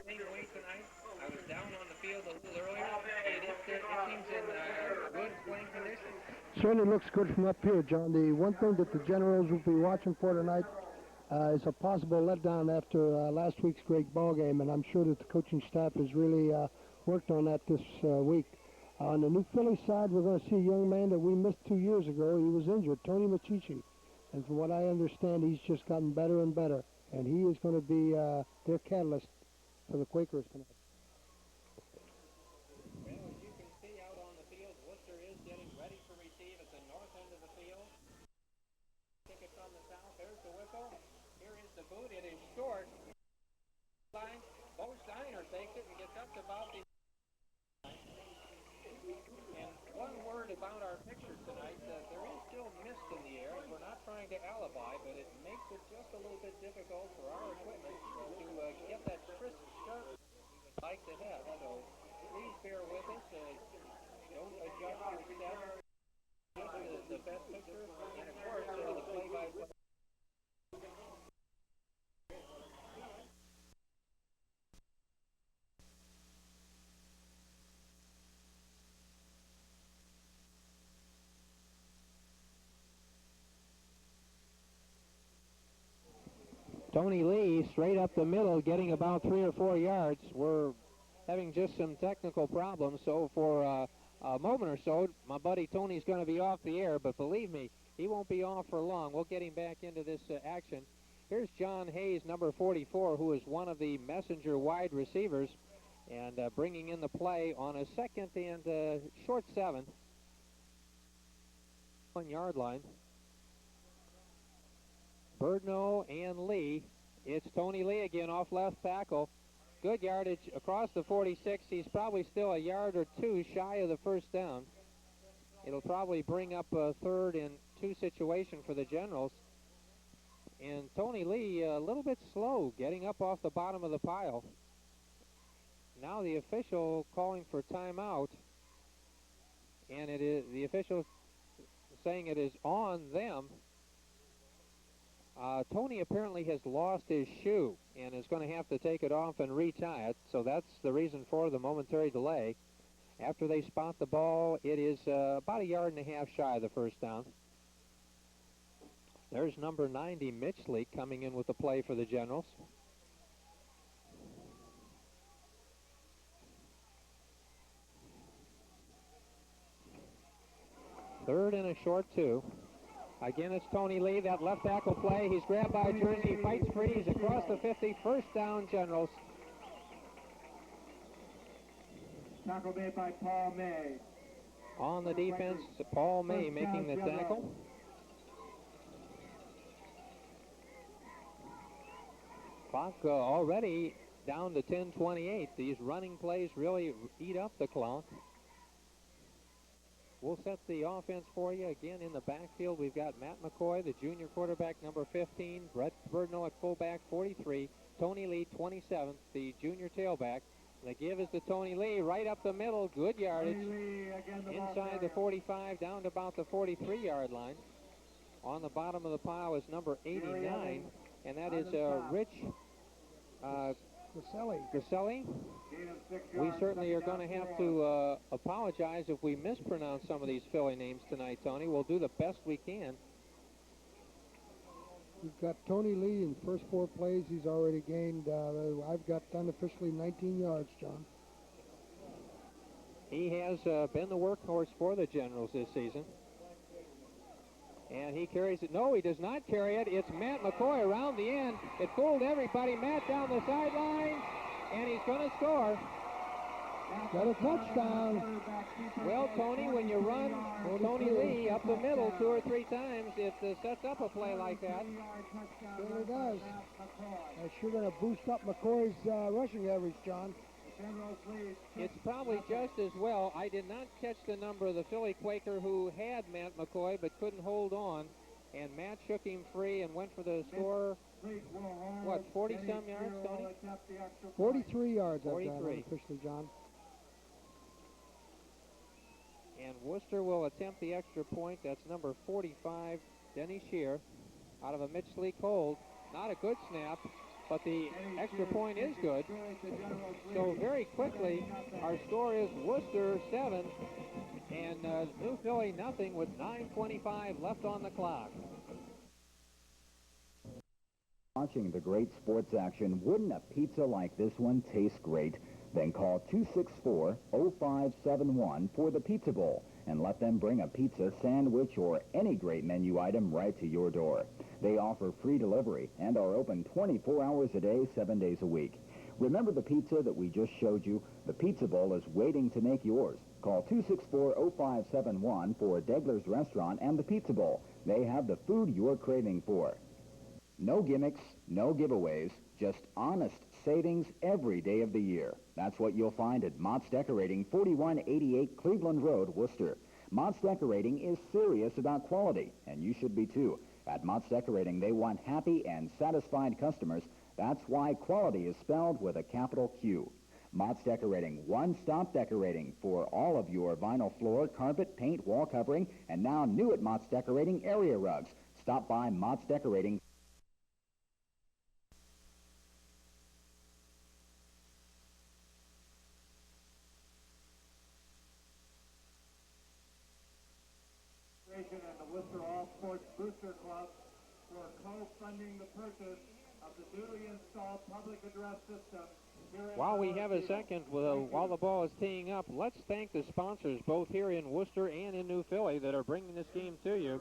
same way tonight. I was down on the field a little earlier. It seems in good playing condition. Certainly looks good from up here, John. The one thing that the Generals will be watching for tonight is a possible letdown after last week's great ball game, and I'm sure that the coaching staff has really worked on that this week. On the New Philly side, we're going to see a young man that we missed 2 years ago. He was injured, Tony Machichi. And from what I understand, he's just gotten better and better. And he is going to be their catalyst for the Quakers tonight. Well, as you can see out on the field, Wooster is getting ready to receive at the north end of the field. Kick it from the south. There's the whistle. Here is the boot. It is short. Line. Bo Steiner takes it and gets up to about the... And one word about our pictures tonight, there is still mist in the air, and we're not trying to alibi, but it makes it just a little bit difficult for our equipment to get that crisp, sharp we would like to have. So please bear with us. Don't adjust your steps. Just the best picture, and of course, the play-by-play. Tony Lee straight up the middle, getting about 3 or 4 yards. We're having just some technical problems, so for a moment or so, my buddy Tony's going to be off the air, but believe me, he won't be off for long. We'll get him back into this action. Here's John Hayes, number 44, who is one of the messenger wide receivers, and bringing in the play on a second and short 7. 1 yard line. Birdno and Lee. It's Tony Lee again off left tackle. Good yardage across the 46. He's probably still a yard or 2 shy of the first down. It'll probably bring up a 3rd and 2 situation for the Generals. And Tony Lee a little bit slow getting up off the bottom of the pile. Now the official calling for timeout. And it is the official saying it is on them. Tony apparently has lost his shoe and is going to have to take it off and retie it, so that's the reason for the momentary delay. After they spot the ball, it is about a yard and a half shy of the first down. There's number 90, Mitchley, coming in with the play for the Generals. Third and a short 2. Again, it's Tony Lee, that left tackle play. He's grabbed by Jersey, fights free. He's across the 50. First down, Generals. Tackle made by Paul May. On the defense, Paul May making the tackle. Clock already down to 10:28. These running plays really eat up the clock. We'll set the offense for you. Again, in the backfield, we've got Matt McCoy, the junior quarterback, number 15. Brett Birdno at fullback, 43. Tony Lee, 27th, the junior tailback. The give is to Tony Lee, right up the middle. Good yardage. Inside the 45, down to about the 43-yard line. On the bottom of the pile is number 89, and that is Rich Gaselli. We certainly are going to have to apologize if we mispronounce some of these Philly names tonight, Tony. We'll do the best we can. We've got Tony Lee in the first 4 plays. He's already gained, I've got unofficially 19 yards, John. He has been the workhorse for the Generals this season. And he carries it. No, he does not carry it. It's Matt McCoy around the end. It fooled everybody. Matt down the sideline, and he's going to score. Got a touchdown. Well, Tony, when you run Tony Lee up the middle 2 or 3 times, it sets up a play like that. Certainly does. That's sure going to boost up McCoy's rushing average, John. It's probably just as well. I did not catch the number of the Philly Quaker who had Matt McCoy but couldn't hold on. And Matt shook him free and went for the score. What, 40-some yards, Tony? 43 yards, 43. I've got officially, John. And Wooster will attempt the extra point. That's number 45, Denny Shear, out of a Mitch Lee Cold. Not a good snap. but the extra point is good. So very quickly, our score is Wooster 7 and New Philly nothing with 9:25 left on the clock. Watching the great sports action, wouldn't a pizza like this one taste great? Then call 264-0571 for the Pizza Bowl and let them bring a pizza, sandwich, or any great menu item right to your door. They offer free delivery and are open 24 hours a day, 7 days a week. Remember the pizza that we just showed you? The Pizza Bowl is waiting to make yours. Call 264-0571 for Degler's Restaurant and the Pizza Bowl. They have the food you're craving for. No gimmicks, no giveaways, just honest savings every day of the year. That's what you'll find at Mott's Decorating, 4188 Cleveland Road, Worcester. Mott's Decorating is serious about quality, and you should be too. At Mott's Decorating, they want happy and satisfied customers. That's why quality is spelled with a capital Q. Mott's Decorating, one-stop decorating for all of your vinyl floor, carpet, paint, wall covering, and now new at Mott's Decorating, area rugs. Stop by Mott's Decorating. And the Wooster All Sports Booster Club for co-funding the purchase of the newly installed public address system. While we have a second, while the ball is teeing up, let's thank the sponsors both here in Worcester and in New Philly that are bringing this game to you.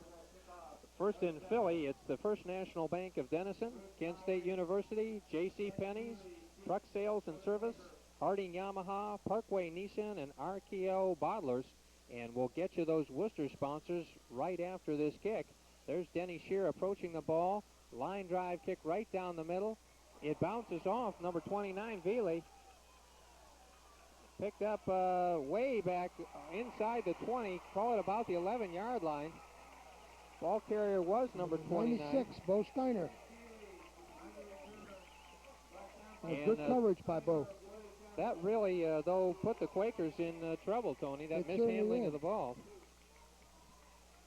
First in Philly, it's the First National Bank of Denison, Kent State University, J.C. Penney's, Truck Sales and Service, Harding Yamaha, Parkway Nissan, and RKO Bottlers. And we'll get you those Worcester sponsors right after this kick. There's Denny Shear approaching the ball. Line drive kick right down the middle. It bounces off number 29, Veely. Picked up way back inside the 20. Call it about the 11-yard line. Ball carrier was number 29. 96, Bo Steiner. And, good coverage by Bo. That really, though, put the Quakers in trouble, Tony, that mishandling of the ball.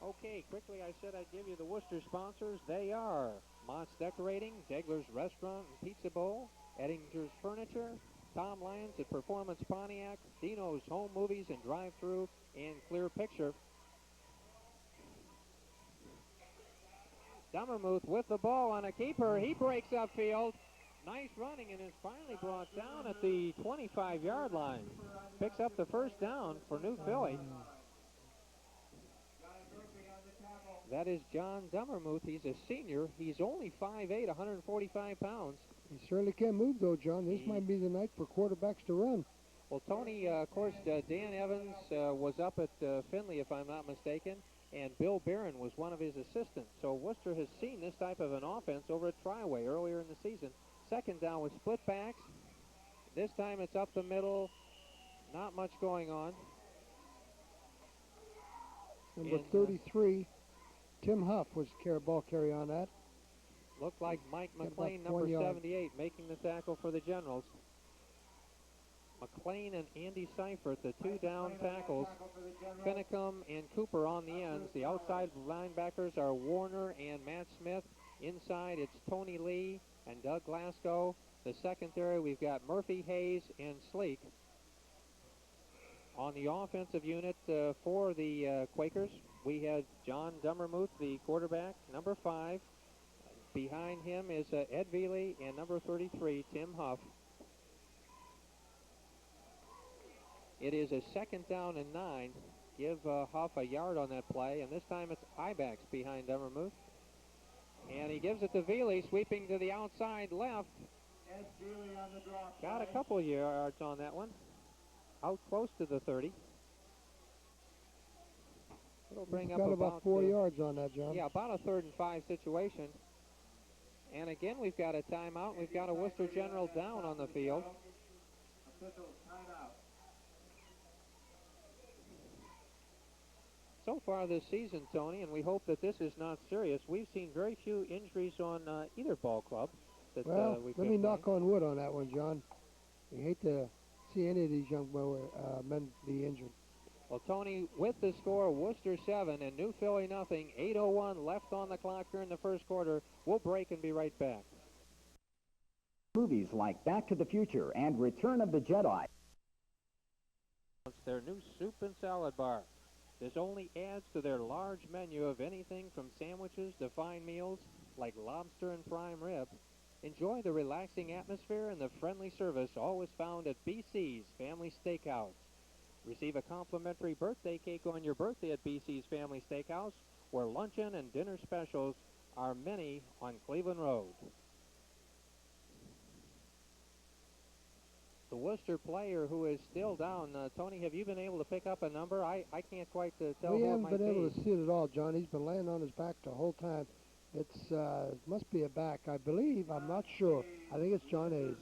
Okay, quickly I said I'd give you the Worcester sponsors. They are Mott's Decorating, Degler's Restaurant and Pizza Bowl, Ettinger's Furniture, Tom Lyons at Performance Pontiac, Dino's Home Movies and Drive-Thru, and Clear Picture. Dummermuth with the ball on a keeper. He breaks upfield. Nice running and is finally brought down at the 25-yard line. Picks up the first down for New Philly. That is John Dummermuth. He's a senior. He's only 5'8", 145 pounds. He certainly can move, though, John. This might be the night for quarterbacks to run. Well, Tony, of course, Dan Evans was up at Findlay, if I'm not mistaken, and Bill Barron was one of his assistants. So Worcester has seen this type of an offense over at Triway earlier in the season. Second down with split backs. This time it's up the middle. Not much going on. Number 33, Tim Huff was ball carry on that. Looked like Mike McLean, number 78, making the tackle for the Generals. McLean and Andy Seifert, the two down tackles. Finicum and Cooper on the ends. The outside linebackers are Warner and Matt Smith. Inside it's Tony Lee and Doug Glasgow. The secondary, we've got Murphy, Hayes, and Sleek. On the offensive unit for the Quakers, we had John Dummermuth, the quarterback, number 5. Behind him is Ed Veely and number 33, Tim Huff. It is a second down and 9. Give Huff a yard on that play, and this time it's Ibex behind Dummermuth. And he gives it to Veely, sweeping to the outside left. Got a couple yards on that one. Out close to the 30. It'll bring up about 4 yards on that, John. Yeah, about a 3rd and 5 situation. And again, we've got a timeout. We've got a Worcester General down on the field. So far this season, Tony, and we hope that this is not serious, we've seen very few injuries on either ball club. Well, let me knock on wood on that one, John. We hate to see any of these young men be injured. Well, Tony, with the score, Worcester 7 and New Philly nothing, 8:01 left on the clock here in the first quarter. We'll break and be right back. Movies like Back to the Future and Return of the Jedi. It's their new soup and salad bar. This only adds to their large menu of anything from sandwiches to fine meals like lobster and prime rib. Enjoy the relaxing atmosphere and the friendly service always found at BC's Family Steakhouse. Receive a complimentary birthday cake on your birthday at BC's Family Steakhouse, where luncheon and dinner specials are many on Cleveland Road. The Wooster player who is still down, Tony, have you been able to pick up a number? I can't quite tell We who it haven't might been able be. to see it at all, John. He's been laying on his back the whole time. It's it must be a back, I believe. I'm not sure. I think it's John Hayes.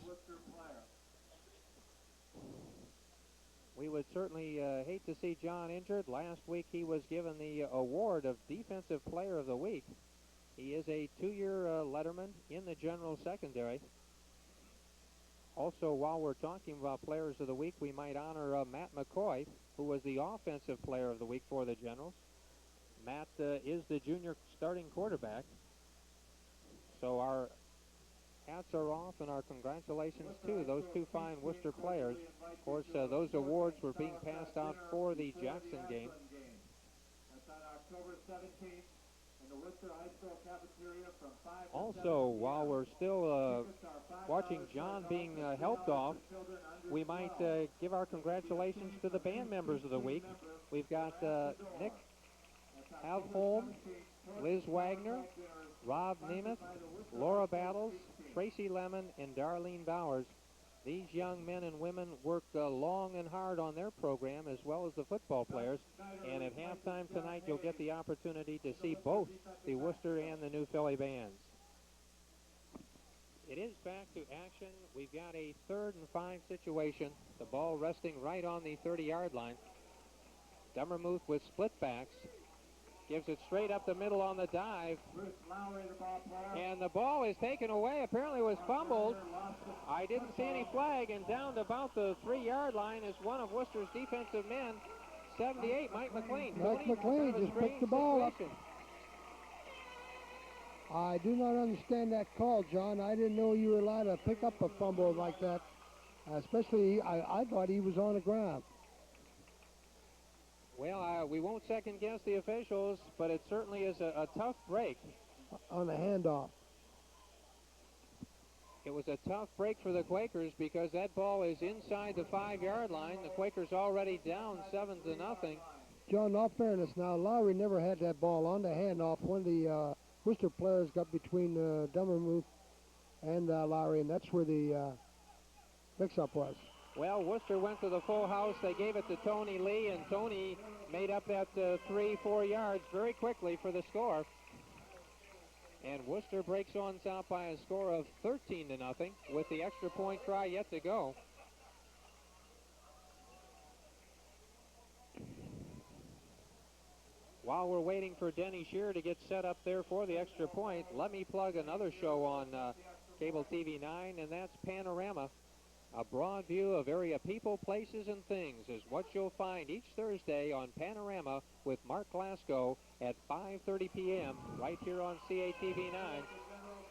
We would certainly hate to see John injured. Last week he was given the award of Defensive Player of the Week. He is a two-year letterman in the general secondary. Also, while we're talking about Players of the Week, we might honor Matt McCoy, who was the Offensive Player of the Week for the Generals. Matt is the junior starting quarterback. So our hats are off and our congratulations to those two fine Worcester players. Of course, those awards were being passed out for the Jackson game. That's on October 17th in the Wooster High School cafeteria from 5 to Also, 7 while p.m. we're still Tickets are $5 watching John being helped off, children under we might 12. give our congratulations to the band members of the week. We've got Nick Havholm, Liz Wagner, Rob Nemeth, Laura Battles, Tracy Lemon, and Darlene Bowers. These young men and women worked long and hard on their program, as well as the football players. And at halftime tonight, you'll get the opportunity to see both the Worcester and the New Philly bands. It is back to action. We've got a 3rd and 5 situation. The ball resting right on the 30-yard line. Dummermuth with split backs. Gives it straight up the middle on the dive. Bruce Lowry, the ball player. And the ball is taken away. Apparently it was fumbled. I didn't see any flag. And down to about the 3-yard line is one of Worcester's defensive men, 78, Mike McLean. Mike Tony, McLean kind of a just picked the strange ball up. situation. I do not understand that call, John. I didn't know you were allowed to pick up a fumble like that. Especially, I thought he was on the ground. Well, we won't second guess the officials, but it certainly is a tough break. On the handoff. It was a tough break for the Quakers because that ball is inside the 5-yard line. The Quakers already down 7-0. John, in all fairness now, Lowry never had that ball on the handoff when the Worcester players got between Dummermuth and Lowry, and that's where the mix-up was. Well, Worcester went to the full house. They gave it to Tony Lee, and Tony made up that 3-4 yards very quickly for the score. And Worcester breaks on top by a score of 13-0 with the extra point try yet to go. While we're waiting for Denny Shear to get set up there for the extra point, let me plug another show on Cable TV 9, and that's Panorama. A broad view of area people, places, and things is what you'll find each Thursday on Panorama with Mark Glasgow at 5:30 p.m. right here on CATV 9.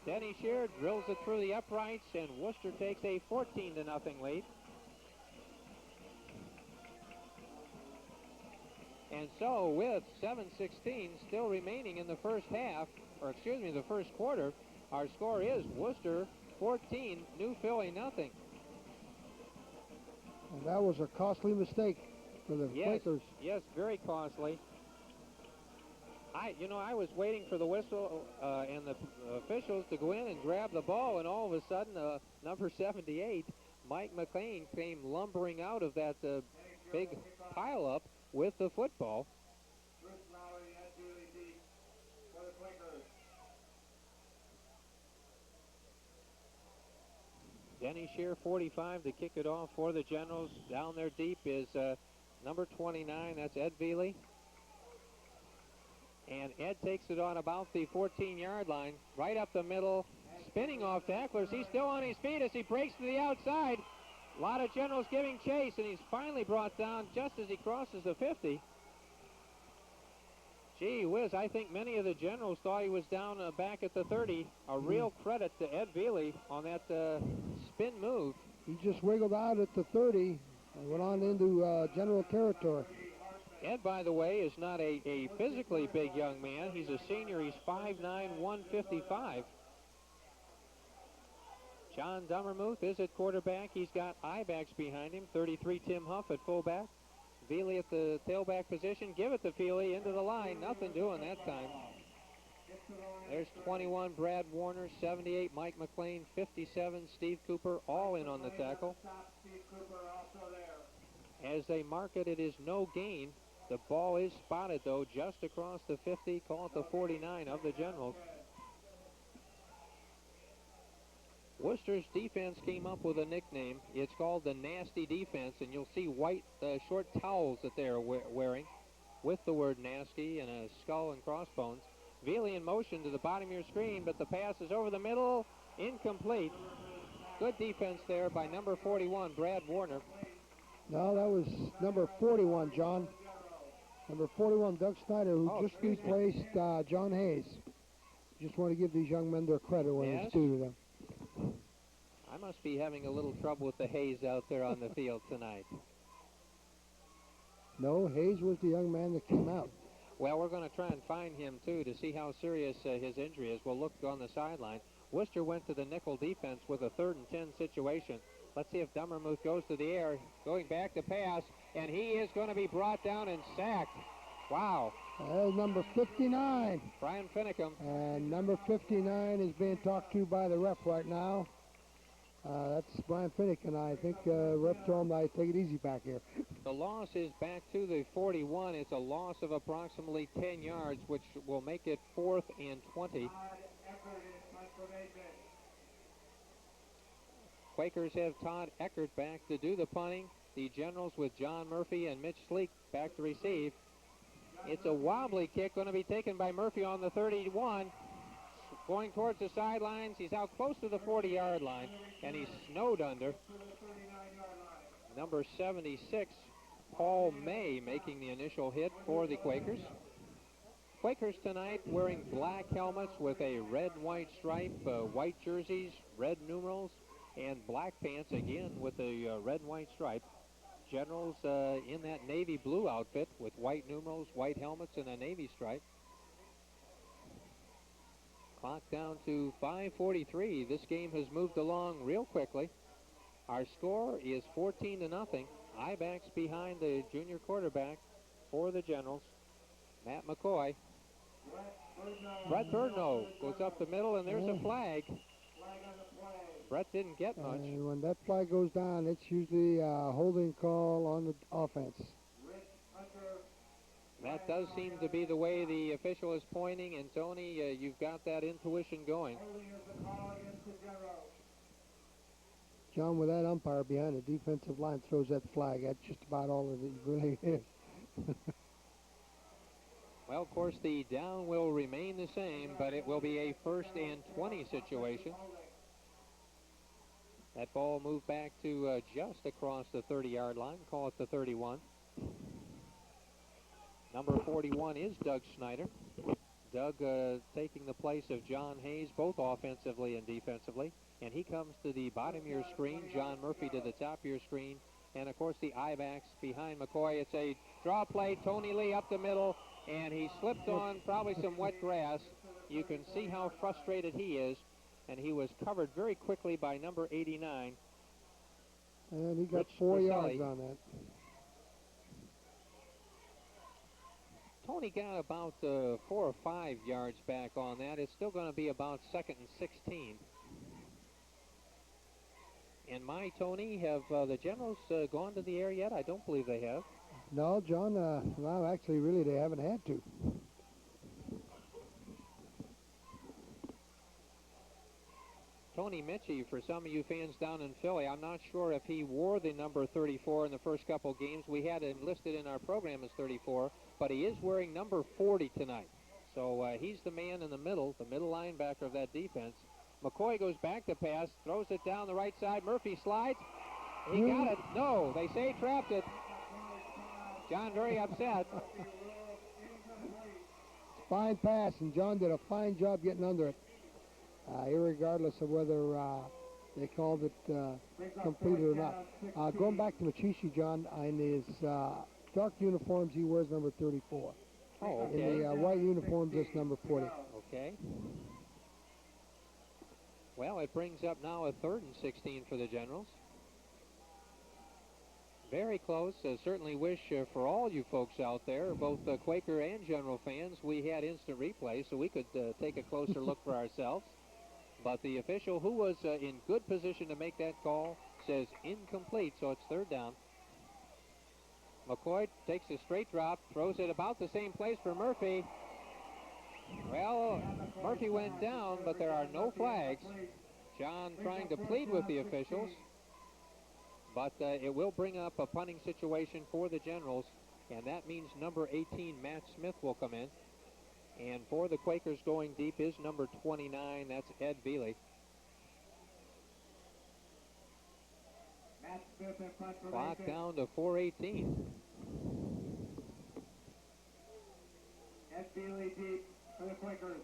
Denny Shear drills it through the uprights, and Worcester takes a 14-0 lead. And so with 7:16 still remaining in the first half, or excuse me, the first quarter, our score is Worcester 14, New Philly nothing. And that was a costly mistake for the Quakers. Yes, very costly. I was waiting for the whistle and the officials to go in and grab the ball, and all of a sudden, number 78, Mike McLean, came lumbering out of that big pileup with the football. Bruce Lowry and Julie D for the Quakers. Denny Shear, 45, to kick it off for the Generals. Down there deep is number 29, that's Ed Veely. And Ed takes it on about the 14-yard line, right up the middle, spinning off tacklers. He's still on his feet as he breaks to the outside. A lot of Generals giving chase, and he's finally brought down just as he crosses the 50. Gee whiz, I think many of the Generals thought he was down back at the 30. A real credit to Ed Veely on that spin move. He just wiggled out at the 30 and went on into general territory. Ed, by the way, is not a physically big young man. He's a senior. He's 5'9", 155. John Dummermuth is at quarterback. He's got Ibex behind him. 33, Tim Huff at fullback. Feely at the tailback position. Give it to Feely into the line. Nothing doing that time. There's 21, Brad Warner. 78, Mike McLean. 57, Steve Cooper. All in on the tackle. As they mark it, it is no gain. The ball is spotted, though, just across the 50. Call it the 49 of the Generals. Worcester's defense came up with a nickname. It's called the Nasty Defense, and you'll see white short towels that they're wearing with the word nasty and a skull and crossbones. Veely in motion to the bottom of your screen, but the pass is over the middle, incomplete. Good defense there by number 41, Brad Warner. No, that was number 41, John. Number 41, Doug Snyder, who just replaced John Hayes. Just want to give these young men their credit when it's due to them. I must be having a little trouble with the Hayes out there on the field tonight. No, Hayes was the young man that came out. Well, we're going to try and find him, too, to see how serious his injury is. We'll look on the sideline. Worcester went to the nickel defense with a 3rd and 10 situation. Let's see if Dummermuth goes to the air, going back to pass, and he is going to be brought down and sacked. Wow. There's number 59. Brian Finicum. And number 59 is being talked to by the ref right now. That's Brian Finicum. I think ref told him I take it easy back here. The loss is back to the 41. It's a loss of approximately 10 yards, which will make it 4th and 20. Quakers have Todd Eckert back to do the punting. The Generals with John Murphy and Mitch Sleek back to receive. It's a wobbly kick going to be taken by Murphy on the 31. Going towards the sidelines. He's out close to the 40-yard line, and he's snowed under. Number 76, Paul May, making the initial hit for the Quakers. Quakers tonight wearing black helmets with a red and white stripe, white jerseys, red numerals, and black pants again with a red and white stripe. Generals in that navy blue outfit with white numerals, white helmets, and a navy stripe. Clock down to 5:43. This game has moved along real quickly. Our score is 14-0. Ibex behind the junior quarterback for the Generals, Matt McCoy. Brett Birdnow goes up the middle, and there's a flag. Brett didn't get much. And when that flag goes down, it's usually a holding call on the offense. That does seem to be the way the official is pointing, and Tony, you've got that intuition going. John, with that umpire behind the defensive line throws that flag, that's just about all that it really is. Well, of course, the down will remain the same, but it will be a 1st and 20 situation. That ball moved back to just across the 30-yard line. Call it the 31. Number 41 is Doug Snyder. Doug taking the place of John Hayes, both offensively and defensively. And he comes to the bottom of your screen. John Murphy to the top of your screen. And, of course, the I-backs behind McCoy. It's a draw play. Tony Lee up the middle. And he slipped on probably some wet grass. You can see how frustrated he is. And he was covered very quickly by number 89. And he got Rich 4 Porcelli. yards on that. Tony got about 4 or 5 yards back on that. It's still going to be about 2nd and 16. And my Tony, have the Generals gone to the air yet? I don't believe they have. No, John, well, actually, really, they haven't had to. Tony Mitchie, for some of you fans down in Philly, I'm not sure if he wore the number 34 in the first couple games. We had him listed in our program as 34, but he is wearing number 40 tonight. So he's the man in the middle linebacker of that defense. McCoy goes back to pass, throws it down the right side. Murphy slides. He got it. No, they say he trapped it. John very upset. Fine pass, and John did a fine job getting under it. Irregardless of whether they called it complete or not. Going back to Machishi, John, in his dark uniforms, he wears number 34. Oh, okay. In the white uniforms, it's number 40. Okay. Well, it brings up now a 3rd and 16 for the Generals. Very close. Certainly wish for all you folks out there, both Quaker and General fans, we had instant replay so we could take a closer look for ourselves. But the official, who was in good position to make that call, says incomplete, so it's 3rd down. McCoy takes a straight drop, throws it about the same place for Murphy. Well, Murphy went down, but there are no flags. John trying to plead with the officials, but it will bring up a punting situation for the Generals, and that means number 18, Matt Smith, will come in. And for the Quakers going deep is number 29, that's Ed Veely. Clock down to 4:18. Ed Veely deep for the Quakers.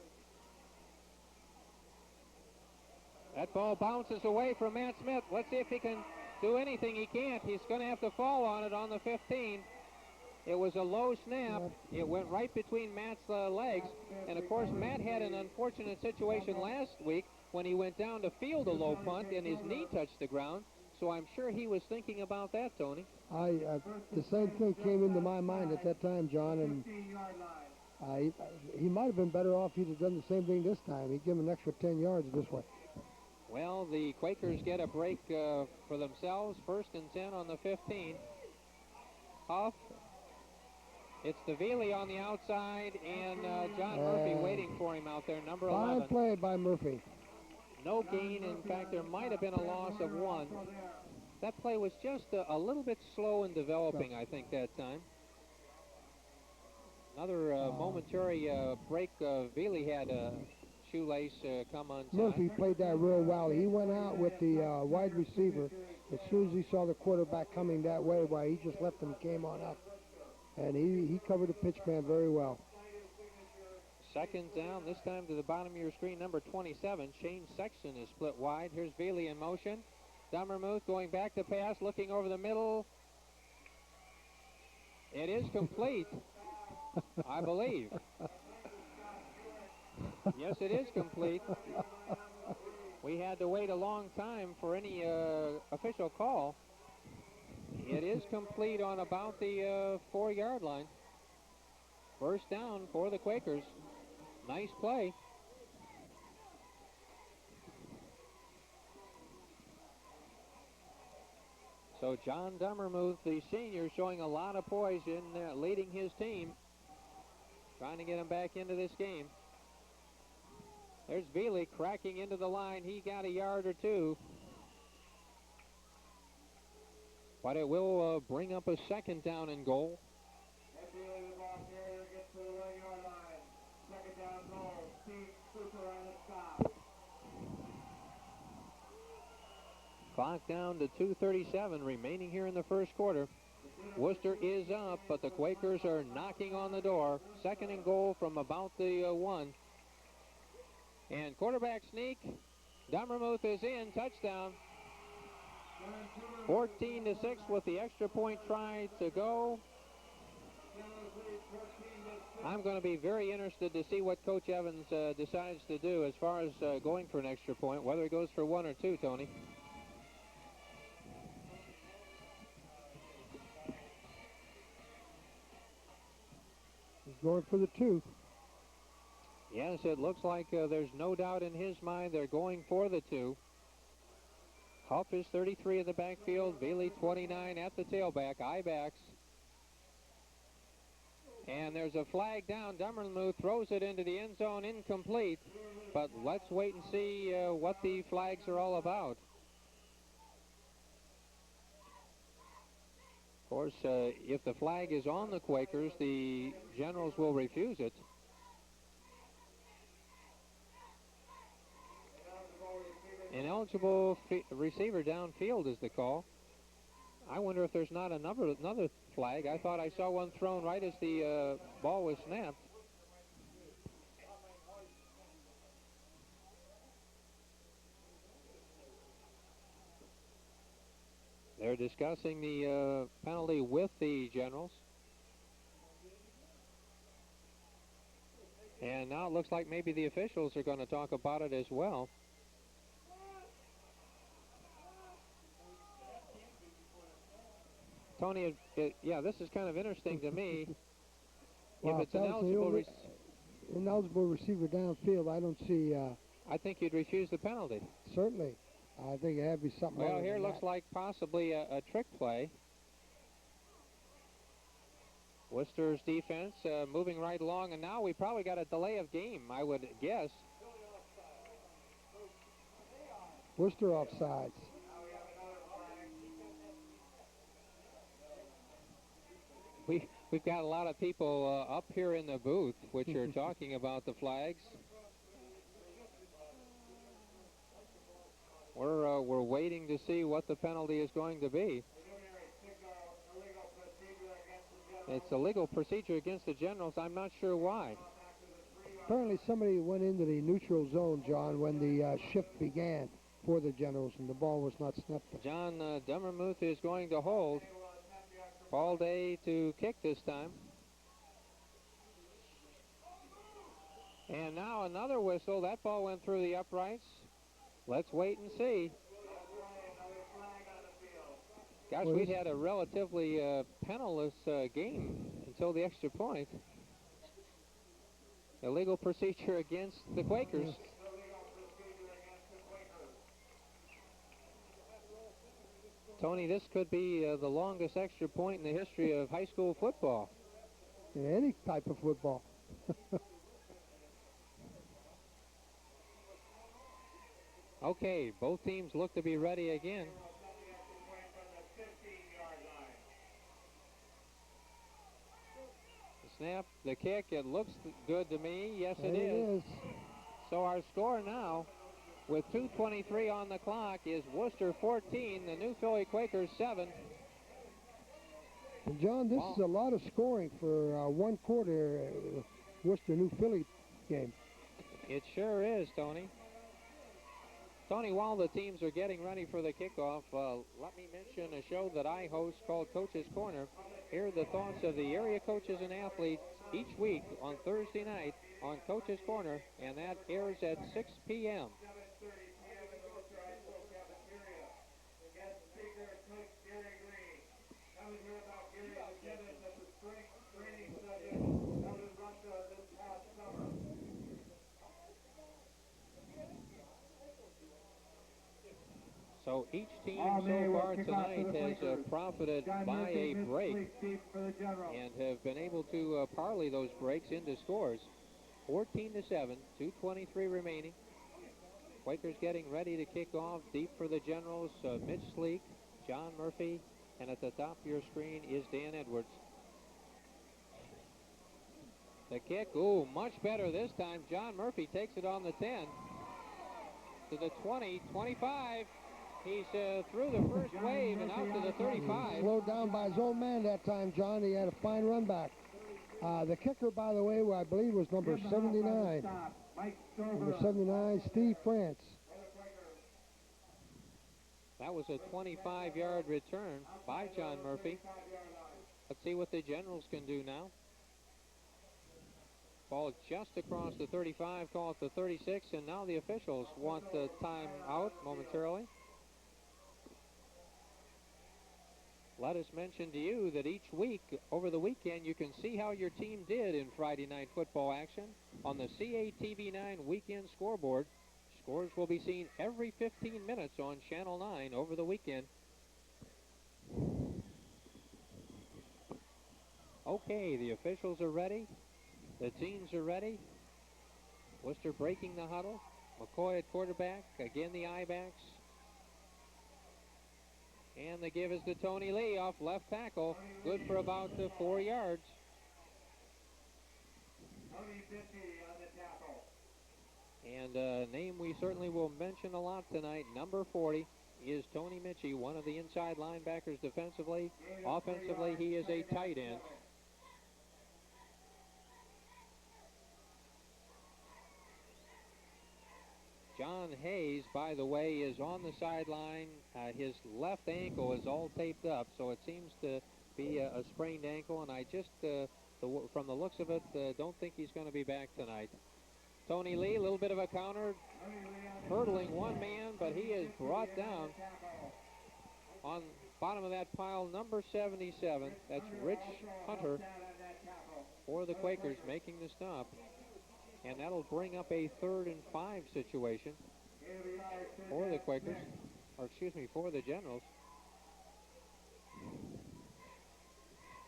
That ball bounces away from Matt Smith. Let's see if he can do anything. He can't. He's going to have to fall on it on the 15. It was a low snap. It went right between Matt's legs. And, of course, Matt had an unfortunate situation last week when he went down to field a low punt and his knee touched the ground. So I'm sure he was thinking about that, Tony. The same thing came into my mind at that time, John, and he might have been better off if he'd have done the same thing this time. He'd give him an extra 10 yards this way. Well, the Quakers get a break for themselves. 1st and 10 on the 15. Huff. It's the Veely on the outside, and John Murphy waiting for him out there, number 11. Fine play by Murphy. No gain. In fact, there might have been a loss of 1. That play was just a little bit slow in developing, I think, that time. Another momentary break. Veely had a shoelace come onside. Murphy played that real well. He went out with the wide receiver as soon as he saw the quarterback coming that way, while he just left him, came on up. And he covered the pitch man very well. 2nd down, this time to the bottom of your screen, number 27. Shane Sexton is split wide. Here's Veely in motion. Dummermuth going back to pass, looking over the middle. It is complete, I believe. Yes, it is complete. We had to wait a long time for any official call. It is complete on about the 4-yard line. 1st down for the Quakers. Nice play. So John Dummermuth, the senior, showing a lot of poise in leading his team. Trying to get him back into this game. There's Veely cracking into the line. He got a yard or 2. But it will bring up a 2nd down and goal. Clock down to 2:37 remaining here in the 1st quarter. Wooster is up, but the Quakers are knocking on the door. 2nd and goal from about the 1. And quarterback sneak. Dummermuth is in. Touchdown. 14-6 with the extra point try to go. I'm going to be very interested to see what Coach Evans decides to do as far as going for an extra point, whether he goes for 1 or 2, Tony. He's going for the 2. Yes, it looks like there's no doubt in his mind they're going for the 2. Huff is 33 in the backfield. Veely 29 at the tailback. I-backs. And there's a flag down. Dummermuth throws it into the end zone, incomplete. But let's wait and see what the flags are all about. Of course, if the flag is on the Quakers, the Generals will refuse it. Ineligible receiver downfield is the call. I wonder if there's not another flag. I thought I saw one thrown right as the ball was snapped. They're discussing the penalty with the Generals. And now it looks like maybe the officials are going to talk about it as well. Tony, yeah, this is kind of interesting to me. Well, if it's an eligible, ineligible receiver downfield, I don't see. I think you'd refuse the penalty. Certainly. I think it had to be something. Well, here looks like possibly a trick play. Worcester's defense moving right along, and now we probably got a delay of game, I would guess. Wooster offsides. We've got a lot of people up here in the booth which are talking about the flags. We're waiting to see what the penalty is going to be. It's a legal procedure against the Generals. I'm not sure why. Apparently somebody went into the neutral zone, John, when the shift began for the Generals, and the ball was not snapped. John Demmermuth is going to hold. Ball day to kick this time. And now another whistle. That ball went through the uprights. Let's wait and see. Gosh, we'd had a relatively penaliless game until the extra point. Illegal procedure against the Quakers. Yes. Tony, this could be the longest extra point in the history of high school football. In any type of football. Okay, both teams look to be ready again. The snap, the kick, it looks good to me. Yes, it is. So our score now, with 2:23 on the clock, is Wooster 14, the New Philly Quakers 7. And John, this is a lot of scoring for one quarter Worcester New Philly game. It sure is, Tony. Tony, while the teams are getting ready for the kickoff, let me mention a show that I host called Coach's Corner. Hear the thoughts of the area coaches and athletes each week on Thursday night on Coach's Corner, and that airs at 6 p.m. So each team so far tonight has profited by a break and have been able to parlay those breaks into scores. 14-7, 2:23 remaining. Quakers getting ready to kick off. Deep for the Generals, Mitch Sleek, John Murphy, and at the top of your screen is Dan Edwards. The kick, ooh, much better this time. John Murphy takes it on the 10 to the 20, 25. He's through the first wave and out to the 35. Slowed down by his own man that time, John. He had a fine run back. The kicker, by the way, who I believe was number 79. Number 79, Steve France. That was a 25-yard return by John Murphy. Let's see what the Generals can do now. Ball just across the 35, call it the 36, and now the officials want the time out momentarily. Let us mention to you that each week, over the weekend, you can see how your team did in Friday night football action on the CATV9 weekend scoreboard. Scores will be seen every 15 minutes on Channel 9 over the weekend. Okay, the officials are ready. The teams are ready. Wooster breaking the huddle. McCoy at quarterback. Again, the I-backs. And the give is to Tony Lee off left tackle. Good for about 4 yards. And a name we certainly will mention a lot tonight, number 40, is Tony Mitchie, one of the inside linebackers defensively. Offensively, he is a tight end. John Hayes, by the way, is on the sideline. His left ankle is all taped up, so it seems to be a sprained ankle, and I just, from the looks of it, don't think he's going to be back tonight. Tony Lee, a little bit of a counter, hurdling one man, but he is brought down on bottom of that pile, number 77. That's Rich Hunter for the Quakers making the stop. And that'll bring up a 3rd and 5 situation for the Quakers, or excuse me, for the Generals.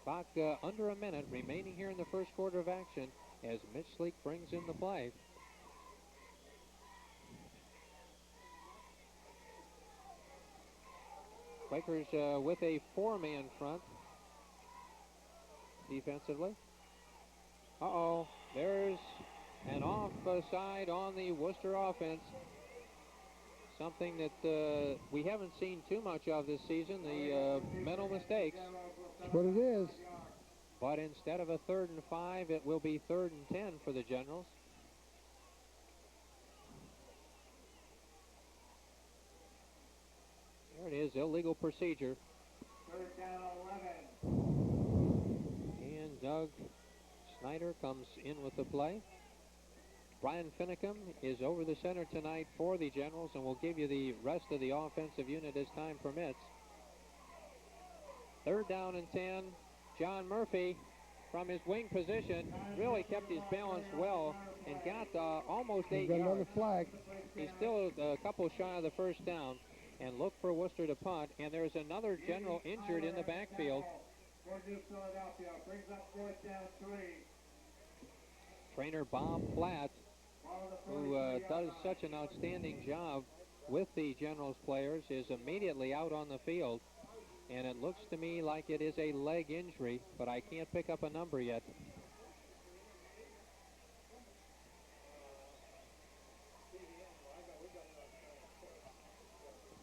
About under a minute remaining here in the first quarter of action as Mitch Sleek brings in the play. Quakers with a 4-man front defensively. Uh-oh, there's an offside on the Wooster offense. Something that we haven't seen too much of this season, the mental mistakes. That's what it is. But instead of a 3rd and 5, it will be 3rd and 10 for the Generals. There it is, illegal procedure. 3rd down 11. And Doug Snyder comes in with the play. Brian Finicum is over the center tonight for the Generals, and we'll give you the rest of the offensive unit as time permits. 3rd down and 10. John Murphy, from his wing position, really kept his balance well and got almost 8 yards. Another flag. He's still a couple shy of the first down, and look for Wooster to punt. And there's another General injured in the backfield. Philadelphia brings up 4th down 3. Trainer Bob Platt, who does such an outstanding job with the Generals players, is immediately out on the field. And it looks to me like it is a leg injury, but I can't pick up a number yet.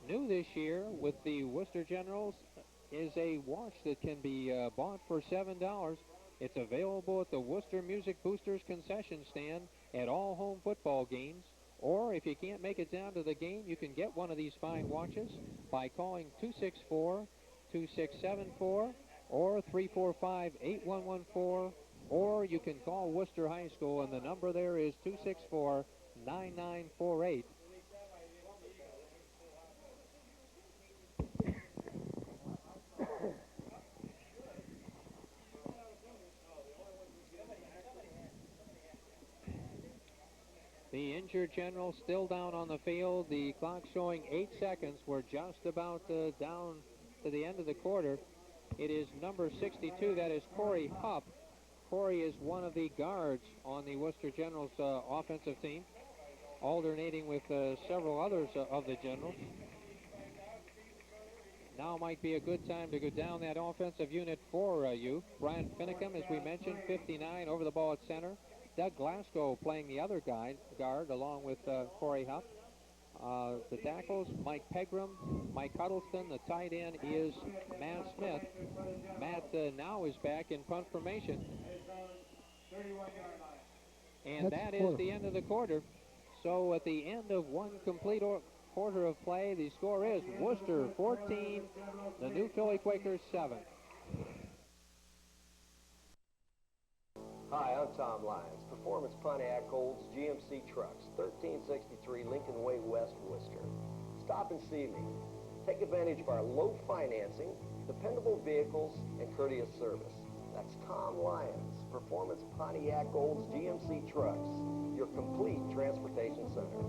New this year with the Wooster Generals is a watch that can be bought for $7. It's available at the Wooster Music Boosters concession stand at all home football games. Or if you can't make it down to the game, you can get one of these fine watches by calling 264-2674 or 345-8114, or you can call Wooster High School, and the number there is 264-9948. The injured General still down on the field. The clock showing 8 seconds. We're just about down to the end of the quarter. It is number 62. That is Corey Hupp. Corey is one of the guards on the Worcester Generals offensive team, alternating with several others of the Generals. Now might be a good time to go down that offensive unit for you. Brian Finicum, as we mentioned, 59 over the ball at center. Doug Glasgow playing the other guard along with Corey Hupp. The tackles, Mike Pegram, Mike Huddleston. The tight end is Matt Smith. Matt now is back in punt formation. And that is the end of the quarter. So at the end of one complete quarter of play, the score is Wooster 14, the New Philly Quakers 7. Hi, I'm Tom Lyons, Performance Pontiac Olds GMC Trucks, 1363 Lincoln Way West, Worcester. Stop and see me. Take advantage of our low financing, dependable vehicles, and courteous service. That's Tom Lyons, Performance Pontiac Olds GMC Trucks, your complete transportation center.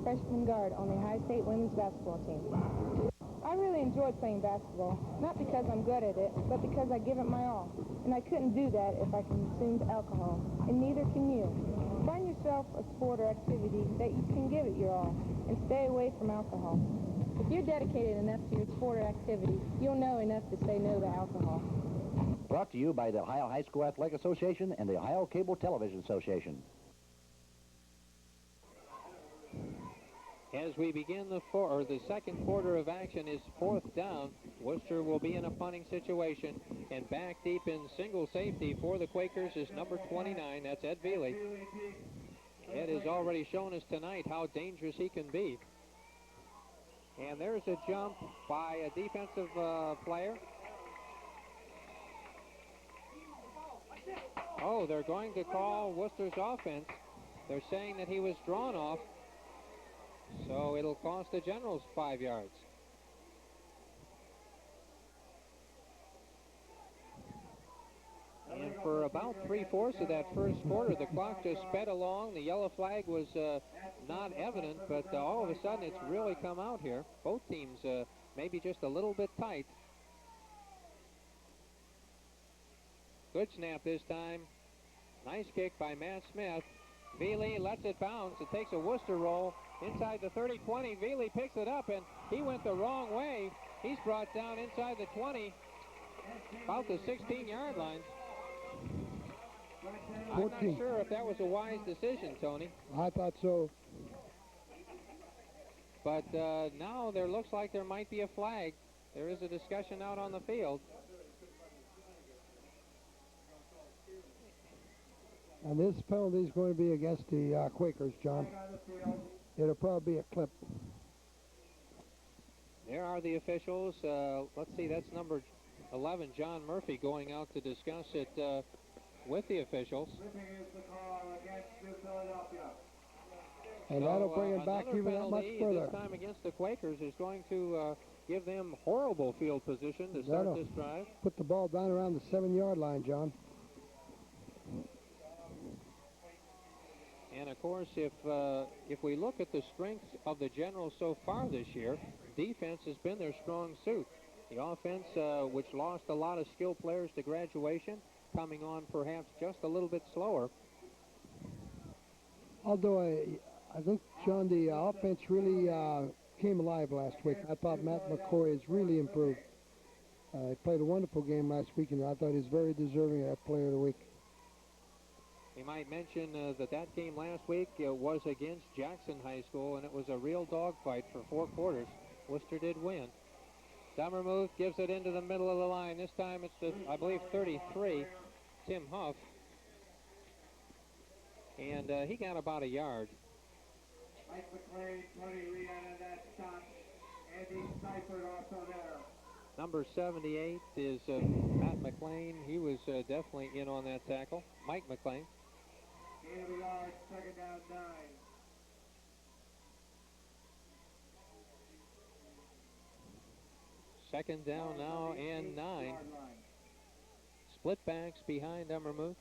Freshman guard on the High State women's basketball team. I really enjoy playing basketball, not because I'm good at it, but because I give it my all. And I couldn't do that if I consumed alcohol, and neither can you. Find yourself a sport or activity that you can give it your all, and stay away from alcohol. If you're dedicated enough to your sport or activity, you'll know enough to say no to alcohol. Brought to you by the Ohio High School Athletic Association and the Ohio Cable Television Association. As we begin the second quarter of action is 4th down. Wooster will be in a punting situation, and back deep in single safety for the Quakers is number 29. That's Ed Veely. Ed has already shown us tonight how dangerous he can be. And there's a jump by a defensive player. Oh, they're going to call Wooster's offense. They're saying that he was drawn off. So it'll cost the Generals 5 yards. And for about 3/4 of that first quarter, the clock just sped along. The yellow flag was not evident, but all of a sudden it's really come out here. Both teams maybe just a little bit tight. Good snap this time. Nice kick by Matt Smith. Veely lets it bounce. It takes a Wooster roll inside the 30-20. Veely picks it up, and he went the wrong way. He's brought down inside the 20, about the 16-yard line. I'm not sure if that was a wise decision, Tony. I thought so. But now there looks like there might be a flag. There is a discussion out on the field. And this penalty is going to be against the Quakers, John. It'll probably be a clip. There are the officials. Let's see, that's number 11, John Murphy, going out to discuss it with the officials. And that'll bring it back even that much further. This time against the Quakers is going to give them horrible field position to start this drive. Put the ball down around the 7-yard line, John. And of course, if we look at the strengths of the Generals so far this year, defense has been their strong suit. The offense, which lost a lot of skilled players to graduation, coming on perhaps just a little bit slower. Although I think, John, the offense really came alive last week. I thought Matt McCoy has really improved. He played a wonderful game last week, and I thought he was very deserving of that Player of the Week. We might mention that game last week was against Jackson High School, and it was a real dogfight for 4 quarters. Worcester did win. Dummermuth gives it into the middle of the line. This time it's the, I believe, 33, Tim Huff. And he got about a yard. Mike McLean, Tony Lee out of that stop. Andy Seifert also there. Number 78 is Matt McLean. He was definitely in on that tackle. Mike McLean. Gain of a yard, 2nd down 9. Second down now and 9. Split backs behind Dummermuth.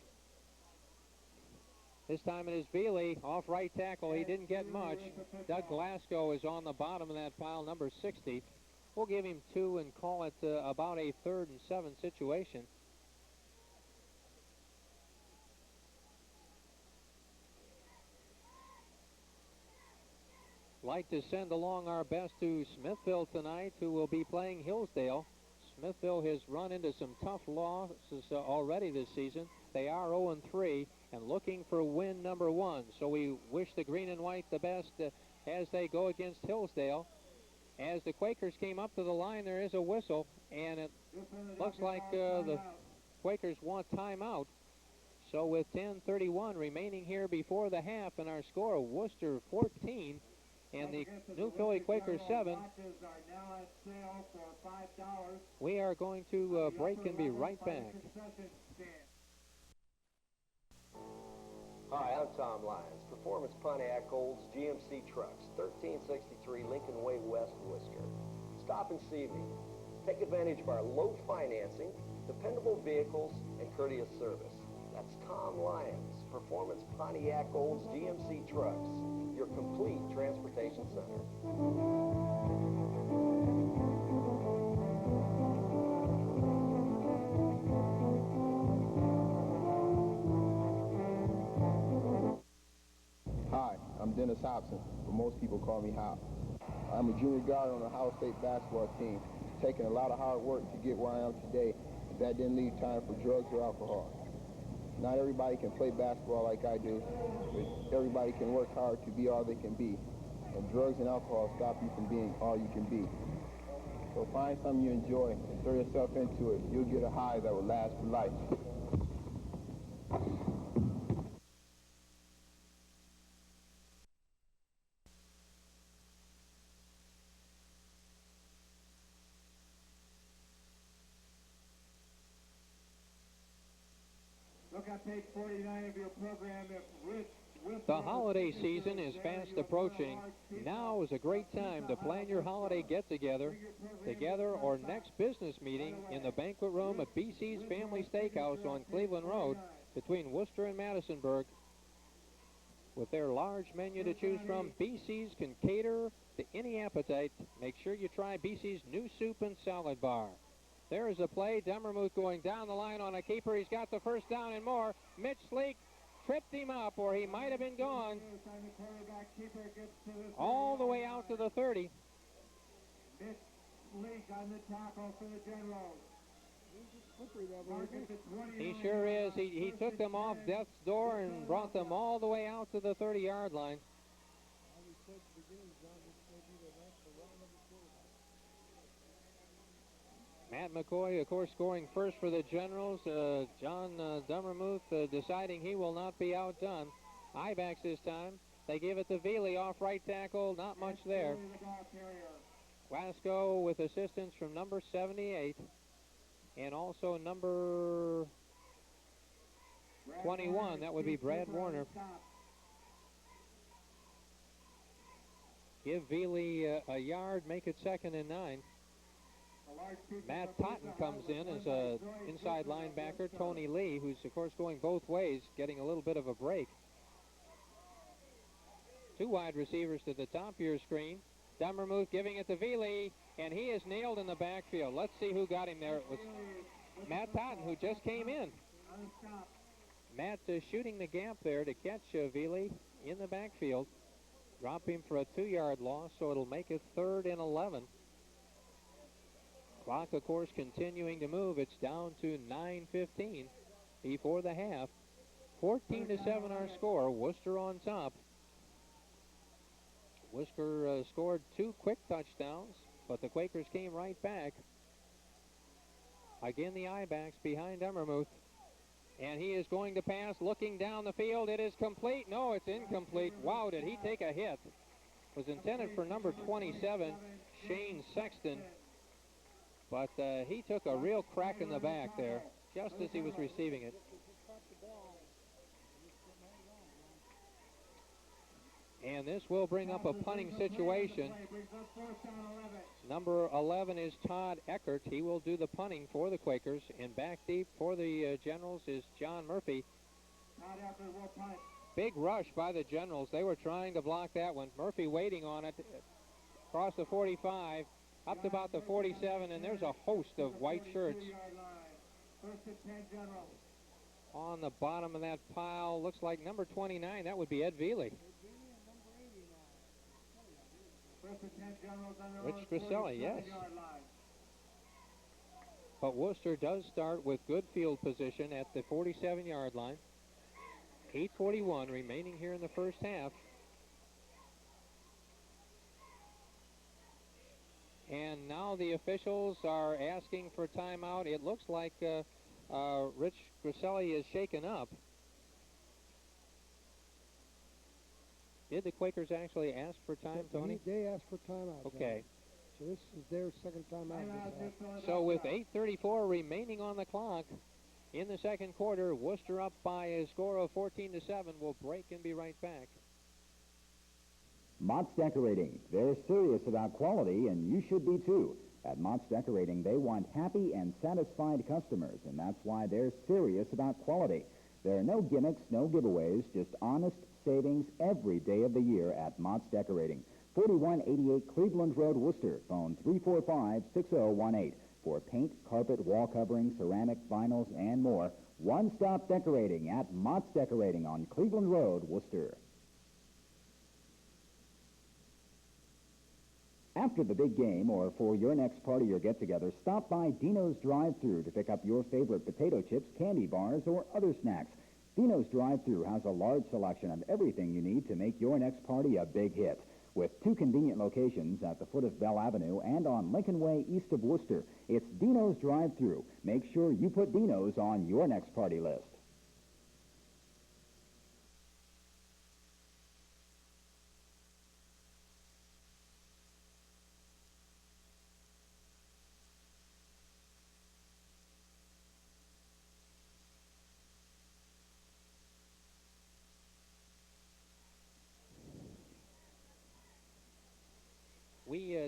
This time it is Veely off right tackle. He didn't get much. Doug Glasgow is on the bottom of that pile, number 60. We'll give him 2 and call it about a 3rd and 7 situation. Like to send along our best to Smithville tonight, who will be playing Hillsdale. Smithville has run into some tough losses already this season. They are 0-3 and looking for win number 1. So we wish the green and white the best as they go against Hillsdale. As the Quakers came up to the line, there is a whistle, and it looks like the Quakers want timeout. So with 10:31 remaining here before the half, and our score, Wooster 14 and the New Philly Quakers 7. We are going to break and be right back. Hi, I'm Tom Lyons. Performance Pontiac Olds GMC Trucks, 1363 Lincoln Way West, Worcester. Stop and see me. Take advantage of our low financing, dependable vehicles, and courteous service. That's Tom Lyons, Performance Pontiac Olds GMC Trucks, your complete transportation center. Hi, I'm Dennis Hobson, but most people call me Hop. I'm a junior guard on the Ohio State basketball team. It's taken a lot of hard work to get where I am today. That didn't leave time for drugs or alcohol. Not everybody can play basketball like I do, but everybody can work hard to be all they can be. and drugs and alcohol stop you from being all you can be. So find something you enjoy and throw yourself into it. You'll get a high that will last for life. Look at page 49 of your program. If Rich Wooster The holiday season is fast approaching. Now is a great time to plan your holiday get-together, or next business meeting in the banquet room at BC's Family Steakhouse on Cleveland Road between Wooster and Madisonburg. With their large menu to choose from, BC's can cater to any appetite. Make sure you try BC's new soup and salad bar. There is a play. Demmermuth going down the line on a keeper. He's got the first down and more. Mitch Sleek tripped him up, or he might have been gone. All the way out to the 30. Mitch Sleek on the tackle for the Generals. He sure is. He took them off death's door and brought them all the way out to the 30-yard line. Matt McCoy, of course, scoring first for the Generals. John Demmermuth deciding he will not be outdone. I-backs this time. They give it to Veely off right tackle. Not much there. Wasco with assistance from number 78. And also number 21. That would be Brad Warner. Give Veely a yard. Make it 2nd and 9. Matt Totten comes in as a inside linebacker. Tony Lee, who's of course going both ways, getting a little bit of a break. 2 wide receivers to the top of your screen. Demmermuth giving it to Veely, and he is nailed in the backfield. Let's see who got him there. It was Matt Totten, who just came in. Matt shooting the gap there to catch Veely in the backfield. Drop him for a 2-yard loss, so it'll make it 3rd and 11. Clock, of course, continuing to move. It's down to 9:15 before the half. 14-7 our score. Wooster on top. Wooster scored 2 quick touchdowns, but the Quakers came right back. Again, the I-backs behind Demmermuth. And he is going to pass, looking down the field. It is complete. No, it's incomplete. Wow, did he take a hit? It was intended for number 27, Shane Sexton. But he took a real crack in the back there, just as he was receiving it. And this will bring up a punting situation. Number 11 is Todd Eckert. He will do the punting for the Quakers. And back deep for the Generals is John Murphy. Big rush by the Generals. They were trying to block that one. Murphy waiting on it across the 45. Up to about the 47, and there's a host of white shirts on the bottom of that pile. Looks like number 29, that would be Ed Veely. Rich Griselli, yes. But Wooster does start with good field position at the 47-yard line. 8:41 remaining here in the first half. And now the officials are asking for timeout. It looks like Rich Griselli is shaken up. Did the Quakers actually ask for time, Tony? They asked for timeout. Okay. So this is their second timeout. So with 8:34 remaining on the clock in the second quarter, Wooster up by a score of 14-7. We'll break and be right back. Mott's Decorating. They're serious about quality, and you should be too. At Mott's Decorating, they want happy and satisfied customers, and that's why they're serious about quality. There are no gimmicks, no giveaways, just honest savings every day of the year at Mott's Decorating. 4188 Cleveland Road, Worcester. Phone 345-6018 for paint, carpet, wall covering, ceramic, vinyls, and more. One-stop decorating at Mott's Decorating on Cleveland Road, Worcester. After the big game or for your next party or get-together, stop by Dino's Drive-Thru to pick up your favorite potato chips, candy bars, or other snacks. Dino's Drive-Thru has a large selection of everything you need to make your next party a big hit. With 2 convenient locations at the foot of Bell Avenue and on Lincoln Way east of Wooster, it's Dino's Drive-Thru. Make sure you put Dino's on your next party list.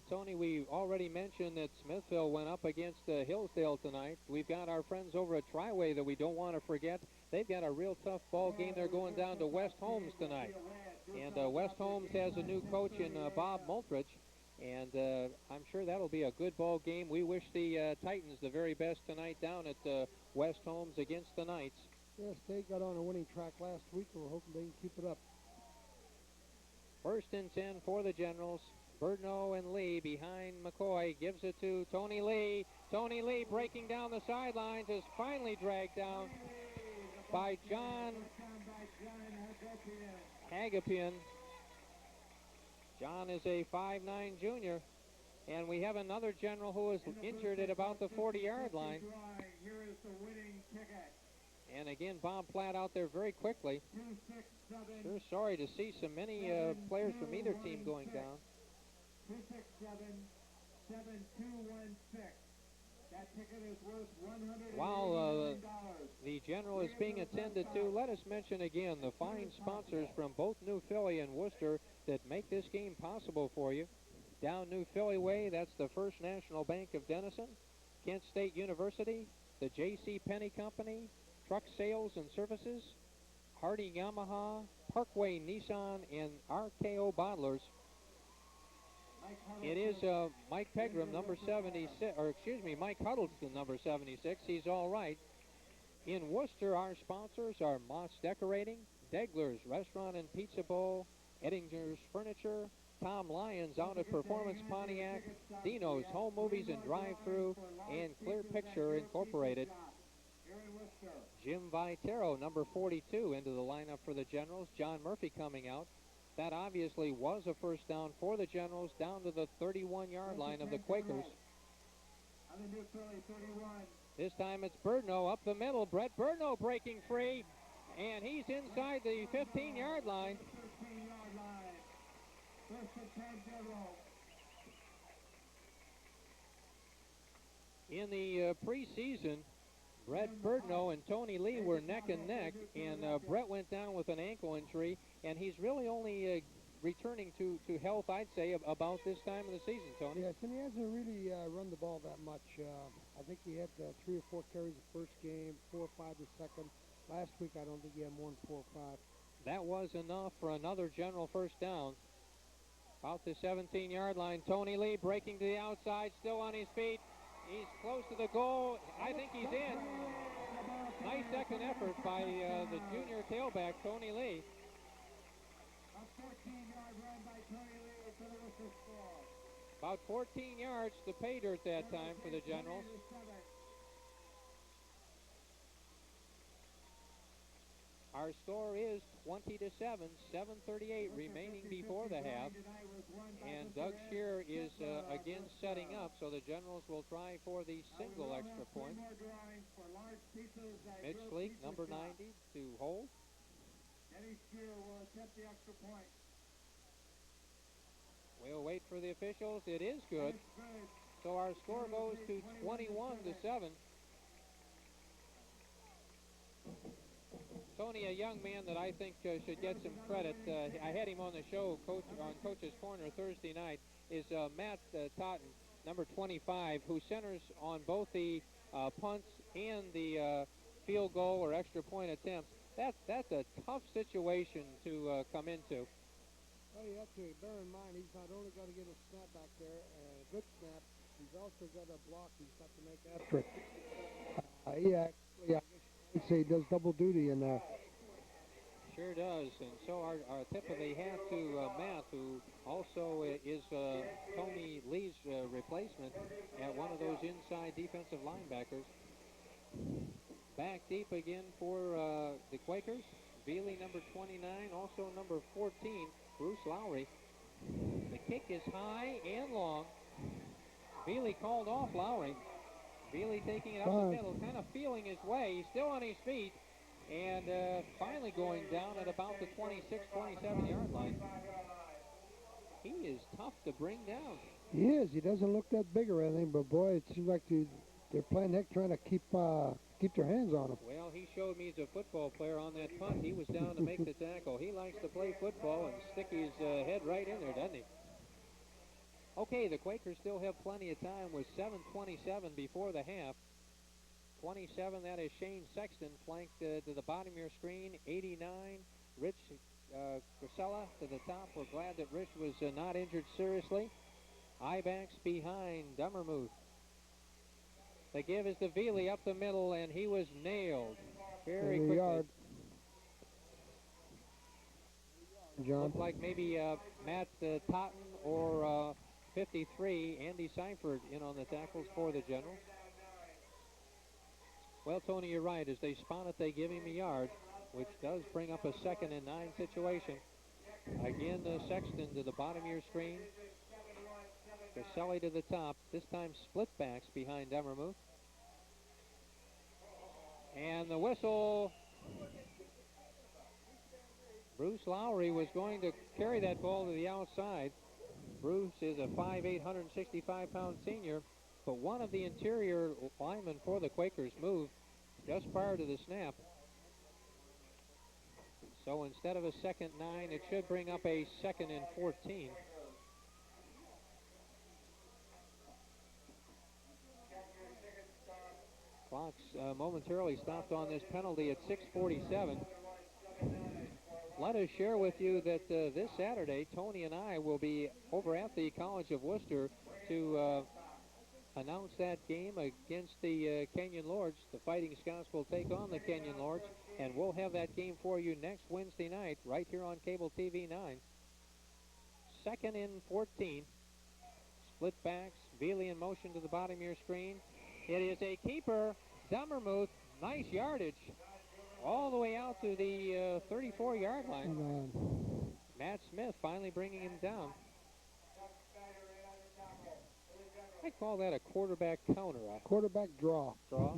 Tony, we already mentioned that Smithville went up against Hillsdale tonight. We've got our friends over at Triway that we don't want to forget. They've got a real tough ball game. They're going down to West Holmes tonight. And West Holmes has a new coach in Bob Multrich. And I'm sure that'll be a good ball game. We wish the Titans the very best tonight down at West Holmes against the Knights. Yes, they got on a winning track last week, and we're hoping they can keep it up. 1st and 10 for the Generals. Birdno and Lee behind McCoy. Gives it to Tony Lee. Tony Lee breaking down the sidelines is finally dragged down by John Hagapian. John is a 5'9" junior. And we have another General who is injured at about the 40-yard line. And again, Bob Platt out there very quickly. Sure sorry to see so many players from either team going down. 267-7216. That ticket is worth $180. While the General is being attended to, let us mention again the fine sponsors from both New Philly and Worcester that make this game possible for you. Down New Philly Way, that's the First National Bank of Denison, Kent State University, the J.C. Penney Company, Truck Sales and Services, Hardy Yamaha, Parkway Nissan, and RKO Bottlers. It is Mike Pegram, number 76, or excuse me, Mike Huddleston, number 76. He's all right. In Worcester, our sponsors are Moss Decorating, Degler's Restaurant and Pizza Bowl, Ettinger's Furniture, Tom Lyons out at Performance Pontiac, Dino's Home Movies and Drive-Thru, and Clear Picture Incorporated. Jim Vitero, number 42, into the lineup for the Generals. John Murphy coming out. That obviously was a first down for the Generals down to the 31-yard line of the Quakers. This time it's Birdno up the middle. Brett Birdno breaking free, and he's inside the 15-yard line. In the preseason, Brett Birdno and Tony Lee were neck and neck, and Brett went down with an ankle injury, and he's really only returning to health, I'd say, about this time of the season, Tony. Yes, and he hasn't really run the ball that much. I think he had 3 or 4 carries the first game, 4 or 5 the second. Last week, I don't think he had more than 4 or 5. That was enough for another General first down. About the 17-yard line, Tony Lee breaking to the outside, still on his feet. He's close to the goal. I think he's in. Nice second effort by the junior tailback, Tony Lee. A 14-yard run by Tony Lee for the Worcester score. About 14 yards to pay dirt that time for the Generals. Our score is 20-7, 7:38 remaining before the half. And Doug Shear is again setting up, so the Generals will try for the single extra point. Mitch Sleek, number 90, to hold. Eddie Shear will attempt the extra point. We'll wait for the officials. It is good. So our score goes to 21-7. Tony, a young man that I think should get some credit. I had him on the show on Coach's Corner Thursday night, is Matt Totten, number 25, who centers on both the punts and the field goal or extra point attempts. That's a tough situation to come into. Well, you have to bear in mind he's not only got to get a snap back there, a good snap, he's also got a block he's got to make after it. He actually, I guess you could say, does double duty in there. Sure does, and so our tip of the hat to Matt, who also is Tony Lee's replacement at one of those inside defensive linebackers. Back deep again for the Quakers. Veely, number 29, also number 14, Bruce Lowry. kick is high and long. Veely called off Lowry. Veely taking it up the middle, kind of feeling his way. He's still on his feet, and finally going down at about the 26, 27-yard line. He is tough to bring down. He is. He doesn't look that big or anything, but boy, it seems like they're playing heck trying to keep their hands on him. Well, he showed me he's a football player on that punt. He was down to make the tackle. He likes to play football and stick his head right in there, doesn't he? Okay, the Quakers still have plenty of time with 7:27 before the half. 27, that is Shane Sexton, flanked to the bottom of your screen. 89, Rich Grisella to the top. We're glad that Rich was not injured seriously. Ibacks behind Dummermuth. The give is to Veely up the middle, and he was nailed very quickly. Yard. John. Looked like maybe Matt Totten or 53, Andy Seifert, in on the tackles for the Generals. Well, Tony, you're right. As they spawn it, they give him a yard, which does bring up a 2nd and 9 situation. Again, Sexton to the bottom of your screen. Caselli to the top. This time split backs behind Demmermuth. And the whistle. Bruce Lowry was going to carry that ball to the outside. Bruce is a 5'8", 165-pound senior, but one of the interior linemen for the Quakers moved just prior to the snap. So instead of a 2nd 9, it should bring up a 2nd and 14. Clock's momentarily stopped on this penalty at 6:47. Let us share with you that this Saturday, Tony and I will be over at the College of Wooster to announce that game against the Kenyon Lords. The Fighting Scots will take on the Kenyon Lords, and we'll have that game for you next Wednesday night right here on Cable TV 9. 2nd and 14. Split backs. Veely in motion to the bottom of your screen. It is a keeper. Dummermuth. Nice yardage. All the way out to the 34-yard line. Matt Smith finally bringing him down. I call that a quarterback counter. Quarterback draw. Draw.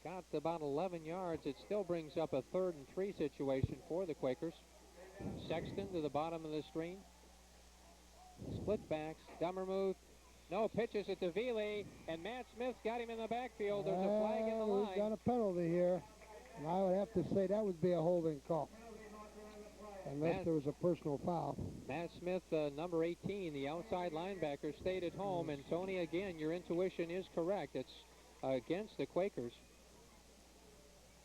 Got about 11 yards. It still brings up a 3rd and 3 situation for the Quakers. Sexton to the bottom of the screen. Split backs. Dummermuth. No, pitches it to Veely, and Matt Smith's got him in the backfield. There's a flag in the line. We've got a penalty here, and I would have to say that would be a holding call, unless there was a personal foul. Matt Smith, number 18, the outside linebacker, stayed at home, and Tony, again, your intuition is correct. It's against the Quakers.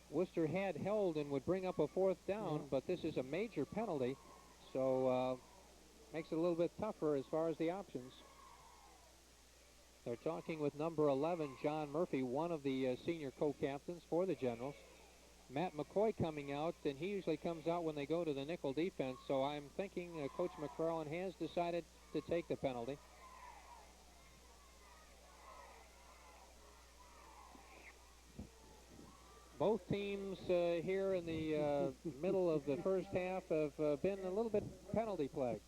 Wooster had held and would bring up a 4th down, but this is a major penalty, so makes it a little bit tougher as far as the options. They're talking with number 11, John Murphy, one of the senior co-captains for the Generals. Matt McCoy coming out, and he usually comes out when they go to the nickel defense, so I'm thinking Coach McFarland has decided to take the penalty. Both teams here in the middle of the first half have been a little bit penalty plagued.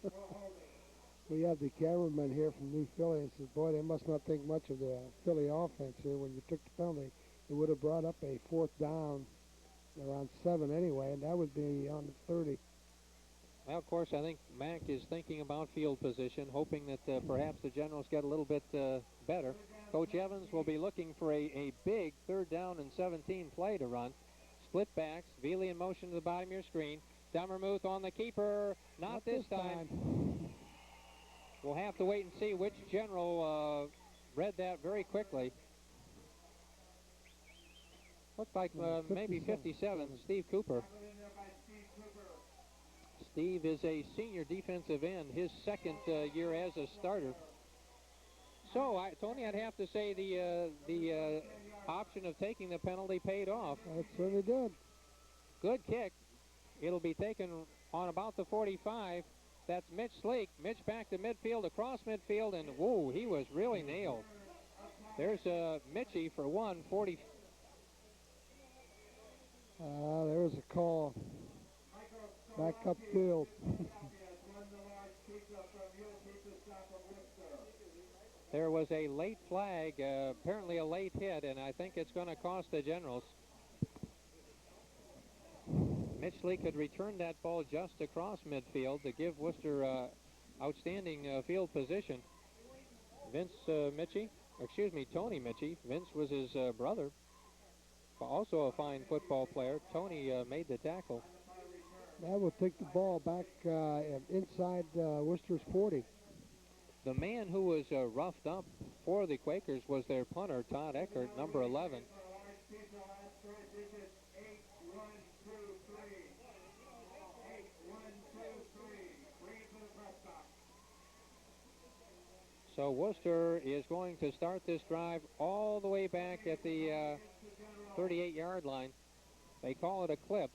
We have the cameraman here from New Philly and says, boy, they must not think much of the Philly offense here. When you took the penalty, it would have brought up a 4th down around 7 anyway, and that would be on the 30. Well, of course, I think Mack is thinking about field position, hoping that perhaps the Generals get a little bit better. Coach Evans will be looking for a big 3rd down and 17 play to run. Split backs, Veely in motion to the bottom of your screen. Dummermuth on the keeper, not this time. We'll have to wait and see which General read that very quickly. Looked like maybe 57, Steve Cooper. Steve is a senior defensive end, his 2nd year as a starter. So, Tony, I'd have to say the option of taking the penalty paid off. It certainly did. Good kick. It'll be taken on about the 45. That's Mitch Sleek. Mitch back to midfield, across midfield, and whoa, he was really nailed. There's Mitchie for 40. There was a call back upfield. There was a late flag, apparently a late hit, and I think it's going to cost the Generals. Mitch Lee could return that ball just across midfield to give Wooster outstanding field position. Tony Mitchie. Vince was his brother, also a fine football player. Tony made the tackle. That will take the ball back inside Worcester's 40. The man who was roughed up for the Quakers was their punter, Todd Eckert, number 11. So Wooster is going to start this drive all the way back at the 38-yard line. They call it a clip.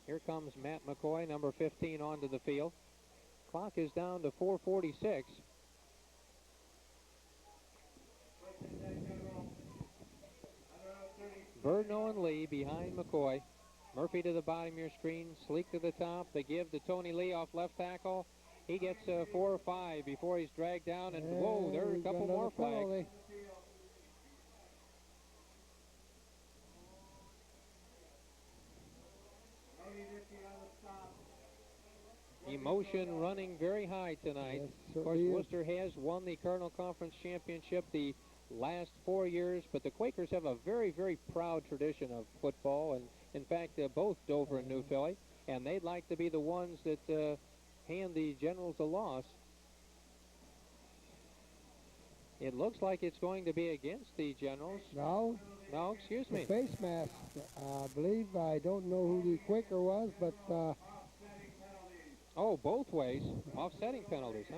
Here comes Matt McCoy, number 15, onto the field. Clock is down to 4:46. Birdno and Lee behind McCoy. Murphy to the bottom of your screen, Sleek to the top. They give to Tony Lee off left tackle. He gets 4 or 5 before he's dragged down, and whoa, there are a couple more flags. Emotion running very high tonight. Yes, of course, is. Worcester has won the Cardinal Conference Championship the last 4 years, but the Quakers have a very, very proud tradition of football, and in fact, both Dover and New Philly, and they'd like to be the ones that hand the Generals a loss. It looks like it's going to be against the Generals. No, excuse me. the face mask. I believe, I don't know who the Quaker was, but oh, both ways. Offsetting penalties, huh?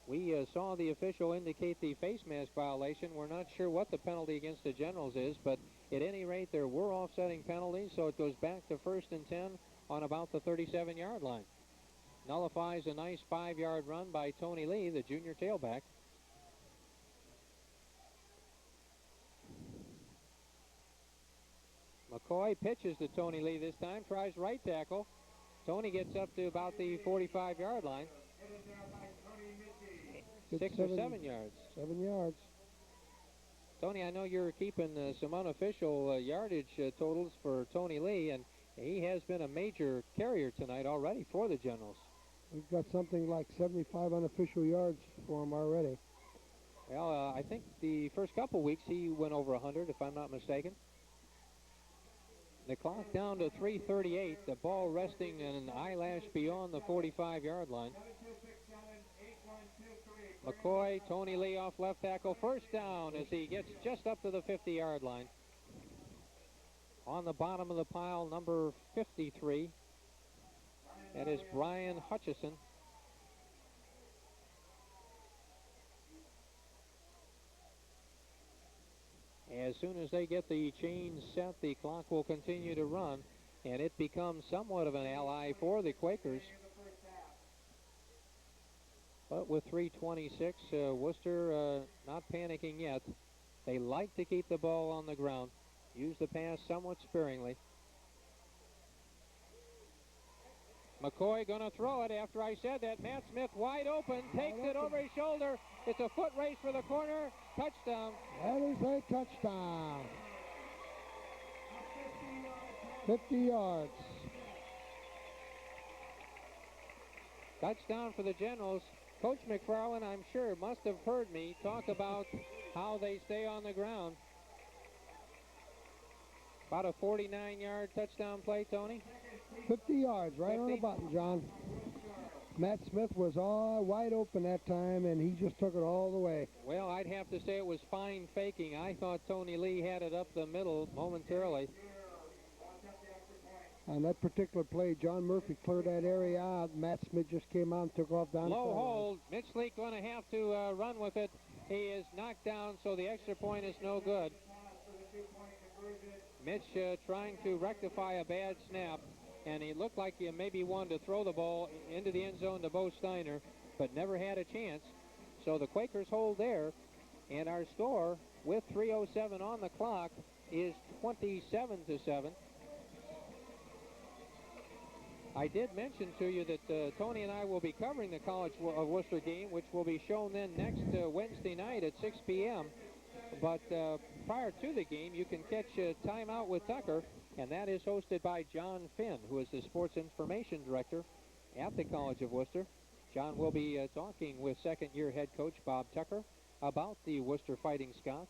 We saw the official indicate the face mask violation. We're not sure what the penalty against the Generals is, but at any rate, there were offsetting penalties, so it goes back to 1st and 10 on about the 37-yard line. Nullifies a nice 5-yard run by Tony Lee, the junior tailback. McCoy pitches to Tony Lee this time, tries right tackle. Tony gets up to about the 45-yard line. 6 or 7 yards. 7 yards. Tony, I know you're keeping some unofficial yardage totals for Tony Lee, and he has been a major carrier tonight already for the Generals. We've got something like 75 unofficial yards for him already. Well, I think the first couple weeks he went over 100, if I'm not mistaken. The clock down to 3:38. The ball resting an eyelash beyond the 45-yard line. McCoy, Tony Lee off left tackle. First down as he gets just up to the 50-yard line. On the bottom of the pile, number 53. That is Brian Hutchison. As soon as they get the chains set, the clock will continue to run, and it becomes somewhat of an ally for the Quakers. But with 3:26, Wooster not panicking yet. They like to keep the ball on the ground, use the pass somewhat sparingly. McCoy going to throw it after I said that. Matt Smith wide open, takes it over his shoulder. It's a foot race for the corner. Touchdown. That is a touchdown. 50 yards. Touchdown for the Generals. Coach McFarland, I'm sure, must have heard me talk about how they stay on the ground. About a 49-yard touchdown play, Tony. 50 yards, right 50. On the button, John. Matt Smith was all wide open that time, and he just took it all the way. Well, I'd have to say it was fine faking. I thought Tony Lee had it up the middle momentarily. On that particular play, John Murphy cleared that area out. Matt Smith just came out and took off down. Low hold. Mitch Lee going to have to run with it. He is knocked down, so the extra point is no good. Mitch trying to rectify a bad snap, and he looked like he maybe wanted to throw the ball into the end zone to Bo Steiner, but never had a chance. So the Quakers hold there, and our score with 3:07 on the clock is 27-7. I did mention to you that Tony and I will be covering the College of Wooster game, which will be shown then next Wednesday night at 6 p.m. But prior to the game, you can catch Time Out with Tucker, and that is hosted by John Finn, who is the Sports Information Director at the College of Wooster. John will be talking with second-year head coach Bob Tucker about the Wooster Fighting Scots.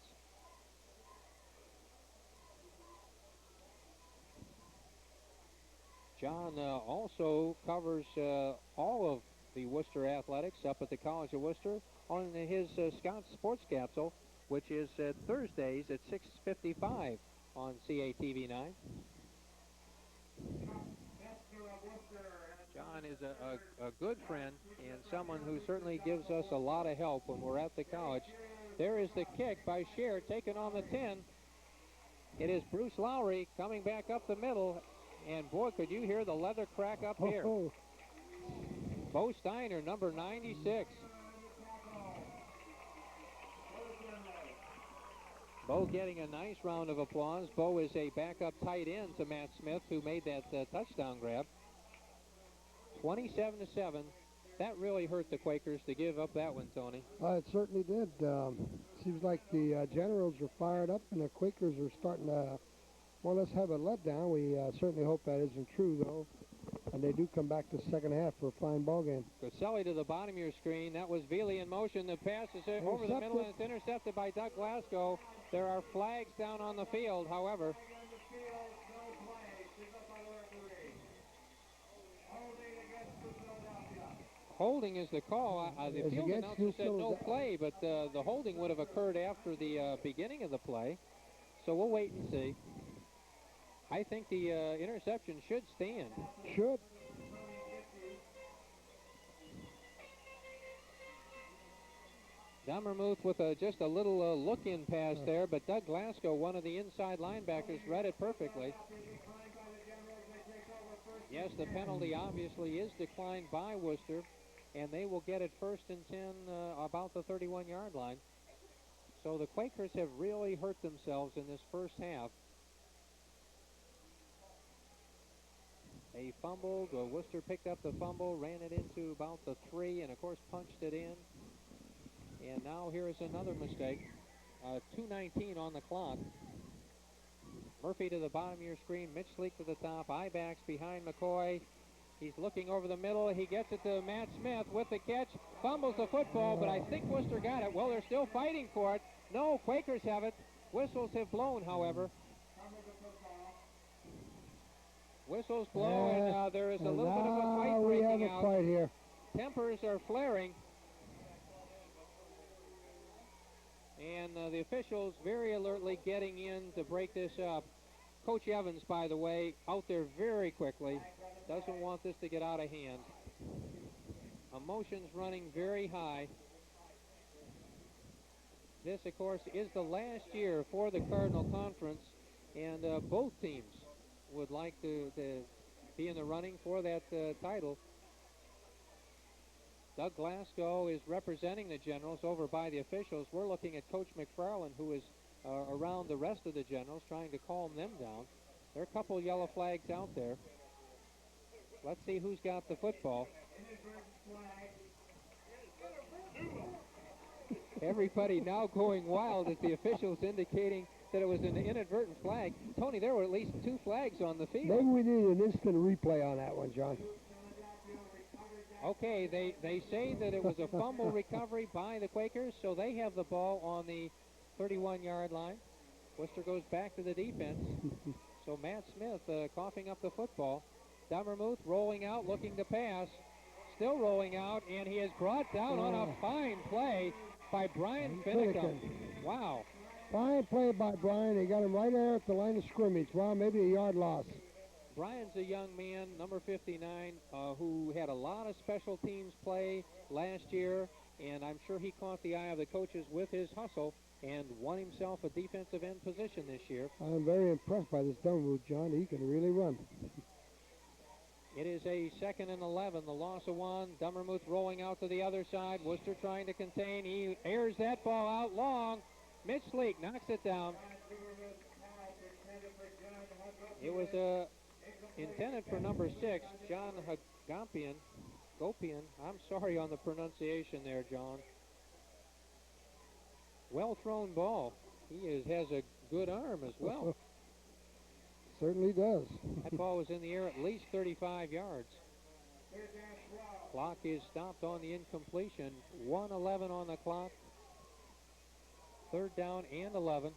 John also covers all of the Worcester athletics up at the College of Worcester on his Scots Sports Capsule, which is Thursdays at 6:55 on CATV 9. John is a good friend and someone who certainly gives us a lot of help when we're at the college. There is the kick by Scher, taken on the 10. It is Bruce Lowry coming back up the middle. And boy, could you hear the leather crack up here. Bo Steiner, number 96. Bo getting a nice round of applause. Bo is a backup tight end to Matt Smith, who made that touchdown grab. 27-7. That really hurt the Quakers to give up that one, Tony. It certainly did. Seems like the Generals are fired up, and the Quakers are starting to more or less have a letdown. We certainly hope that isn't true, though. And they do come back the second half for a fine ball game. Goselli to the bottom of your screen. That was Veely in motion. The pass is over the middle, and it's intercepted by Doug Glasgow. There are flags down on the field, however. Holding is the call. The field announcer said no play, but the holding would have occurred after the beginning of the play. So we'll wait and see. I think the interception should stand. Should. Dommermuth with just a little look-in pass there, but Doug Glasgow, one of the inside linebackers, read it perfectly. Yes, the penalty obviously is declined by Worcester, and they will get it 1st and 10 about the 31-yard line. So the Quakers have really hurt themselves in this first half. They fumbled. Worcester picked up the fumble, ran it into about the 3, and of course punched it in. And now here is another mistake. 2:19 on the clock. Murphy to the bottom of your screen. Mitch Sleek to the top. Ibachs behind McCoy. He's looking over the middle. He gets it to Matt Smith with the catch. Fumbles the football, but I think Worcester got it. Well, they're still fighting for it. No, Quakers have it. Whistles have blown, however. Whistles blow, and there is a little bit of a fight breaking out. We have a fight here. Tempers are flaring. And the officials very alertly getting in to break this up. Coach Evans, by the way, out there very quickly. Doesn't want this to get out of hand. Emotions running very high. This, of course, is the last year for the Cardinal Conference, and both teams would like to be in the running for that title. Doug Glasgow is representing the Generals over by the officials. We're looking at Coach McFarland, who is around the rest of the Generals, trying to calm them down. There are a couple yellow flags out there. Let's see who's got the football. Everybody now going wild as the officials indicating that it was an inadvertent flag. Tony, there were at least 2 flags on the field. Maybe we need an instant replay on that one, John. Okay, they say that it was a fumble recovery by the Quakers, so they have the ball on the 31-yard line. Worcester goes back to the defense. So Matt Smith coughing up the football. Dommermuth rolling out, looking to pass. Still rolling out, and he is brought down on a fine play by Brian Finicum. Wow. Fine play by Brian. He got him right there at the line of scrimmage. Wow, maybe a yard loss. Brian's a young man, number 59, who had a lot of special teams play last year, and I'm sure he caught the eye of the coaches with his hustle and won himself a defensive end position this year. I'm very impressed by this Dommermuth, John. He can really run. It is a 2nd and 11, the loss of 1. Dummermuth rolling out to the other side. Wooster trying to contain. He airs that ball out long. Mitch Leak knocks it down. It was intended for number 6, John Gopian. I'm sorry on the pronunciation there, John. Well thrown ball. He has a good arm as well. Certainly does. That ball was in the air at least 35 yards. Clock is stopped on the incompletion. 1:11 on the clock. 3rd down and 11.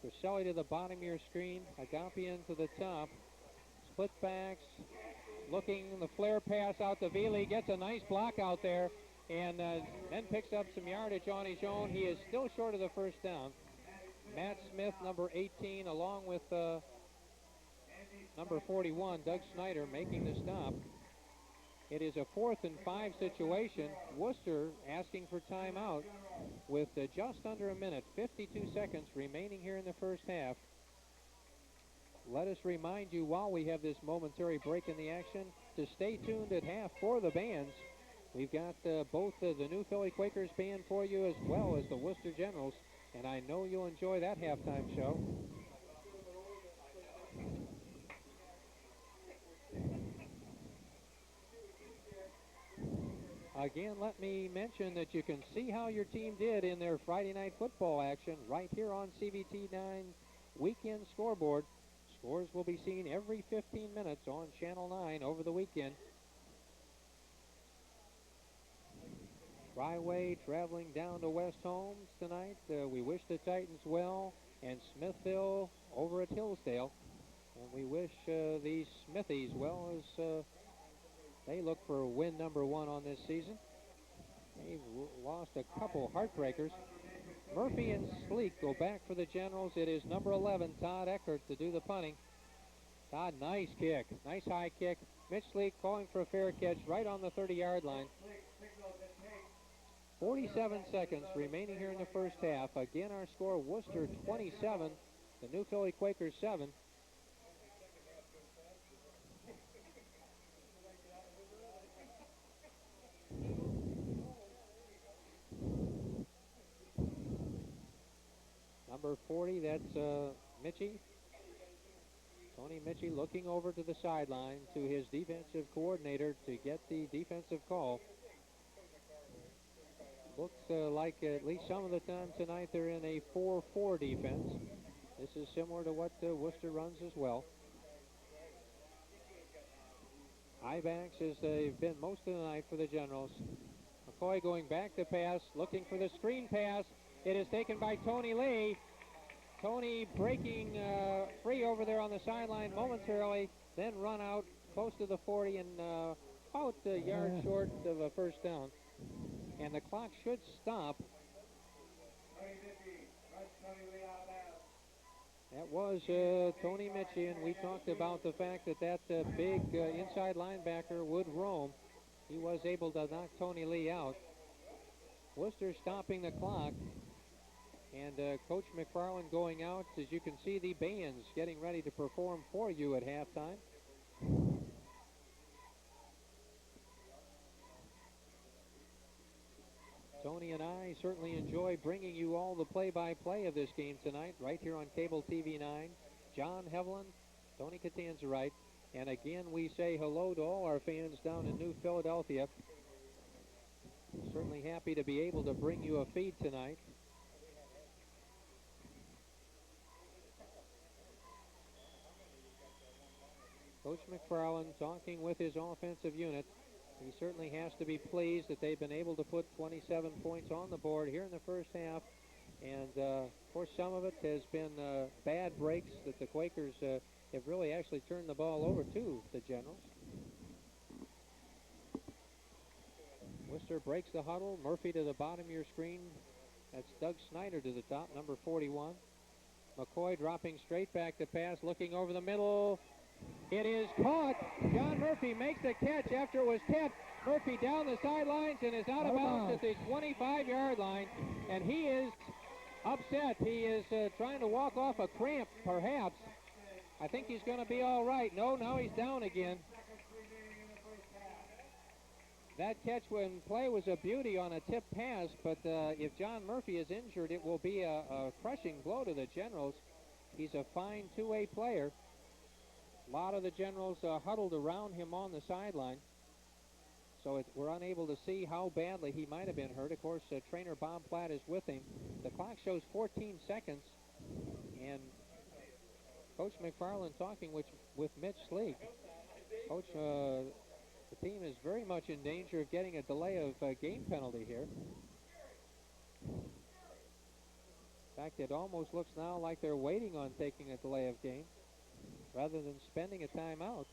Caselli to the bottom of your screen. Agapian to the top. Split backs. Looking, the flare pass out to Veely. Gets a nice block out there. And then picks up some yardage on his own. He is still short of the first down. Matt Smith, number 18, along with number 41, Doug Snyder, making the stop. It is a 4th and 5 situation. Wooster asking for timeout with just under a minute, 52 seconds remaining here in the first half. Let us remind you, while we have this momentary break in the action, to stay tuned at half for the bands. We've got both the New Philly Quakers band for you as well as the Wooster Generals, and I know you'll enjoy that halftime show. Again, let me mention that you can see how your team did in their Friday night football action right here on CBT9 Weekend Scoreboard. Scores will be seen every 15 minutes on Channel 9 over the weekend. Tryway traveling down to West Holmes tonight. We wish the Titans well, and Smithville over at Hillsdale. And we wish these Smithies well as they look for win number 1 on this season. They've lost a couple heartbreakers. Murphy and Sleek go back for the Generals. It is number 11, Todd Eckert, to do the punting. Todd, nice kick. Nice high kick. Mitch Sleek calling for a fair catch right on the 30-yard line. 47 seconds remaining here in the first half. Again, our score, Wooster 27, the New Philly Quakers 7. Number 40, that's Mitchie. Tony Mitchie looking over to the sideline to his defensive coordinator to get the defensive call. Looks like at least some of the time tonight they're in a 4-4 defense. This is similar to what Wooster runs as well. High backs as they've been most of the night for the Generals. McCoy going back to pass, looking for the screen pass. It is taken by Tony Lee. Tony breaking free over there on the sideline momentarily, then run out close to the 40 and about a yard short of a first down. And the clock should stop. That was Tony Mitchie, and we talked about the fact that big inside linebacker would roam. He was able to knock Tony Lee out. Wooster stopping the clock. And Coach McFarland going out. As you can see, the bands getting ready to perform for you at halftime. Tony and I certainly enjoy bringing you all the play-by-play of this game tonight, right here on Cable TV 9. John Hevlin, Tony Catanzarite, and again we say hello to all our fans down in New Philadelphia. Certainly happy to be able to bring you a feed tonight. Coach McFarland talking with his offensive unit. He certainly has to be pleased that they've been able to put 27 points on the board here in the first half. And, of course, some of it has been bad breaks that the Quakers have really actually turned the ball over to the Generals. Wooster breaks the huddle. Murphy to the bottom of your screen. That's Doug Snyder to the top, number 41. McCoy dropping straight back to pass, looking over the middle. It is caught. John Murphy makes the catch after it was tipped. Murphy down the sidelines and is out of bounds at the 25-yard line. And he is upset. He is trying to walk off a cramp, perhaps. I think he's going to be all right. No, now he's down again. That catch when play was a beauty on a tip pass, but if John Murphy is injured, it will be a crushing blow to the Generals. He's a fine two-way player. A lot of the Generals huddled around him on the sideline, so we're unable to see how badly he might have been hurt. Of course, trainer Bob Platt is with him. The clock shows 14 seconds, and Coach McFarland talking with Mitch Sleek. Coach, the team is very much in danger of getting a delay of game penalty here. In fact, it almost looks now like they're waiting on taking a delay of game rather than spending a timeout.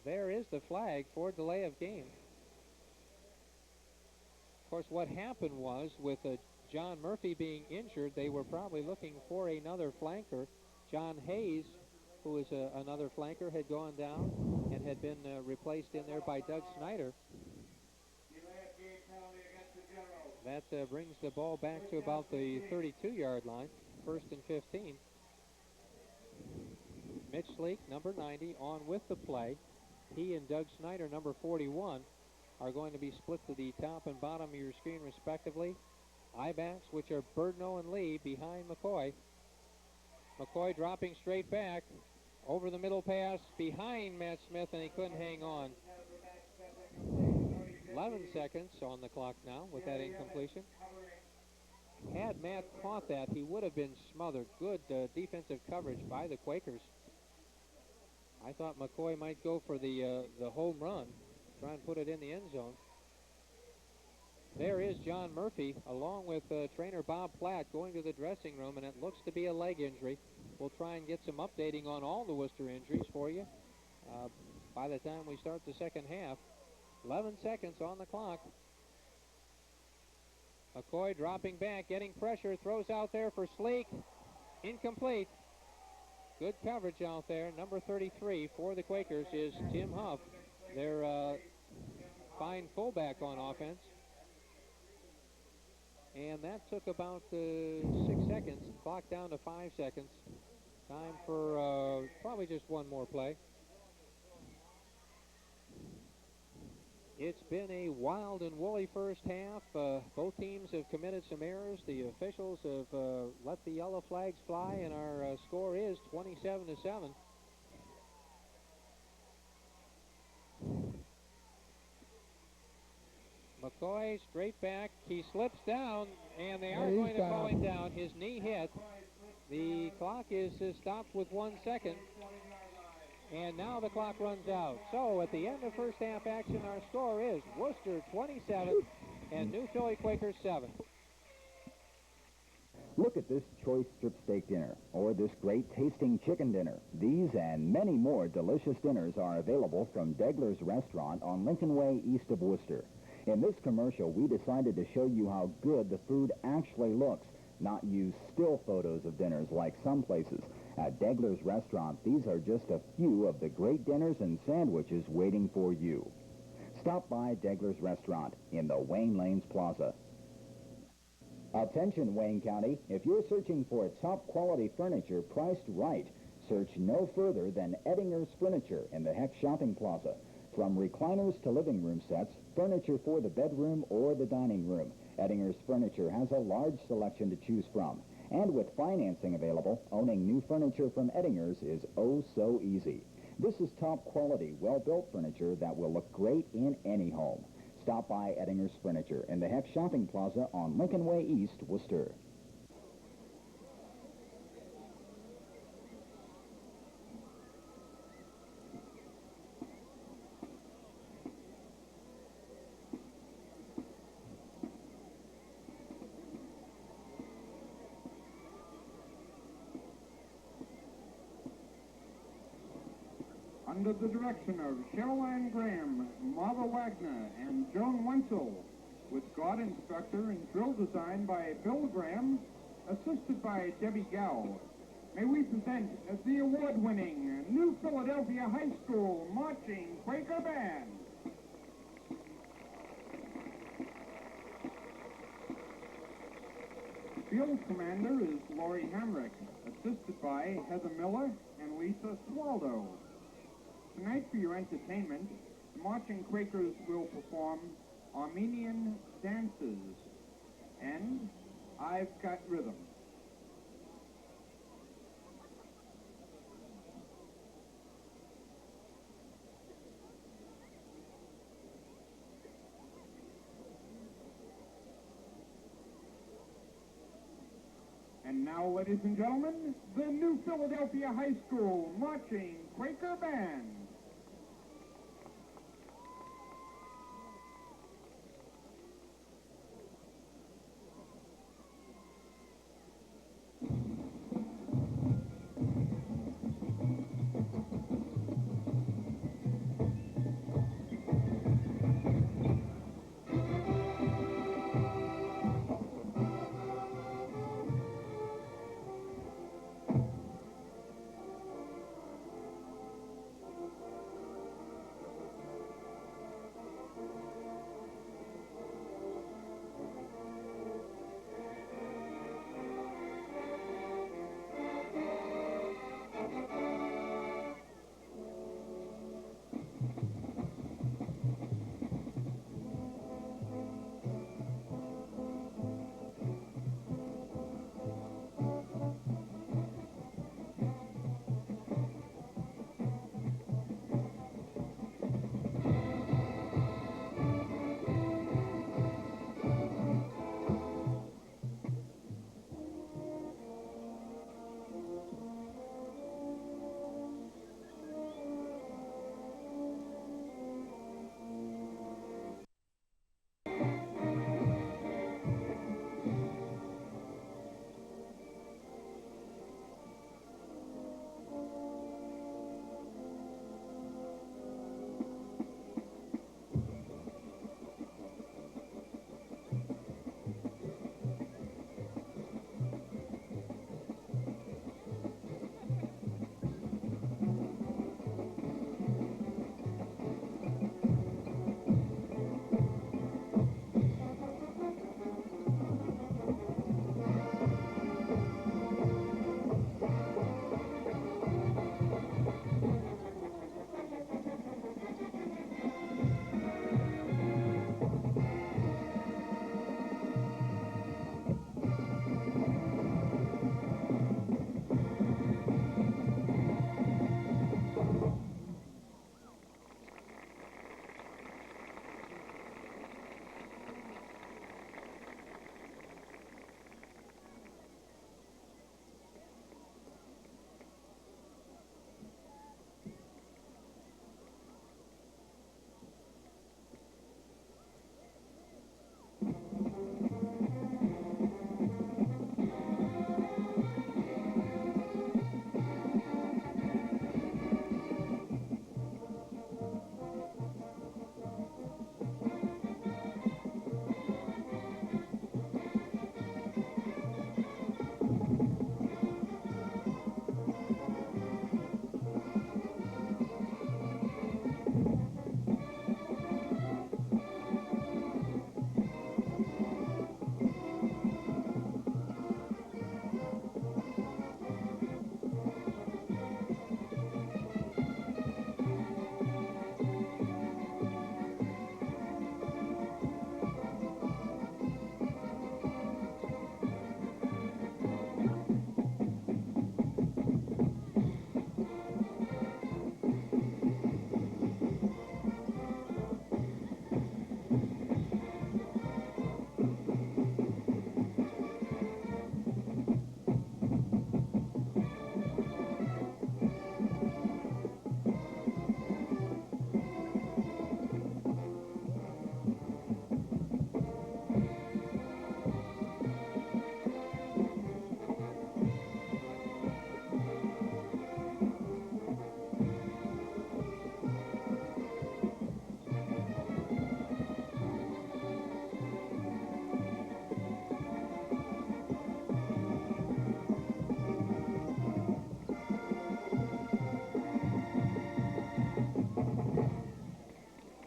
There is the flag for delay of game. Of course, what happened was with John Murphy being injured, they were probably looking for another flanker. John Hayes, who is another flanker, had gone down and had been replaced in there by Doug Snyder. That brings the ball back to about the 32-yard line, 1st and 15. Mitch Sleek, number 90, on with the play. He and Doug Snyder, number 41, are going to be split to the top and bottom of your screen, respectively. I-backs, which are Birdno and Lee, behind McCoy. McCoy dropping straight back. Over the middle pass behind Matt Smith, and he couldn't hang on. 11 seconds on the clock now with that incompletion. Had Matt caught that, he would have been smothered. Good defensive coverage by the Quakers. I thought McCoy might go for the home run, try and put it in the end zone. There is John Murphy, along with trainer Bob Platt, going to the dressing room, and it looks to be a leg injury. We'll try and get some updating on all the Wooster injuries for you by the time we start the second half. 11 seconds on the clock. McCoy dropping back, getting pressure, throws out there for Sleek. Incomplete. Good coverage out there. Number 33 for the Quakers is Tim Huff, their fine fullback on offense. And that took about 6 seconds. Clock down to 5 seconds. Time for probably just one more play. It's been a wild and woolly first half. Both teams have committed some errors. The officials have let the yellow flags fly, and our score is 27-7. McCoy straight back. He slips down, and they are going to call him down. His knee hit. The clock is stopped with 1 second. And now the clock runs out. So at the end of first half action, our score is Wooster 27 and New Philly Quakers 7. Look at this choice strip steak dinner, or this great tasting chicken dinner. These and many more delicious dinners are available from Degler's Restaurant on Lincoln Way, east of Wooster. In this commercial, we decided to show you how good the food actually looks, not use still photos of dinners like some places. At Degler's Restaurant, these are just a few of the great dinners and sandwiches waiting for you. Stop by Degler's Restaurant in the Wayne Lanes Plaza. Attention, Wayne County. If you're searching for top-quality furniture priced right, search no further than Ettinger's Furniture in the Heck Shopping Plaza. From recliners to living room sets, furniture for the bedroom or the dining room, Ettinger's Furniture has a large selection to choose from. And with financing available, owning new furniture from Ettinger's is oh so easy. This is top-quality, well-built furniture that will look great in any home. Stop by Ettinger's Furniture in the Heck Shopping Plaza on Lincoln Way East, Wooster. Under the direction of Cheryl Ann Graham, Marva Wagner, and Joan Wenzel, with guard instructor and drill design by Bill Graham, assisted by Debbie Gow, may we present the award-winning New Philadelphia High School Marching Quaker Band. Field commander is Laurie Hamrick. assisted by Heather Miller and Lisa Swaldo. Tonight for your entertainment, the Marching Quakers will perform Armenian dances and I've Got Rhythm. And now, ladies and gentlemen, the New Philadelphia High School Marching Quaker Band.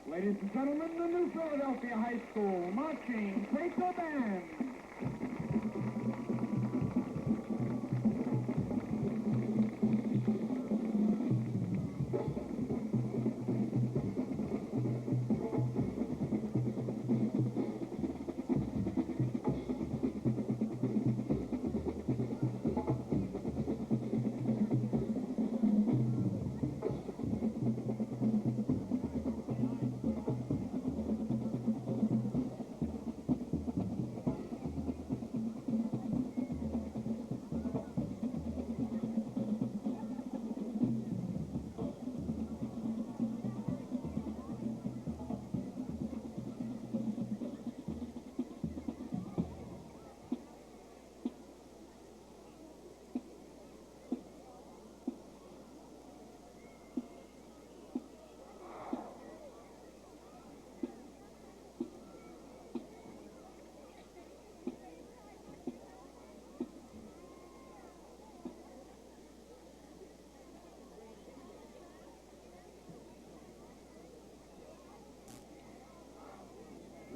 Ladies and gentlemen, the New Philadelphia High School Marching Quaker Band.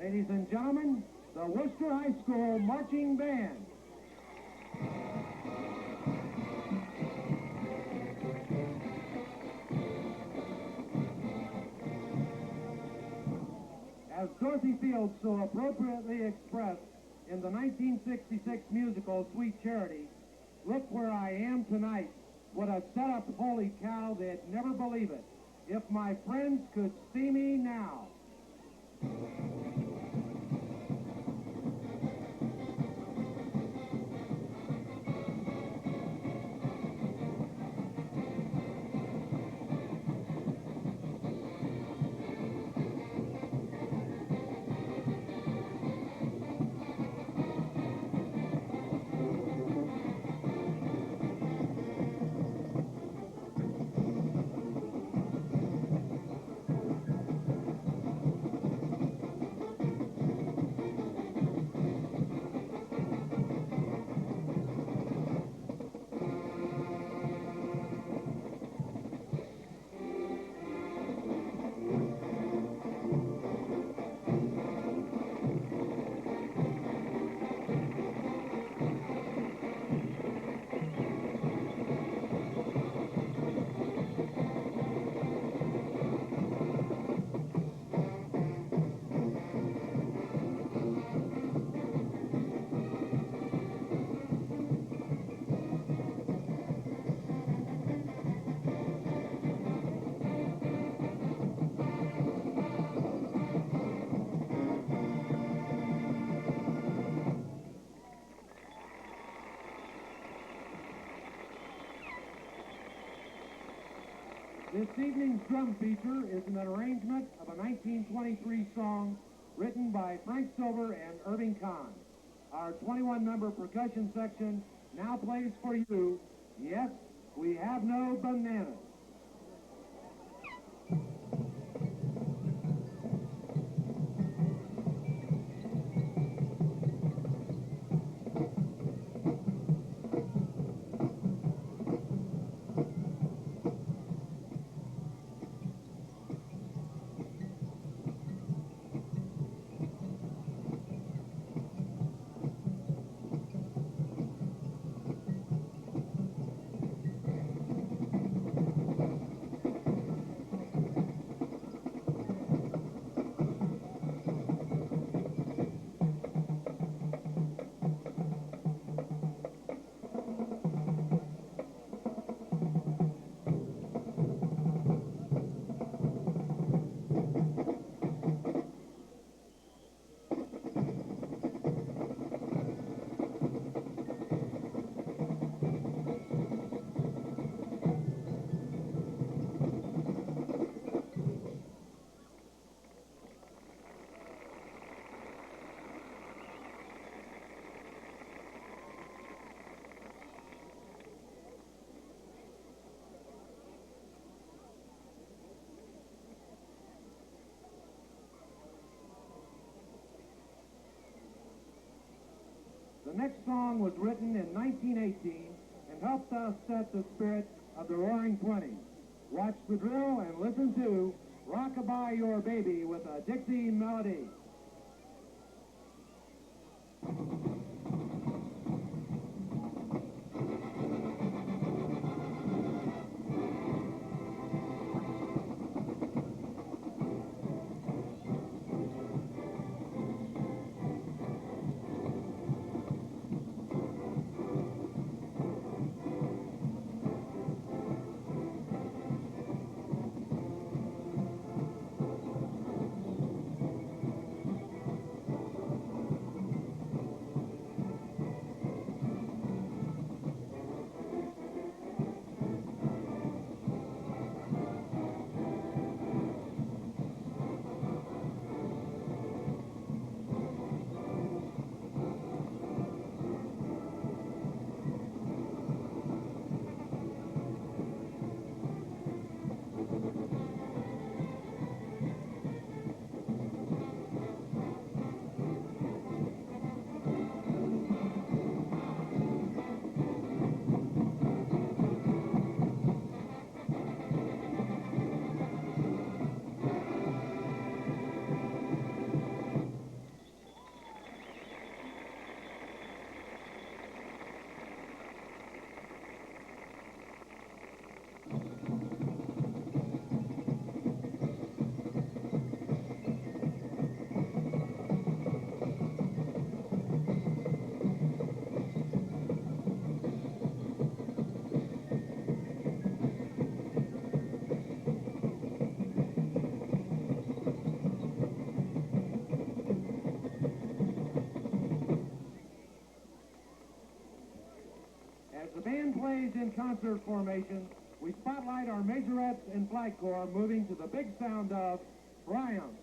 Ladies and gentlemen, the Wooster High School Marching Band. As Dorothy Fields so appropriately expressed in the 1966 musical Sweet Charity, look where I am tonight. What a setup, holy cow, they'd never believe it. If my friends could see me now. This evening's drum feature is an arrangement of a 1923 song written by Frank Silver and Irving Kahn. Our 21-number percussion section now plays for you, Yes, We Have No Bananas. The next song was written in 1918 and helped us set the spirit of the Roaring Twenties. Watch the drill and listen to Rock-A-Bye Your Baby with a Dixie Melody. concert formation, we spotlight our majorettes and flight corps moving to the big sound of Triumph.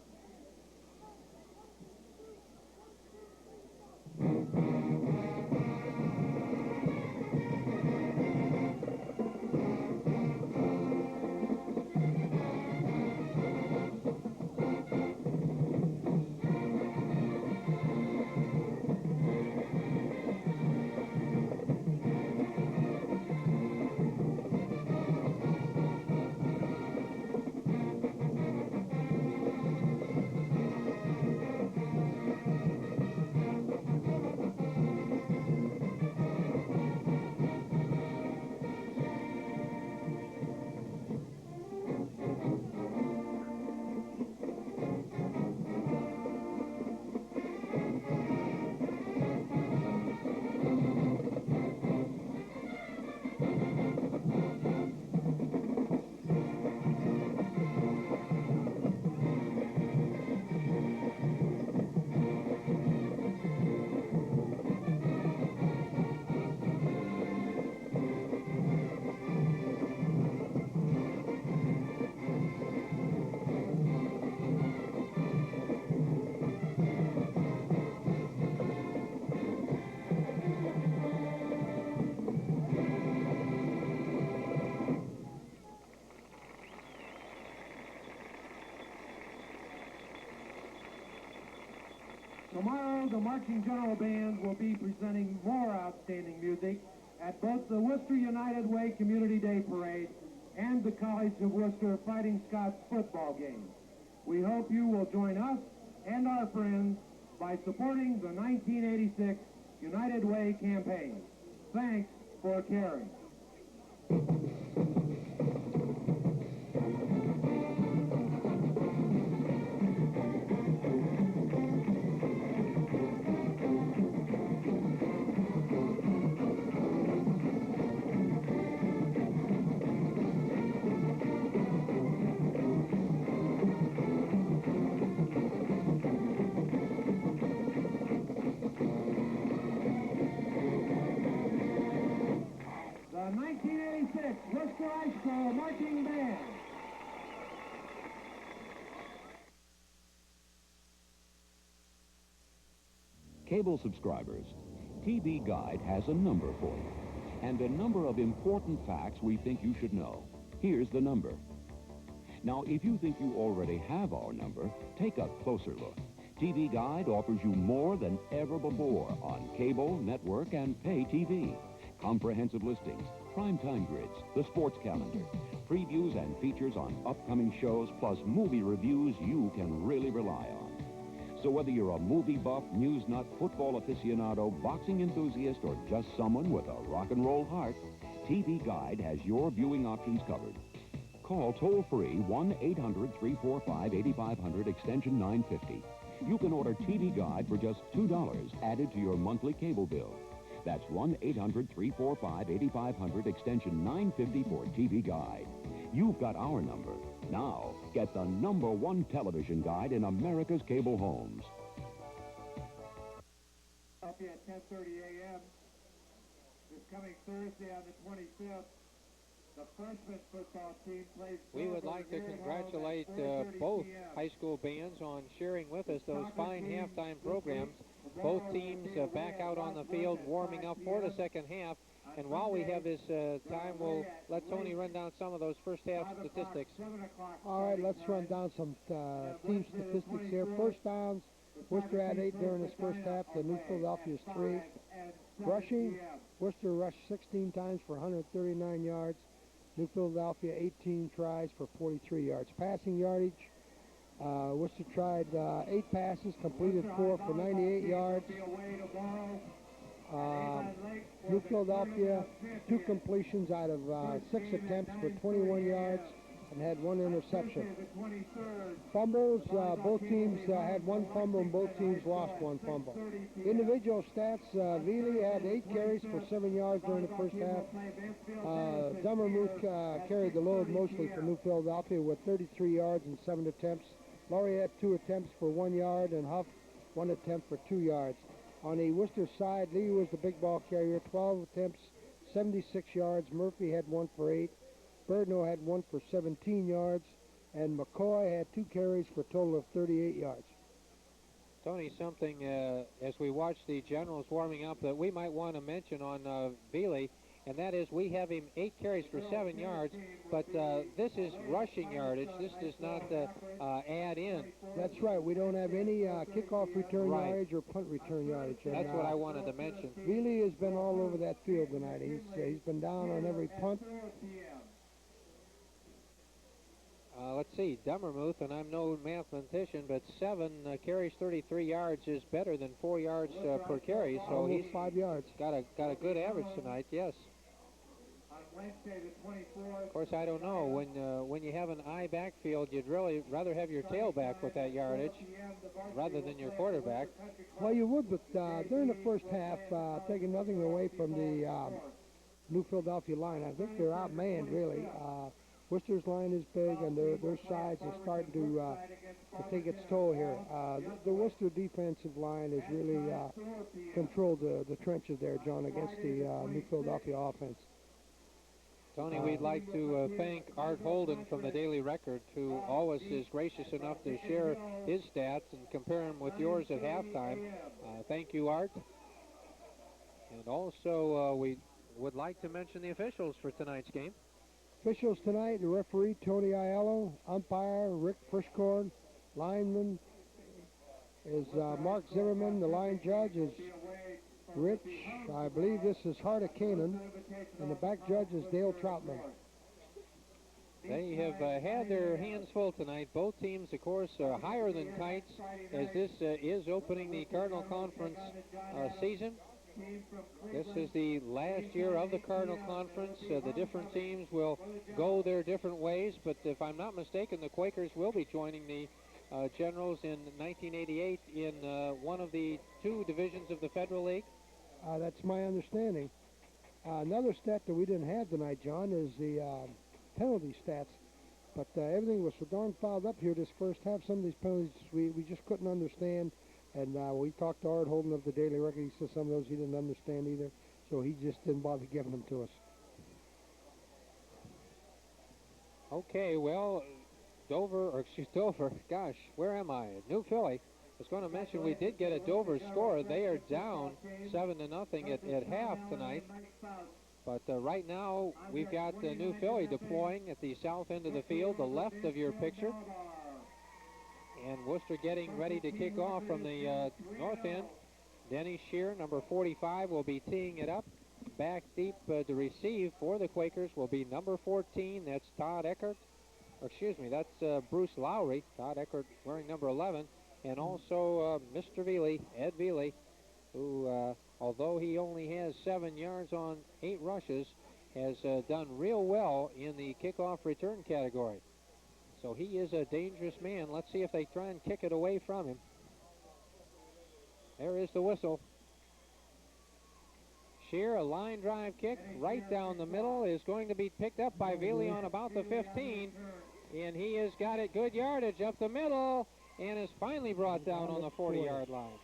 Tomorrow, the Marching General Band will be presenting more outstanding music at both the Wooster United Way Community Day Parade and the College of Wooster Fighting Scots football game. We hope you will join us and our friends by supporting the 1986 United Way campaign. Thanks for caring. The 1986 Wooster High School Marching Band. Cable subscribers, TV Guide has a number for you, and a number of important facts we think you should know. Here's the number. Now, if you think you already have our number, take a closer look. TV Guide offers you more than ever before on cable, network, and pay TV. Comprehensive listings, primetime grids, the sports calendar, previews and features on upcoming shows, plus movie reviews you can really rely on. So whether you're a movie buff, news nut, football aficionado, boxing enthusiast, or just someone with a rock and roll heart, TV Guide has your viewing options covered. Call toll-free 1-800-345-8500 extension 950. You can order TV Guide for just $2 added to your monthly cable bill. That's 1-800-345-8500 extension 950 for TV Guide. You've got our number. Now, get the #1 television guide in America's cable homes. Up here at 10:30 a.m. this coming Thursday on the 25th, the freshman football team plays. We would like to congratulate both high school bands on sharing with us those fine halftime programs. Both teams back out on the field warming up for the second half. And while we have this time, we'll let Tony run down some of those first half statistics. All right, let's run down some team statistics here. First downs, Worcester had 8 during this first half. The New Philadelphia's 3. Rushing, Worcester rushed 16 times for 139 yards. New Philadelphia 18 tries for 43 yards. Passing yardage, Worcester tried 8 passes, completed 4 for 98 yards. New Philadelphia, 2 completions out of 6 attempts for 21 yards and had 1 interception. Fumbles, both teams had 1 fumble and both teams lost 1 fumble. Individual stats, Veely had 8 carries for 7 yards during the first half. Dummermuth carried the load mostly for New Philadelphia with 33 yards and 7 attempts. Laurie had 2 attempts for 1 yard and Huff 1 attempt for 2 yards. On the Worcester side, Lee was the big ball carrier, 12 attempts, 76 yards. Murphy had 1 for 8. Birdno had 1 for 17 yards. And McCoy had 2 carries for a total of 38 yards. Tony, something as we watch the Generals warming up that we might want to mention on Veely, and that is we have him 8 carries for 7 yards, but this is rushing yardage. This does not add in. That's right. We don't have any kickoff return yardage or punt return yardage. And, that's what I wanted to mention. Veely has been all over that field tonight. He's been down on every punt. Let's see, Dummermuth, and I'm no mathematician, but 7 carries 33 yards is better than 4 yards per carry. So almost he's 5 yards. Got a good average tonight. Yes. Of course, I don't know. When you have an I backfield, you'd really rather have your tailback with that yardage rather than your quarterback. Well, you would, but during the first half, taking nothing away from the New Philadelphia line, I think they're outmanned, really. Worcester's line is big, and their size is starting to take its toll here. The Worcester defensive line has really controlled the trenches there, John, against the New Philadelphia offense. Tony, we'd like to thank Art Holden from the Daily Record, who always is gracious enough to share his stats and compare them with yours at halftime. Thank you, Art. And also, we would like to mention the officials for tonight's game. Officials tonight, the referee, Tony Aiello. Umpire, Rick Frischkorn. Lineman is Mark Zimmerman. The line judge is Rich. I believe this is Harda-Kanan. And the back judge is Dale Troutman. They have had their hands full tonight. Both teams, of course, are higher than kites, as this is opening the Cardinal Conference season. This is the last year of the Cardinal Conference. The different teams will go their different ways, but if I'm not mistaken, the Quakers will be joining the Generals in 1988 in one of the 2 divisions of the Federal League. That's my understanding. Another stat that we didn't have tonight, John, is the penalty stats. But everything was so darn fouled up here this first half. Some of these penalties we just couldn't understand. And we talked to Art Holden of the Daily Record. He said some of those he didn't understand either. So he just didn't bother giving them to us. Okay, well, Dover, gosh, where am I? New Philly. I was going to mention we did get a Dover score. They are down 7-0 at half tonight. But right now, we've got New Philly deploying at the south end of the field, the left of your picture. And Wooster getting ready to kick off from the north end. Denny Shear, number 45, will be teeing it up. Back deep to receive for the Quakers will be number 14. That's Todd Eckert. Or excuse me, that's Bruce Lowry. Todd Eckert wearing number 11. And also Mr. Veely, Ed Veely, who, although he only has 7 yards on 8 rushes, has done real well in the kickoff return category. So he is a dangerous man. Let's see if they try and kick it away from him. There is the whistle. Shear, a line drive kick right down the middle, is going to be picked up by Veely on about the 15. And he has got it good yardage up the middle and is finally brought down on the 40-yard line.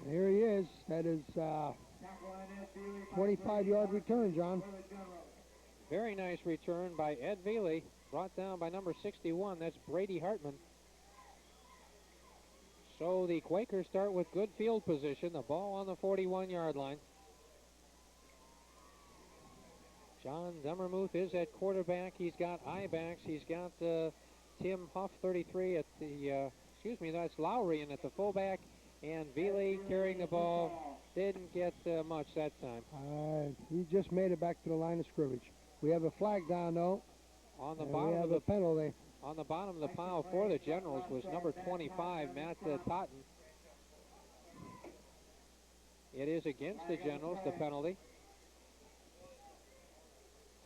There he is. That is 25-yard return, John. Very nice return by Ed Veely. Brought down by number 61. That's Brady Hartman. So the Quakers start with good field position. The ball on the 41-yard line. John Dummermuth is at quarterback. He's got I-backs. He's got Tim Huff, 33, at the, that's Lowry in at the fullback. And Veely carrying the ball. Didn't get much that time. He just made it back to the line of scrimmage. We have a flag down, though. On the bottom of the penalty. On the bottom of the pile for the Generals was number 25, Matt Totten. It is against the Generals, the penalty.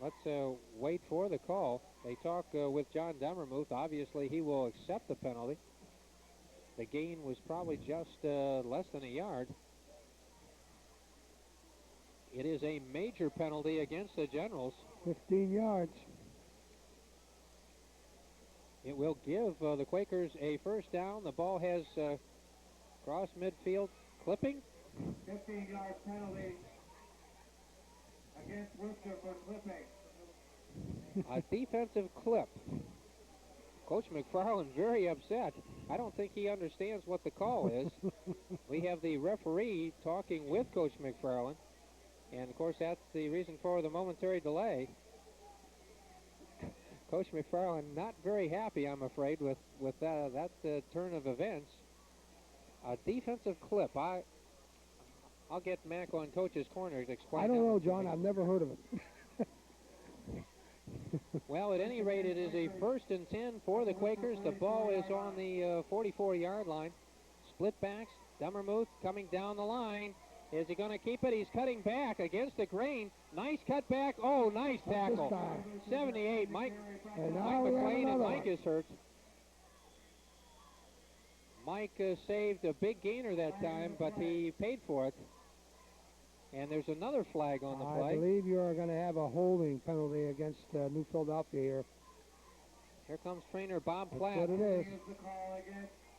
Let's wait for the call. They talk with John Dummermuth. Obviously, he will accept the penalty. The gain was probably just less than a yard. It is a major penalty against the Generals. 15 yards. It will give the Quakers a first down. The ball has crossed midfield. Clipping. 15-yard penalty. against Wooster for clipping. A defensive clip. Coach McFarland very upset. I don't think he understands what the call is. We have the referee talking with Coach McFarland, and of course that's the reason for the momentary delay. Coach McFarland not very happy, I'm afraid, with that turn of events. A defensive clip. I'll get Mac on Coach's corner to explain. I don't know, John. I've never heard of it. Well, at any rate, it is a 1st and 10 for the Quakers. The ball is on the 44-yard line. Split backs. Dummermuth coming down the line. Is he going to keep it? He's cutting back against the grain. Nice cut back. Oh, nice tackle. 78, Mike McLean, and Mike is hurt. Mike saved a big gainer that time, but he paid for it. And there's another flag on the play. I believe you are going to have a holding penalty against New Philadelphia here. Here comes trainer Bob Platt. That's what it is.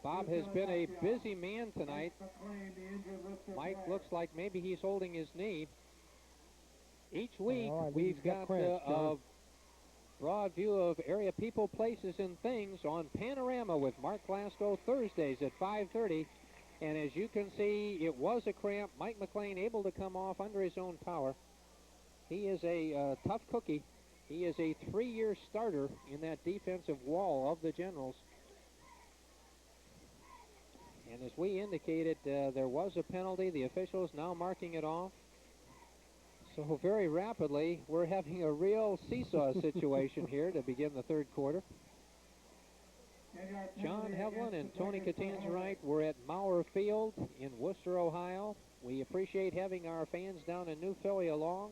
Bob has been a busy man tonight. Mike looks like maybe he's holding his knee. Each week we've got a broad view of area people, places, and things on Panorama with Mark Glasgow Thursdays at 5:30. And as you can see, it was a cramp. Mike McLean able to come off under his own power. He is a tough cookie. He is a 3-year starter in that defensive wall of the Generals. And as we indicated, there was a penalty. The officials now marking it off. So very rapidly, we're having a real seesaw situation here to begin the third quarter. John Hevlin and Tony Catanzarite were at Maurer Field in Wooster, Ohio. We appreciate having our fans down in New Philly along.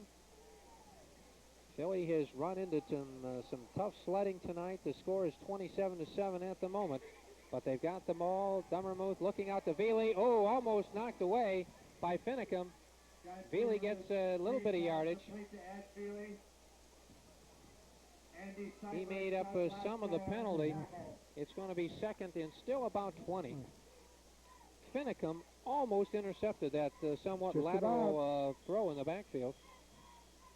Philly has run into some tough sledding tonight. The score is 27-7 at the moment, but they've got the ball. Dummermuth looking out to Veely. Oh, almost knocked away by Finicum. Veely gets a little bit of yardage. He made up some of the penalty. It's going to be second and still about 20. Finicum almost intercepted that somewhat lateral throw in the backfield.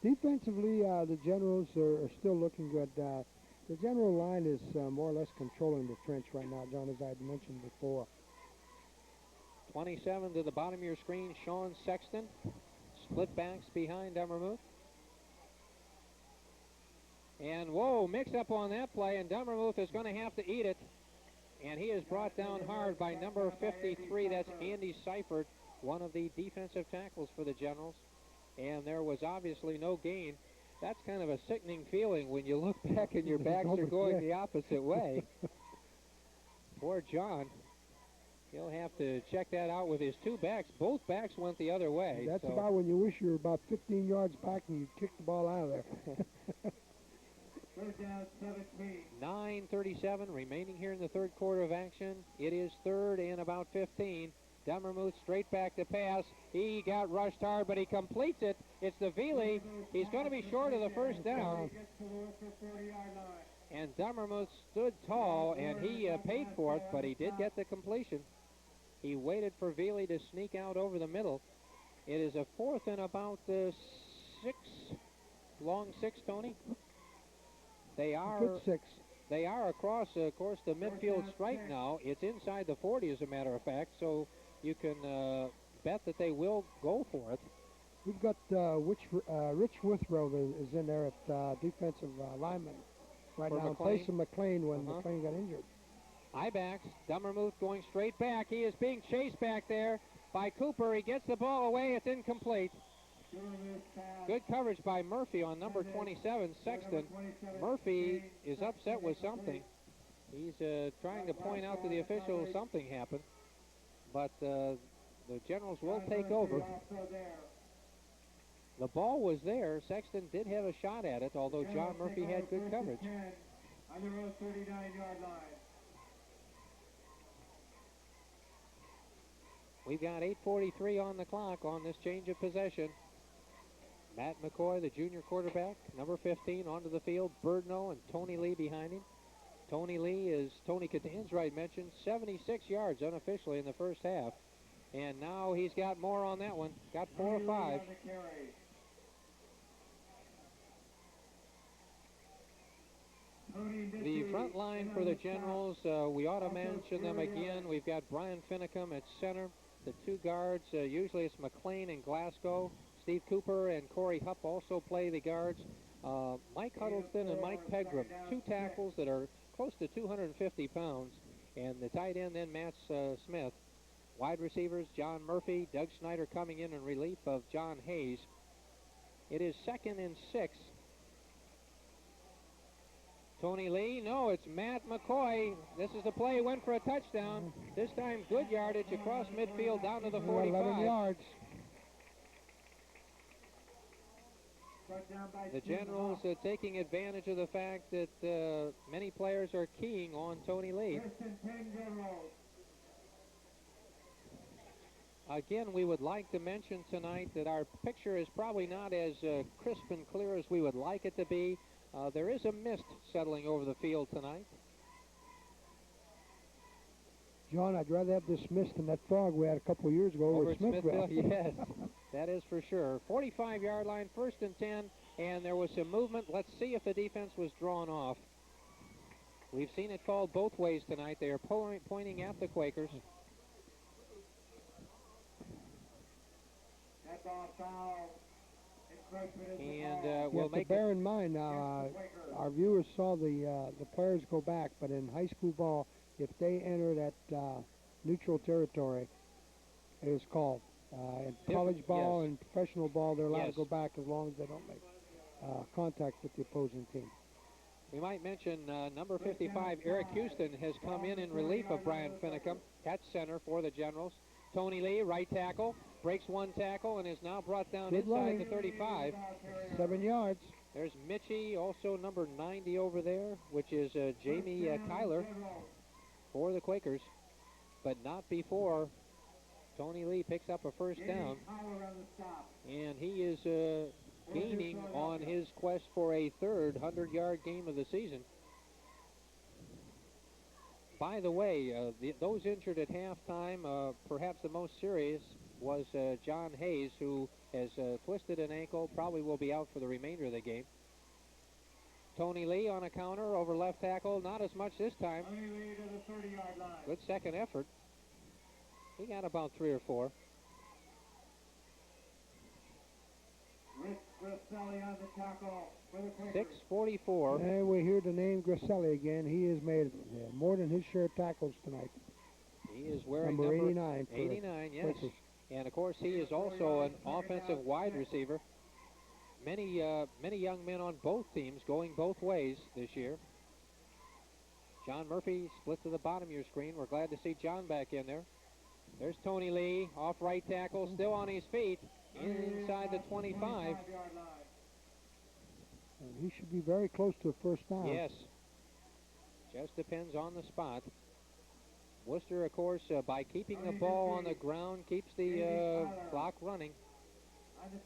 Defensively, the Generals are still looking good. The general line is more or less controlling the trench right now, John, as I had mentioned before. 27 to the bottom of your screen, Sean Sexton. Split backs behind Dummermuth. And, whoa, mix-up on that play, and Dummermuth is going to have to eat it. And he is brought down hard by number 53. That's Andy Seifert, one of the defensive tackles for the Generals. And there was obviously no gain. That's kind of a sickening feeling when you look back and your backs are going the opposite way. Poor John. He'll have to check that out with his two backs. Both backs went the other way. That's about when you wish you were about 15 yards back and you kicked the ball out of there. 9:37 remaining here in the third quarter of action. It is third and about 15. Dummermuth straight back to pass. He got rushed hard, but he completes it. It's the Veely. He's going to be short of the first down. And Dummermuth stood tall, and he paid for it, but he did get the completion. He waited for Veely to sneak out over the middle. It is a fourth and about long six, Tony. They are good six. They are across, of course, the midfield stripe now. It's inside the 40, as a matter of fact, so you can bet that they will go for it. We've got Rich Withrow is in there at defensive lineman right now in place of McLean when McLean got injured. I-backs, Dummermuth going straight back. He is being chased back there by Cooper. He gets the ball away. It's incomplete. Good coverage by Murphy on number 27, Sexton. Murphy is upset with something. He's trying to point out to the officials something happened. But the Generals will take over. The ball was there. Sexton did have a shot at it, although John Murphy had good coverage. On the road 39-yard line. We've got 8:43 on the clock on this change of possession. Matt McCoy, the junior quarterback, number 15, onto the field. Birdno and Tony Lee behind him. Tony Lee, as Tony Catanzarite mentioned, 76 yards unofficially in the first half. And now he's got more on that one. Got 4 or 5. front line for the Generals, we ought to mention them again. We've got Brian Finicum at center. The two guards, usually it's McLean and Glasgow. Steve Cooper and Corey Hupp also play the guards. Mike Huddleston and Mike Pegram, two tackles that are close to 250 pounds. And the tight end then Matt Smith. Wide receivers, John Murphy, Doug Snyder coming in relief of John Hayes. It is 2nd and 6. Tony Lee, no, it's Matt McCoy. This is the play, went for a touchdown. This time good yardage across midfield down to the 45. 11 yards. The Generals taking advantage of the fact that many players are keying on Tony Lee. Again, we would like to mention tonight that our picture is probably not as crisp and clear as we would like it to be. There is a mist settling over the field tonight. John, I'd rather have this mist than that fog we had a couple of years ago Over over at Smithville. Yes, that is for sure. 45-yard line, 1st and 10, and there was some movement. Let's see if the defense was drawn off. We've seen it called both ways tonight. They are pointing at the Quakers. And we'll make bear in mind now, our viewers saw the players go back, but in high school ball, if they enter that neutral territory, it is called. In college ball and professional ball, they're allowed to go back as long as they don't make contact with the opposing team. We might mention number 55, Eric Houston, has come in relief of Brian Finicum at center for the Generals. Tony Lee, right tackle, breaks one tackle and is now brought down inside the 35. 7 yards. There's Mitchie, also number 90 over there, which is Jamie Kyler for the Quakers, but not before Tony Lee picks up a first down. And he is gaining on his quest for a third 100-yard game of the season. By the way, those injured at halftime, perhaps the most serious was John Hayes, who has twisted an ankle, probably will be out for the remainder of the game. Tony Lee on a counter over left tackle, not as much this time. Tony Lee to the 30-yard line. Good second effort. He got about 3 or 4. Rick Grisselli on the tackle for the Quakers. 6:44. And we hear the name Grisselli again. He has made more than his share of tackles tonight. He is wearing number 89. 89, yes. Quakers. And of course, he is also an offensive wide receiver. Many young men on both teams going both ways this year. John Murphy split to the bottom of your screen. We're glad to see John back in there. There's Tony Lee, off right tackle, still on his feet, inside the 25. And he should be very close to a first down. Yes. Just depends on the spot. Wooster, of course, by keeping the ball on the ground, keeps the clock running.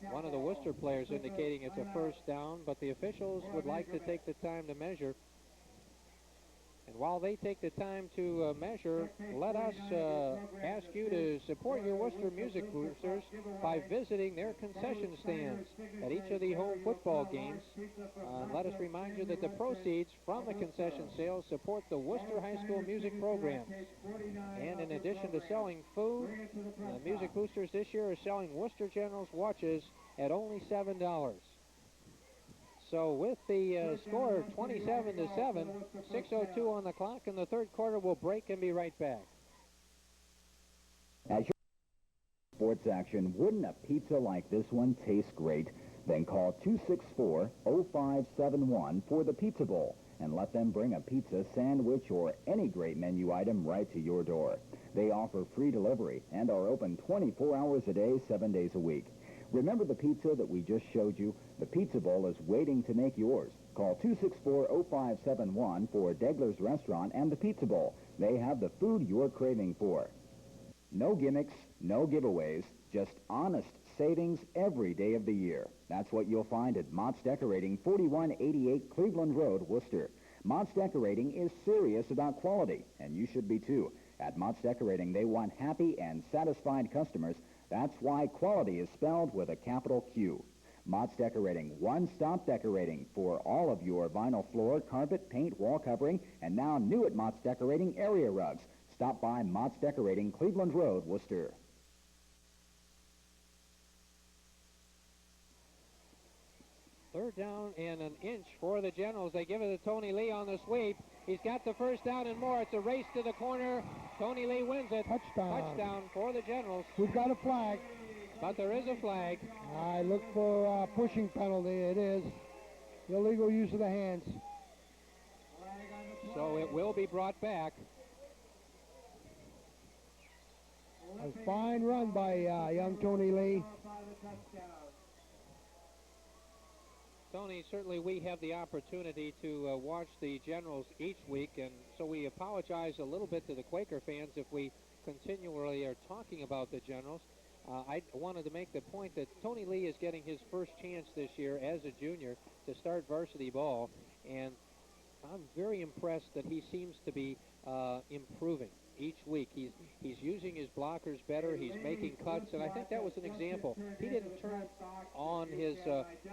One of the Wooster players indicating it's a first down, but the officials would like to take the time to measure. And while they take the time to measure, let us ask you to support your Worcester music boosters by visiting their concession stands at each of the home football games. Let us remind you that the proceeds from the concession sales support the Worcester High School music programs. And in addition to selling food, music boosters this year are selling Worcester Generals watches at only $7. So with the score 27-7, 6:02 on the clock, and the third quarter will break and be right back. As your sports action, wouldn't a pizza like this one taste great? Then call 264-0571 for the Pizza Bowl and let them bring a pizza, sandwich, or any great menu item right to your door. They offer free delivery and are open 24 hours a day, 7 days a week. Remember the pizza that we just showed you? The Pizza Bowl is waiting to make yours. Call 264-0571 for Degler's Restaurant and the Pizza Bowl. They have the food you're craving for. No gimmicks, no giveaways, just honest savings every day of the year. That's what you'll find at Mott's Decorating, 4188 Cleveland Road, Worcester. Mott's Decorating is serious about quality, and you should be too. At Mott's Decorating, they want happy and satisfied customers. That's why quality is spelled with a capital Q. Mott's Decorating, one-stop decorating for all of your vinyl floor, carpet, paint, wall covering, and now new at Mott's Decorating, area rugs. Stop by Mott's Decorating, Cleveland Road, Wooster. Third down and an inch for the Generals. They give it to Tony Lee on the sweep. He's got the first down and more. It's a race to the corner. Tony Lee wins it. Touchdown for the Generals. We've got a flag. But there is a flag. I look for a pushing penalty. It is illegal use of the hands. So it will be brought back. A fine run by young Tony Lee. Tony, certainly we have the opportunity to watch the Generals each week, and so we apologize a little bit to the Quaker fans if we continually are talking about the Generals. I wanted to make the point that Tony Lee is getting his first chance this year as a junior to start varsity ball, and I'm very impressed that he seems to be improving each week. He's using his blockers better. He's making cuts, and I think that was an example. He didn't turn on his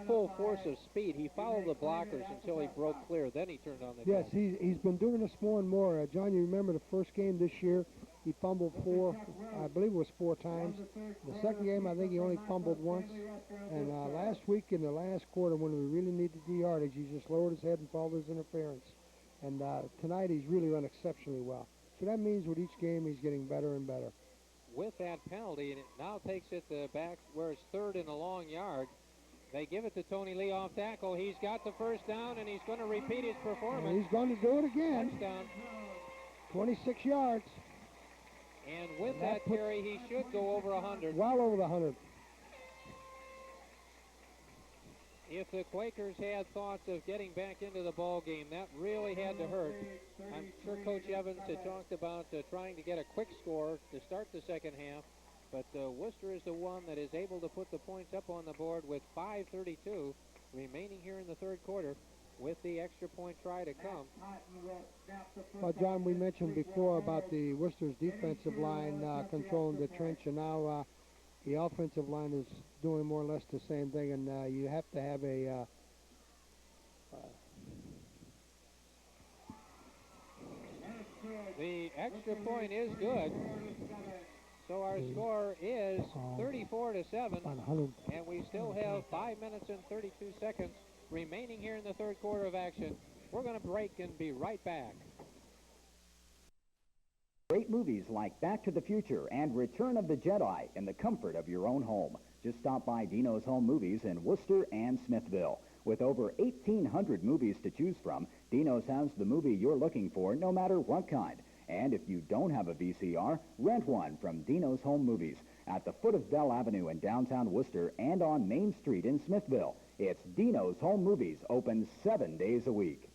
full force of speed. He followed the blockers until he broke clear. Then he turned on the Yes, he's been doing this more and more. John, you remember the first game this year? He fumbled I believe it was 4 times. The second game, I think he only fumbled once. And last week in the last quarter, when we really needed the yardage, he just lowered his head and followed his interference. And tonight, he's really run exceptionally well. So that means with each game, he's getting better and better. With that penalty, and it now takes it back where it's third and a long yard. They give it to Tony Lee off tackle. He's got the first down, and he's going to repeat his performance. And he's going to do it again. Touchdown. 26 yards. And with that carry, he should go over 100. Well over the 100. If the Quakers had thoughts of getting back into the ball game, that really had to hurt. I'm sure Coach Evans had talked about trying to get a quick score to start the second half, but Wooster is the one that is able to put the points up on the board with 5:32 remaining here in the third quarter, with the extra point try to come. Well, John, we mentioned before about the Worcester's defensive line controlling the trench, and now the offensive line is doing more or less the same thing, and you have to have a the extra point is good. So our score is 34-7, and we still have 5 minutes and 32 seconds remaining here in the third quarter of action. We're going to break and be right back. Great movies like Back to the Future and Return of the Jedi in the comfort of your own home. Just stop by Dino's Home Movies in Worcester and Smithville. With over 1,800 movies to choose from, Dino's has the movie you're looking for no matter what kind. And if you don't have a VCR, rent one from Dino's Home Movies at the foot of Bell Avenue in downtown Worcester and on Main Street in Smithville. It's Dino's Home Movies, open 7 days a week.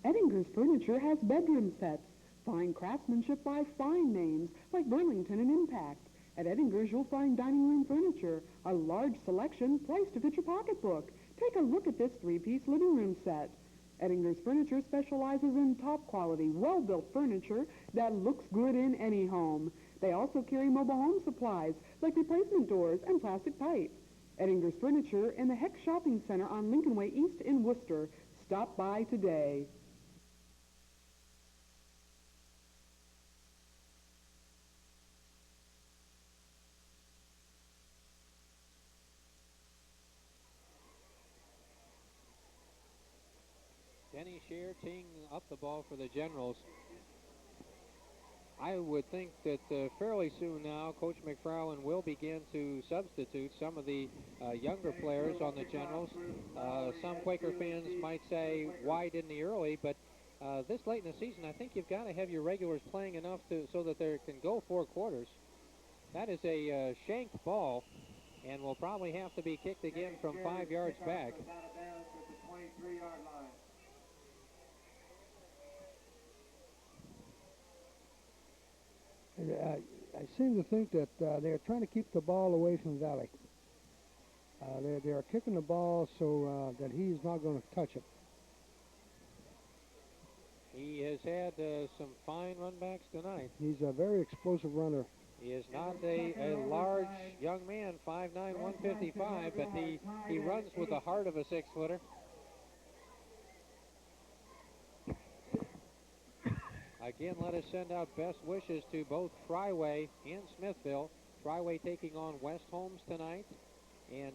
Edinger's Furniture has bedroom sets. Fine craftsmanship by fine names like Burlington and Impact. At Edinger's, you'll find dining room furniture, a large selection priced to fit your pocketbook. Take a look at this 3-piece living room set. Edinger's Furniture specializes in top-quality, well-built furniture that looks good in any home. They also carry mobile home supplies like replacement doors and plastic pipe. Edinger's Furniture in the Heck Shopping Center on Lincoln Way East in Worcester. Stop by today. Denny Shear teeing up the ball for the Generals. I would think that fairly soon now, Coach McFarland will begin to substitute some of the younger players on the Generals. Some Quaker fans might say, why didn't he early? But this late in the season, I think you've got to have your regulars playing enough so that they can go 4 quarters. That is a shanked ball, and will probably have to be kicked again from 5 yards back. I seem to think that they're trying to keep the ball away from Valley. They're kicking the ball so that he's not going to touch it. He has had some fine run backs tonight. He's a very explosive runner. He is not a large young man, 5'9", 155, but he runs with the heart of a 6-footer. Again, let us send out best wishes to both Triway and Smithville. Triway taking on West Holmes tonight, and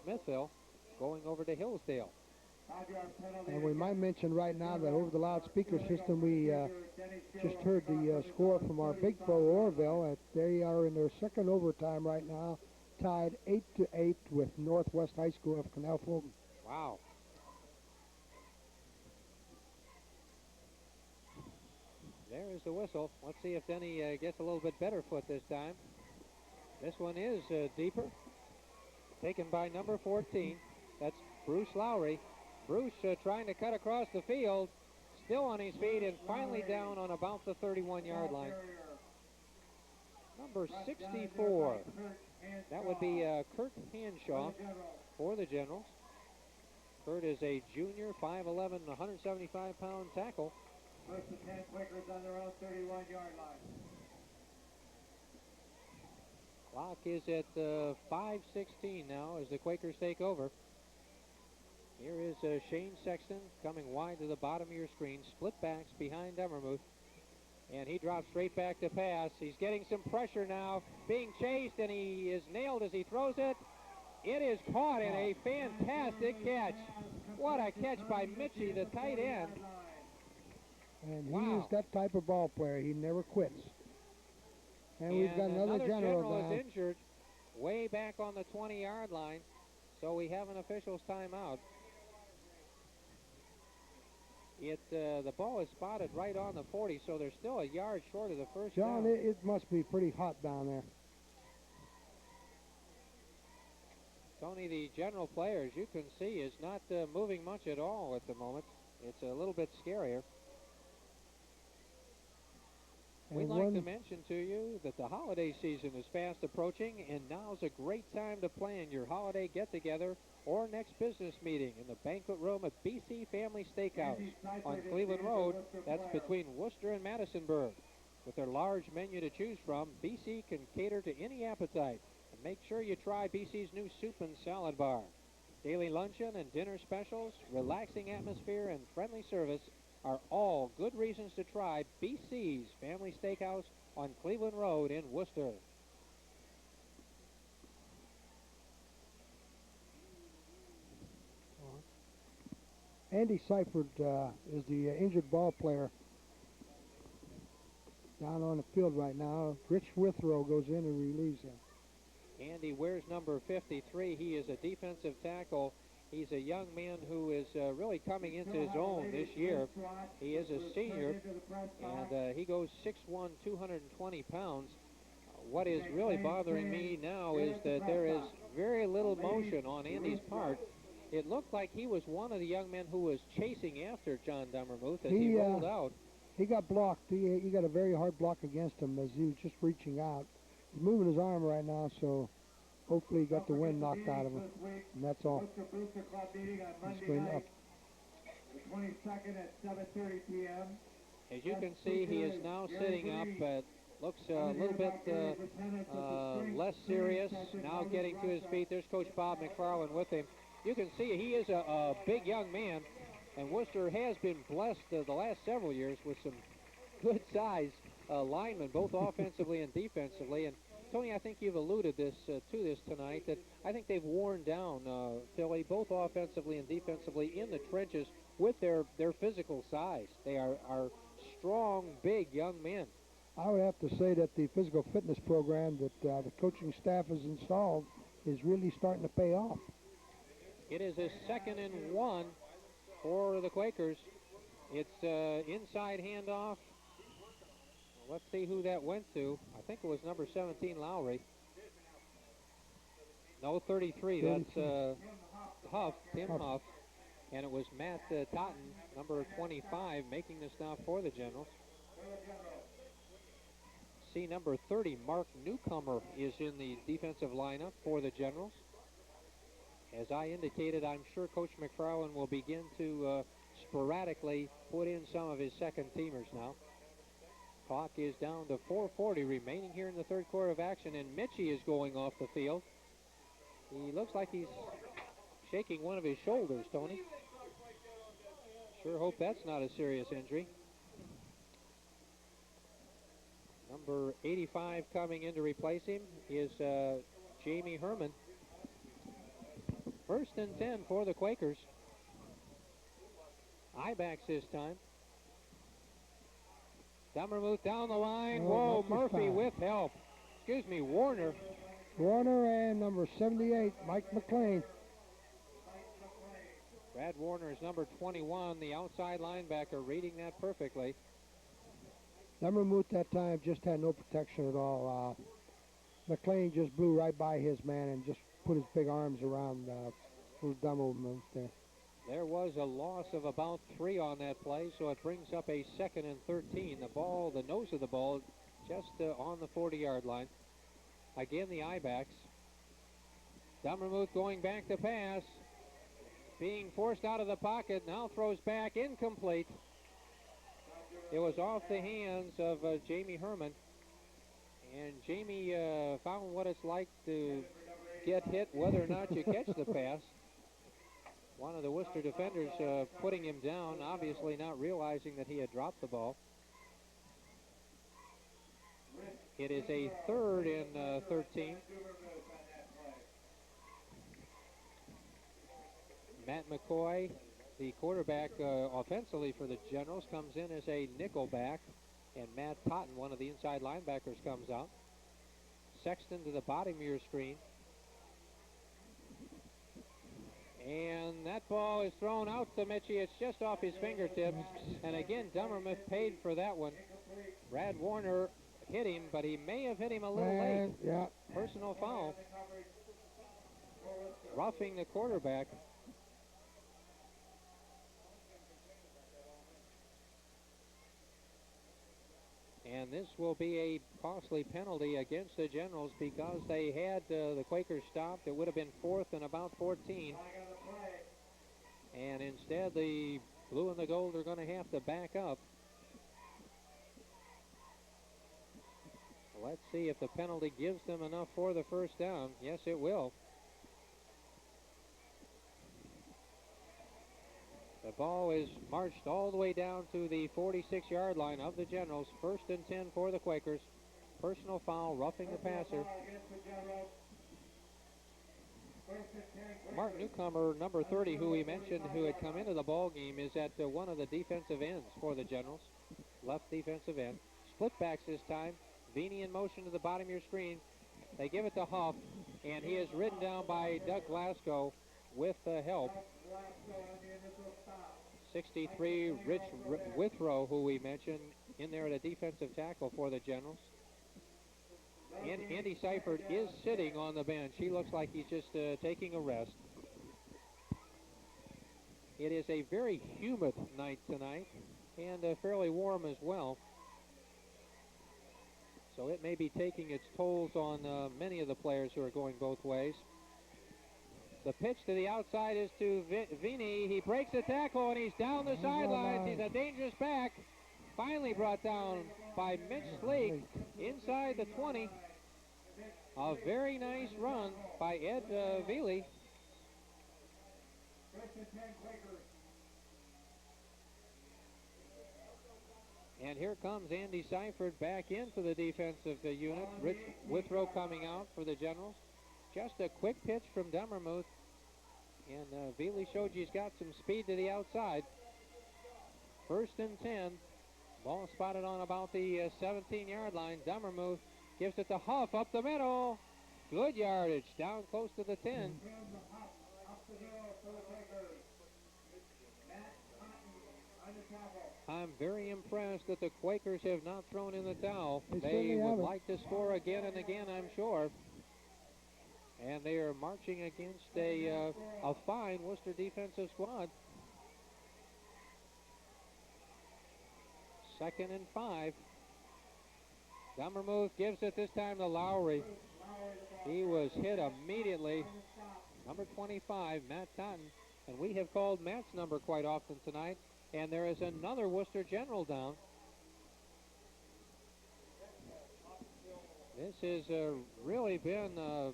Smithville going over to Hillsdale. And we might mention right now that over the loudspeaker system, we just heard the score from our Big Bow Orville. They are in their second overtime right now, tied 8-8 with Northwest High School of Canal Fulton. Wow. There is the whistle. Let's see if Denny gets a little bit better foot this time. This one is deeper. Taken by number 14. That's Bruce Lowry. Bruce trying to cut across the field. Still on his feet and finally down on about the 31-yard line. Number 64. That would be Kurt Hanshaw for the Generals. Kurt is a junior, 5'11", 175-pound tackle. First and 10 Quakers on their own 31-yard line. Clock is at 5:16 now as the Quakers take over. Here is Shane Sexton coming wide to the bottom of your screen. Split backs behind Emmermuth. And he drops straight back to pass. He's getting some pressure now. Being chased, and he is nailed as he throws it. It is caught in a fantastic catch. What a catch by Mitchie, the tight end. And he is that type of ball player. He never quits. And we've got another general now. is injured way back on the 20-yard line, so we have an official's timeout. The ball is spotted right on the 40, so they're still a yard short of the first John, down. it must be pretty hot down there. Tony, the general player, as you can see, is not moving much at all at the moment. It's a little bit scarier. We'd like to mention to you that the holiday season is fast approaching, and now's a great time to plan your holiday get-together or next business meeting in the banquet room at BC Family Steakhouse on Cleveland Road. That's between Wooster and Madisonburg. With their large menu to choose from, BC can cater to any appetite. And make sure you try BC's new soup and salad bar. Daily luncheon and dinner specials, relaxing atmosphere, and friendly service are all good reasons to try BC's Family Steakhouse on Cleveland Road in Worcester. Andy Seifert is the injured ball player down on the field right now. Rich Withrow goes in and relieves him. Andy wears number 53. He is a defensive tackle. He's a young man who is really coming into his own this year. He is a senior, and he goes 6'1", 220 pounds. What is really bothering me now is that there is very little motion on Andy's part. It looked like he was one of the young men who was chasing after John Dummermuth as he rolled out. He got blocked. He got a very hard block against him as he was just reaching out. He's moving his arm right now, so hopefully he got the wind knocked out of him, and that's all. He's going up. The 22nd at 7:30 p.m. As you can see, he is now sitting up. Looks a little bit less serious. Now getting to his feet. There's Coach Bob McFarland with him. You can see he is a big young man, and Worcester has been blessed the last several years with some good size linemen, both offensively and defensively. And Tony, I think you've alluded to this tonight, that I think they've worn down Philly, both offensively and defensively in the trenches with their physical size. They are strong, big young men. I would have to say that the physical fitness program that the coaching staff has installed is really starting to pay off. It is a 2nd and 1 for the Quakers. It's inside handoff. Let's see who that went to. I think it was number 17, Lowry. No, 33. That's Huff, Tim Huff. And it was Matt Totten, number 25, making the stop for the Generals. See, number 30, Mark Newcomer, is in the defensive lineup for the Generals. As I indicated, I'm sure Coach McFarland will begin to sporadically put in some of his second teamers now. Clock is down to 4:40 remaining here in the third quarter of action, and Mitchie is going off the field. He looks like he's shaking one of his shoulders, Tony. Sure hope that's not a serious injury. Number 85 coming in to replace him is Jamie Herman. 1st and 10 for the Quakers. I-backs this time. Dummermuth down the line. Whoa, Murphy with help. Excuse me, Warner. Warner and number 78, Mike McLean. Brad Warner is number 21, the outside linebacker, reading that perfectly. Dummermuth that time just had no protection at all. McLean just blew right by his man and just put his big arms around Dummermuth there. There was a loss of about 3 on that play, so it brings up a 2nd and 13. The nose of the ball, just on the 40-yard line. Again, the I-backs. Dummermuth going back to pass. Being forced out of the pocket, now throws back, incomplete. It was off the hands of Jamie Herman. And Jamie found what it's like to get hit whether or not you catch the pass. One of the Wooster defenders putting him down, obviously not realizing that he had dropped the ball. It is a 3rd and 13. Matt McCoy, the quarterback offensively for the Generals, comes in as a nickel back, and Matt Totten, one of the inside linebackers, comes out. Sexton to the bottom of your screen. And that ball is thrown out to Mitchie. It's just off his fingertips. And again, Dummermuth paid for that one. Brad Warner hit him, but he may have hit him a little late. Yeah. Personal foul. Roughing the quarterback. And this will be a costly penalty against the Generals because they had the Quakers stopped. It would have been 4th and about 14. And instead, the blue and the gold are going to have to back up. Let's see if the penalty gives them enough for the first down. Yes, it will. The ball is marched all the way down to the 46-yard line of the Generals. 1st and 10 for the Quakers. Personal foul, roughing the passer. Mark Newcomer, number 30, who we mentioned, who had come into the ball game, is at one of the defensive ends for the Generals. Left defensive end. Split backs this time. Vini in motion to the bottom of your screen. They give it to Huff, and he is ridden down by Doug Glasgow with help. 63, Rich Withrow, who we mentioned, in there at a defensive tackle for the Generals. And Andy Seifert is sitting on the bench. He looks like he's just taking a rest. It is a very humid night tonight, and fairly warm as well. So it may be taking its tolls on many of the players who are going both ways. The pitch to the outside is to Vini. He breaks the tackle, and he's down the sidelines. He's a dangerous back. Finally brought down by Mitch Sleek inside the 20. A very nice run by Ed Veely. And here comes Andy Seifert back into the defensive unit. Rich Withrow coming out for the Generals. Just a quick pitch from Dummermuth. And Veely showed you he's got some speed to the outside. 1st and 10. Ball spotted on about the 17-yard line. Dummermuth gives it to Huff up the middle. Good yardage down close to the 10. I'm very impressed that the Quakers have not thrown in the towel. They would like to score again and again, I'm sure. And they are marching against a fine Worcester defensive squad. 2nd and 5. Dummermuth gives it this time to Lowry. He was hit immediately. Number 25, Matt Totten. And we have called Matt's number quite often tonight. And there is another Worcester General down. This has really been a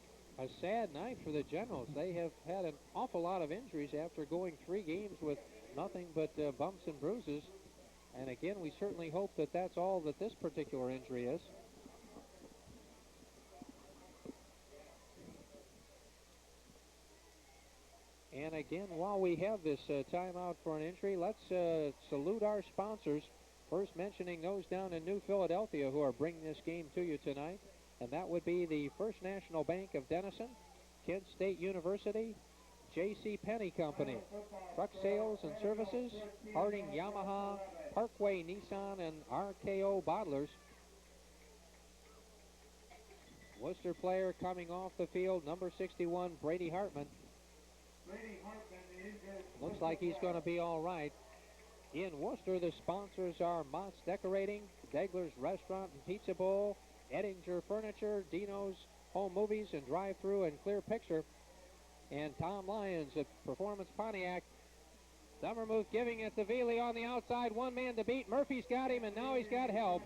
sad night for the Generals. They have had an awful lot of injuries after going 3 games with nothing but bumps and bruises. And again, we certainly hope that that's all that this particular injury is. And again, while we have this timeout for an injury, let's salute our sponsors. First mentioning those down in New Philadelphia who are bringing this game to you tonight. And that would be the First National Bank of Denison, Kent State University, J.C. Penney Company, Truck Sales and Services, Harding Yamaha, Parkway Nissan, and RKO Bottlers. Wooster player coming off the field, number 61, Brady Hartman. Looks like he's going to be all right. In Worcester, the sponsors are Mott's Decorating, Degler's Restaurant and Pizza Bowl, Ettinger Furniture, Dino's Home Movies and Drive-Thru and Clear Picture, and Tom Lyons at Performance Pontiac. Dummermuth giving it to Veely on the outside, one man to beat. Murphy's got him, and now he's got help.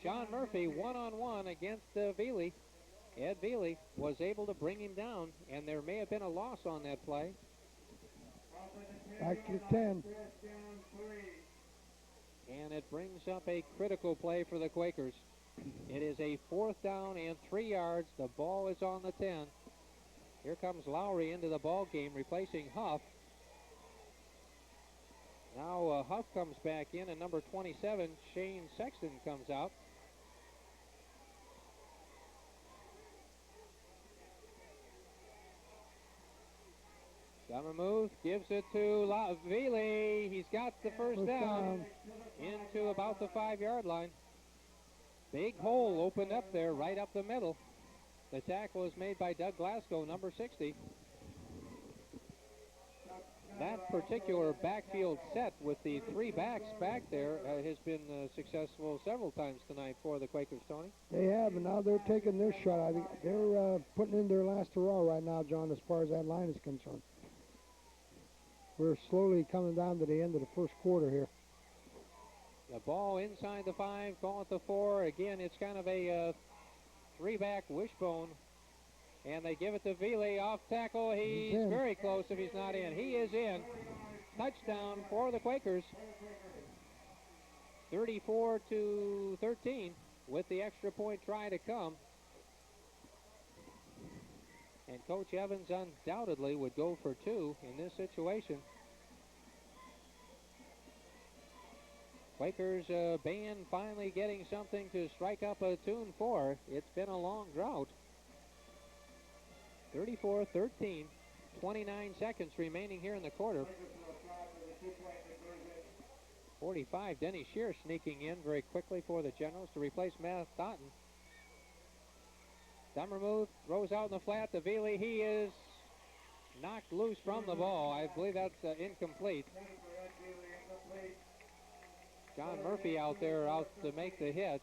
John Murphy one-on-one against Veely. Ed Veely was able to bring him down, and there may have been a loss on that play. Back to 10. And it brings up a critical play for the Quakers. It is a 4th down and 3 yards. The ball is on the 10. Here comes Lowry into the ball game, replacing Huff. Now Huff comes back in, and number 27, Shane Sexton, comes out. Dummermuth gives it to Veely. He's got the first down into about the 5-yard line. Big hole opened up there, right up the middle. The tackle is made by Doug Glasgow, number 60. That particular backfield set with the 3 backs back there has been successful several times tonight for the Quakers, Tony. They have, and now they're taking their shot. I think they're putting in their last hurrah right now, John, as far as that line is concerned. We're slowly coming down to the end of the first quarter here. The ball inside the 5, call it the 4. Again, it's kind of a 3-back wishbone. And they give it to Veely off tackle. He's very close if he's not in. He is in. Touchdown for the Quakers. 34-13 with the extra point try to come. And Coach Evans undoubtedly would go for 2 in this situation. Quakers band finally getting something to strike up a tune for. It's been a long drought. 34-13, 29 seconds remaining here in the quarter. 45, Denny Shear sneaking in very quickly for the Generals to replace Matt Totten. Dummermuth throws out in the flat to Veely. He is knocked loose from the ball. I believe that's incomplete. John Murphy out there to make the hit.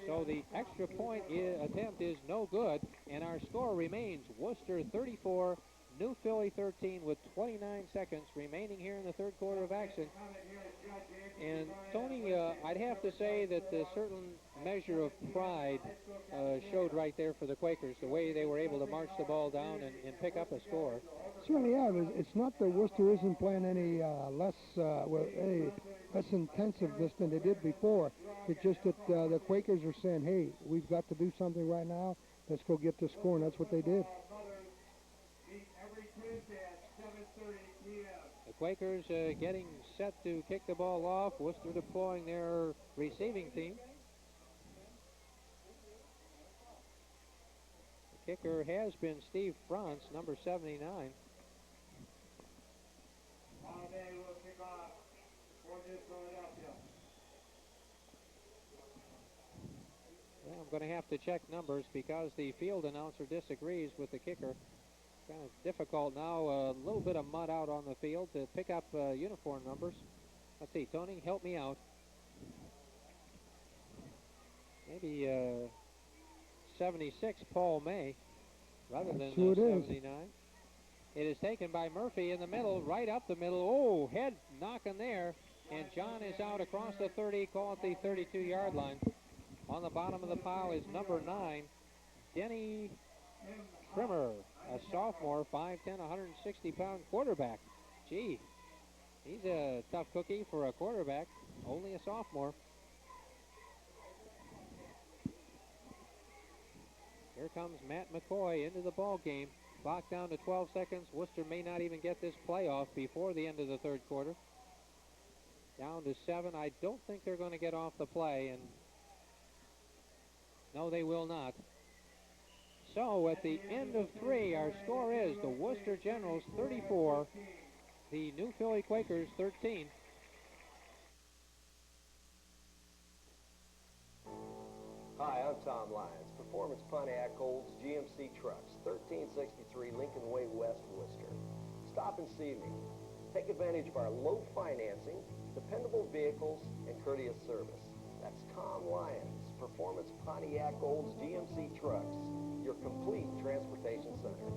So the extra point attempt is no good, and our score remains Worcester 34, New Philly 13 with 29 seconds remaining here in the third quarter of action. And Tony, I'd have to say that a certain measure of pride showed right there for the Quakers, the way they were able to march the ball down and pick up a score. Certainly have. It's not that Worcester isn't playing any less intensiveness than they did before. It's just that the Quakers are saying, hey, we've got to do something right now. Let's go get the score, and that's what they did. The Quakers getting set to kick the ball off. Worcester deploying their receiving team. The kicker has been Steve Franz, number 79. Well, I'm going to have to check numbers because the field announcer disagrees with the kicker. Kind of difficult now, a little bit of mud out on the field to pick up uniform numbers. Let's see, Tony, help me out. Maybe 76, Paul May, rather than 79. It is taken by Murphy in the middle, right up the middle. Oh, head knocking there. And John is out across the 30, call it the 32-yard line. On the bottom of the pile is number 9, Denny Trimmer, a sophomore, 5'10", 160-pound quarterback. Gee, he's a tough cookie for a quarterback, only a sophomore. Here comes Matt McCoy into the ball game. Clock down to 12 seconds. Wooster may not even get this playoff before the end of the third quarter. Down to 7. I don't think they're going to get off the play, and no, they will not. So at the end of 3, our score is the Wooster Generals 34, the New Philly Quakers 13. Hi, I'm Tom Lyons. Performance Pontiac Olds GMC Trucks, 1363 Lincoln Way West, Worcester. Stop and see me. Take advantage of our low financing, dependable vehicles, and courteous service. That's Tom Lyons, Performance Pontiac Olds GMC Trucks, your complete transportation center.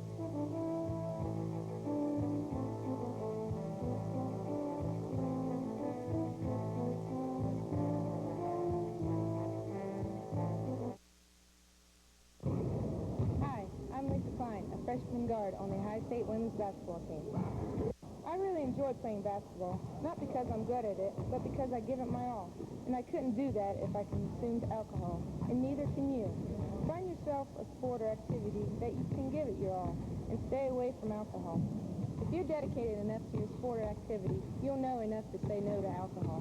I'm Lisa Klein, a freshman guard on the High State women's basketball team. I really enjoy playing basketball, not because I'm good at it, but because I give it my all. And I couldn't do that if I consumed alcohol, and neither can you. Find yourself a sport or activity that you can give it your all, and stay away from alcohol. If you're dedicated enough to your sport or activity, you'll know enough to say no to alcohol.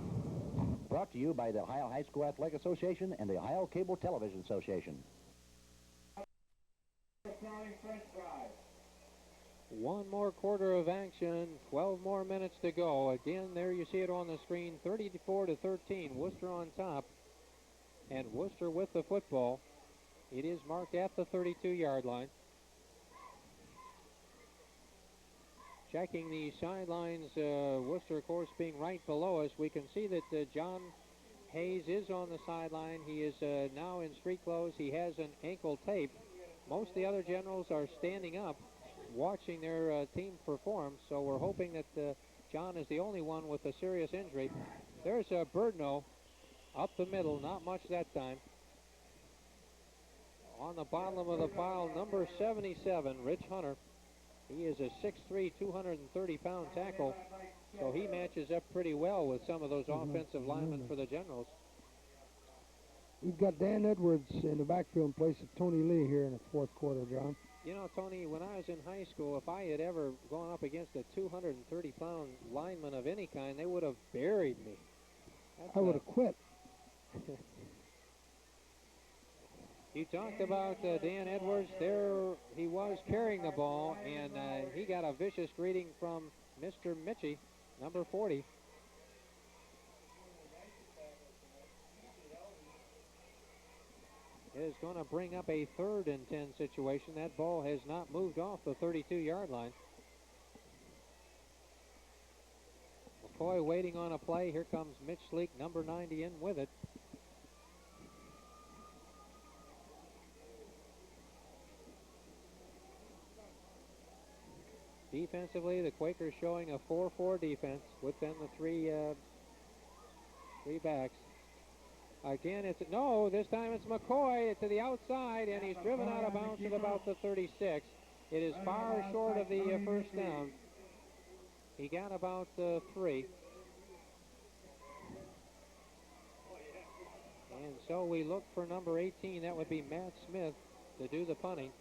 Brought to you by the Ohio High School Athletic Association and the Ohio Cable Television Association. One more quarter of action, 12 more minutes to go. Again, there you see it on the screen, 34-13, Wooster on top. And Wooster with the football. It is marked at the 32-yard line. Checking the sidelines, Wooster, of course, being right below us, we can see that John Hayes is on the sideline. He is now in street clothes. He has an ankle tape. Most of the other generals are standing up, watching their team perform, so we're hoping that John is the only one with a serious injury. There's Birdno up the middle, not much that time. On the bottom of the pile, number 77, Rich Hunter. He is a 6'3", 230-pound tackle, so he matches up pretty well with some of those offensive linemen for the Generals. We've got Dan Edwards in the backfield in place of Tony Lee here in the fourth quarter, John. You know, Tony, when I was in high school, if I had ever gone up against a 230-pound lineman of any kind, they would have buried me. I would have quit. You talked about Dan Edwards. There he was carrying the ball, and he got a vicious greeting from Mr. Mitchie, number 40. It is going to bring up a 3rd and 10 situation. That ball has not moved off the 32-yard line. McCoy waiting on a play. Here comes Mitch Sleek, number 90, in with it. Defensively, the Quakers showing a 4-4 defense with them the three backs. Again, this time it's McCoy to the outside, and he's driven out of bounds at about the 36. It is far short of the first down. He got about 3. And so we look for number 18. That would be Matt Smith to do the punting.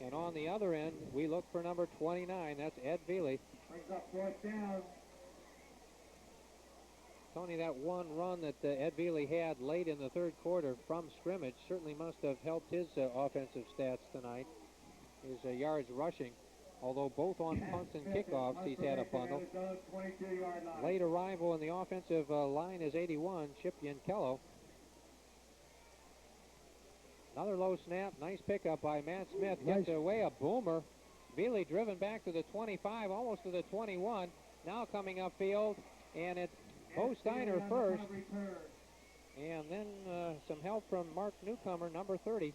And on the other end, we look for number 29. That's Ed Veely. Brings up 4th down. Tony, that one run that Ed Veely had late in the third quarter from scrimmage certainly must have helped his offensive stats tonight. His yards rushing, although both on punts and kickoffs he's had a bundle. Late arrival in the offensive line is 81, Chip Yankello. Another low snap, nice pickup by Matt Smith. Gets away a boomer. Veely driven back to the 25, almost to the 21. Now coming upfield, and it's Bo Steiner first, and then some help from Mark Newcomer, number 30.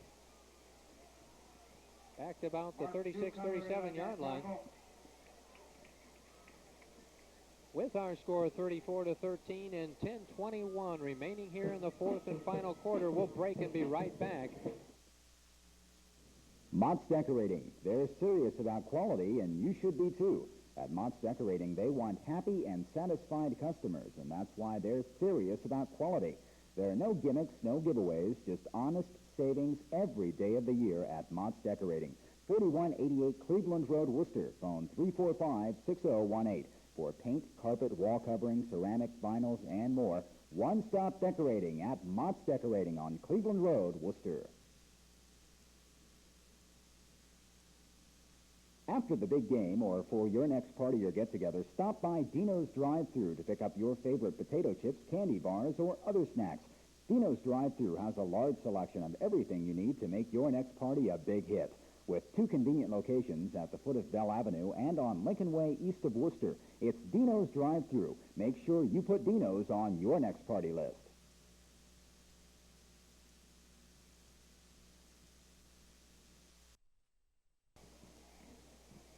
Back to about the 36, 37-yard line. with our score 34-13 and 10:21 remaining here in the fourth and final quarter. We'll break and be right back. Mott's Decorating. They're serious about quality, and you should be too. At Mott's Decorating, they want happy and satisfied customers, and that's why they're serious about quality. There are no gimmicks, no giveaways, just honest savings every day of the year at Mott's Decorating. 4188 Cleveland Road, Wooster. Phone 345-6018. For paint, carpet, wall covering, ceramic, vinyls, and more. One-stop decorating at Mott's Decorating on Cleveland Road, Wooster. After the big game or for your next party or get-together, stop by Dino's Drive-Thru to pick up your favorite potato chips, candy bars, or other snacks. Dino's Drive-Thru has a large selection of everything you need to make your next party a big hit. With 2 convenient locations at the foot of Bell Avenue and on Lincoln Way east of Worcester, it's Dino's Drive-Thru. Make sure you put Dino's on your next party list.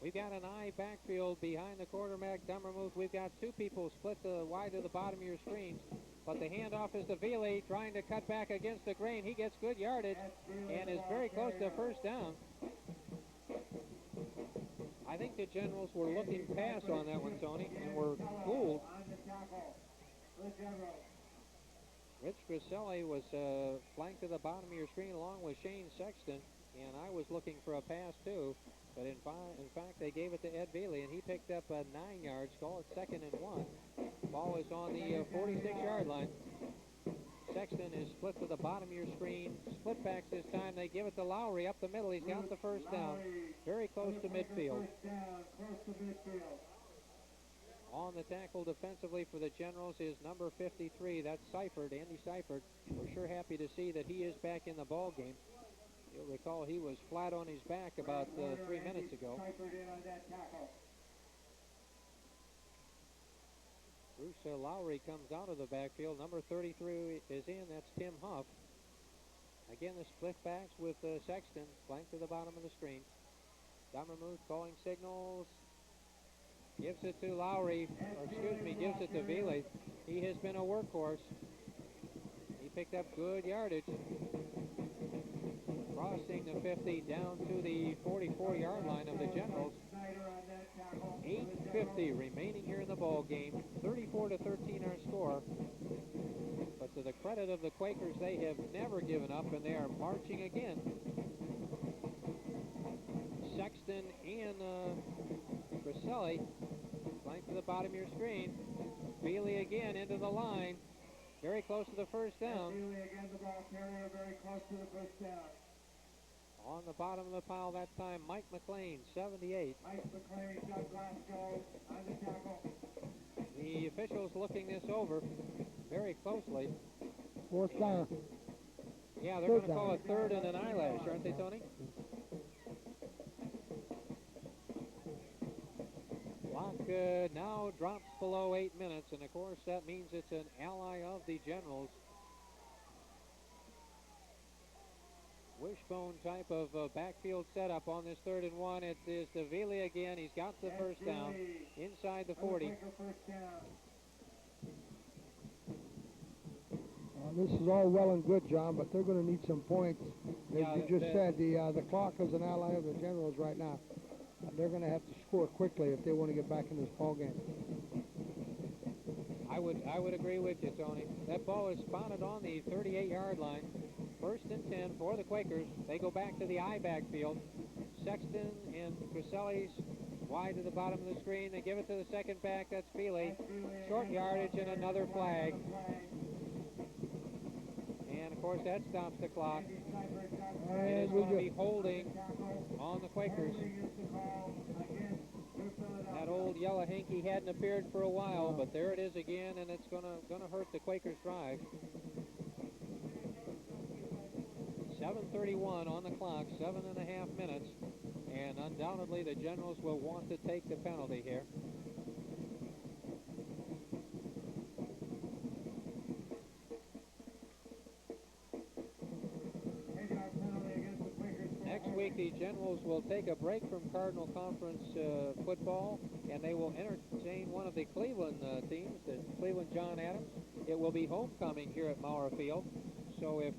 We've got an eye backfield behind the quarterback, Dummermuth. We've got 2 people split wide to the bottom of your screens. But the handoff is to Veely, trying to cut back against the grain. He gets good yardage and is very close to first down. I think the Generals were looking pass on that one, Tony, and were fooled. Rich Griselli was flanked to the bottom of your screen along with Shane Sexton, and I was looking for a pass too. But in fact, they gave it to Ed Veely, and he picked up 9 yards. Call it 2nd and 1. Ball is on the 46-yard line. Sexton is split to the bottom of your screen. Split backs this time. They give it to Lowry up the middle. He's got the first down. Very close to midfield. On the tackle defensively for the Generals is number 53. That's Seifert, Andy Seifert. We're sure happy to see that he is back in the ball game. You'll recall he was flat on his back about 3 minutes ago. Bruce Lowry comes out of the backfield. Number 33 is in. That's Tim Huff. Again, the split backs with Sexton flanked to the bottom of the screen. Dummermuth calling signals. Gives it to Lowry, or excuse me, gives it to Veely. He has been a workhorse. He picked up good yardage. Crossing the 50 down to the 44-yard line of the Generals. 8:50 remaining here in the ball game. 34-13 our score. But to the credit of the Quakers, they have never given up, and they are marching again. Sexton and Griselli flanked to the bottom of your screen. Veely again into the line. Very close to the first down. Veely again, the ball carrier, very close to the first down. On the bottom of the pile that time, Mike McLean, 78. Mike McLean, Doug Glasgow on the tackle. The officials looking this over very closely. 4th down. Yeah, they're going to call it 3rd and an eyelash, aren't they, Tony? Clock now drops below 8 minutes, and of course that means it's an ally of the Generals. Wishbone type of backfield setup on this 3rd and 1. It is to Veely again. He's got the first down inside the 40. This is all well and good, John, but they're going to need some points. As you just said, the clock is an ally of the Generals right now. They're going to have to score quickly if they want to get back in this ball game. I would agree with you, Tony. That ball is spotted on the 38-yard line. 1st and 10 for the Quakers. They go back to the I backfield. Sexton and Griselli's wide to the bottom of the screen. They give it to the second back. That's Veely. Short yardage and another flag. And, of course, that stops the clock. It is going to be holding on the Quakers. That old yellow hanky hadn't appeared for a while, but there it is again, and it's going to hurt the Quakers' drive. 7:31 on the clock, 7.5 minutes, and undoubtedly the Generals will want to take the penalty here. Next week tonight, the Generals will take a break from Cardinal Conference football, and they will entertain one of the Cleveland teams, the Cleveland John Adams. It will be homecoming here at Maurer Field. So if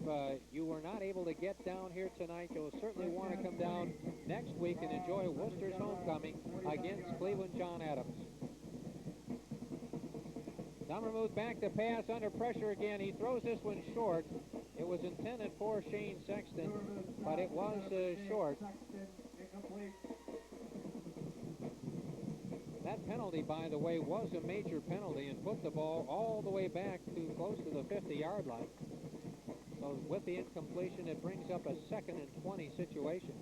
you were not able to get down here tonight, you'll certainly want to come down next week and enjoy Worcester's homecoming against Cleveland John Adams. Dummermuth back to pass under pressure again. He throws this one short. It was intended for Shane Sexton, but it was short. That penalty, by the way, was a major penalty and put the ball all the way back to close to the 50-yard line. So with the incompletion, it brings up a 2nd and 20 situation.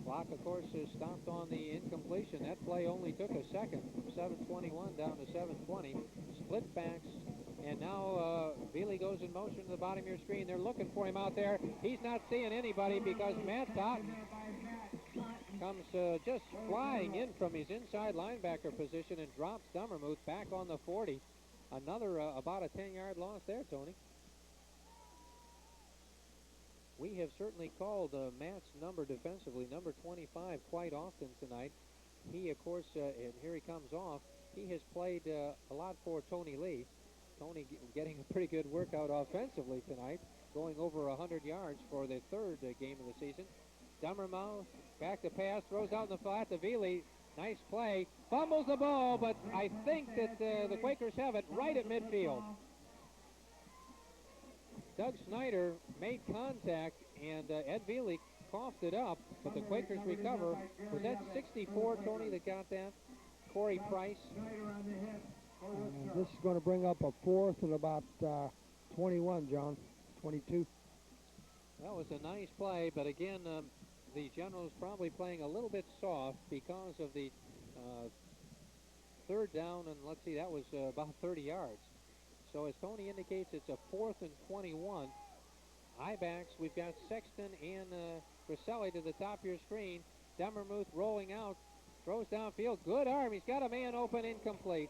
Clock, of course, is stopped on the incompletion. That play only took a second, from 7:21 down to 7:20. Split backs, and now Veely goes in motion to the bottom of your screen. They're looking for him out there. He's not seeing anybody because Matt Totten comes just flying in from his inside linebacker position and drops Dummermuth back on the 40. Another about a 10-yard loss there, Tony. We have certainly called Matt's number defensively, number 25, quite often tonight. He, of course, and here he comes off, he has played a lot for Tony Lee. Tony getting a pretty good workout offensively tonight, going over 100 yards for the 3rd game of the season. Dummermuth back to pass, throws out in the flat to Veely. Nice play. Fumbles the ball, but I think that the Quakers have it right at midfield. Doug Snyder made contact, and Ed Veely coughed it up, but the Quakers recover. Was that 64, Tony, that got that? Corey Price. This is going to bring up a 4th and about 21, John, 22. That was a nice play, but again, the Generals probably playing a little bit soft because of the 3rd down, and let's see, that was about 30 yards. So as Tony indicates, it's a 4th and 21. High backs, we've got Sexton and Griselli to the top of your screen. Dummermuth rolling out, throws downfield, good arm, he's got a man open, incomplete.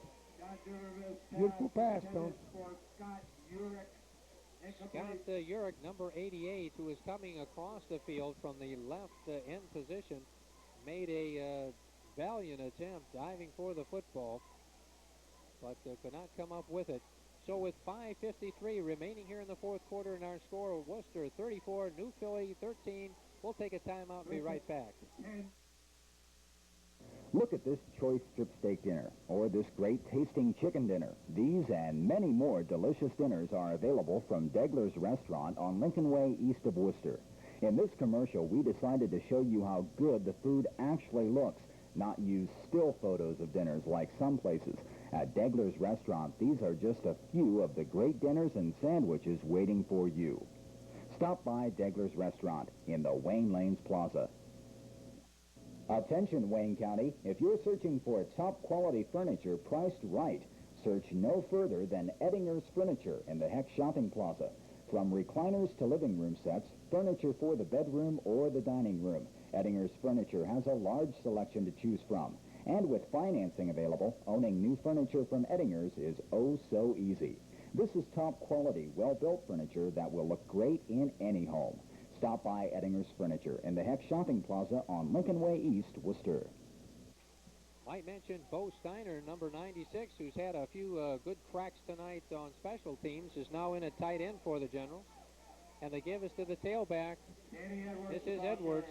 Beautiful pass, Tom. Scott Urich. Scott Urich, number 88, who is coming across the field from the left end position, made a valiant attempt diving for the football, but could not come up with it. So with 5:53 remaining here in the 4th quarter, in our score, Wooster 34, New Philly 13. We'll take a timeout and be right back. Look at this choice strip steak dinner, or this great tasting chicken dinner. These and many more delicious dinners are available from Degler's Restaurant on Lincoln Way, east of Wooster. In this commercial, we decided to show you how good the food actually looks, not use still photos of dinners like some places. At Degler's Restaurant, these are just a few of the great dinners and sandwiches waiting for you. Stop by Degler's Restaurant in the Wayne Lanes Plaza. Attention, Wayne County, if you're searching for top quality furniture priced right, search no further than Ettinger's Furniture in the Heck Shopping Plaza. From recliners to living room sets, furniture for the bedroom or the dining room, Ettinger's Furniture has a large selection to choose from. And with financing available, owning new furniture from Ettinger's is oh so easy. This is top quality, well-built furniture that will look great in any home. Stop by Ettinger's Furniture in the Heck Shopping Plaza on Lincoln Way East, Worcester. Might mention Bo Steiner, number 96, who's had a few good cracks tonight on special teams, is now in at tight end for the Generals. And they give us to the tailback. This is Edwards.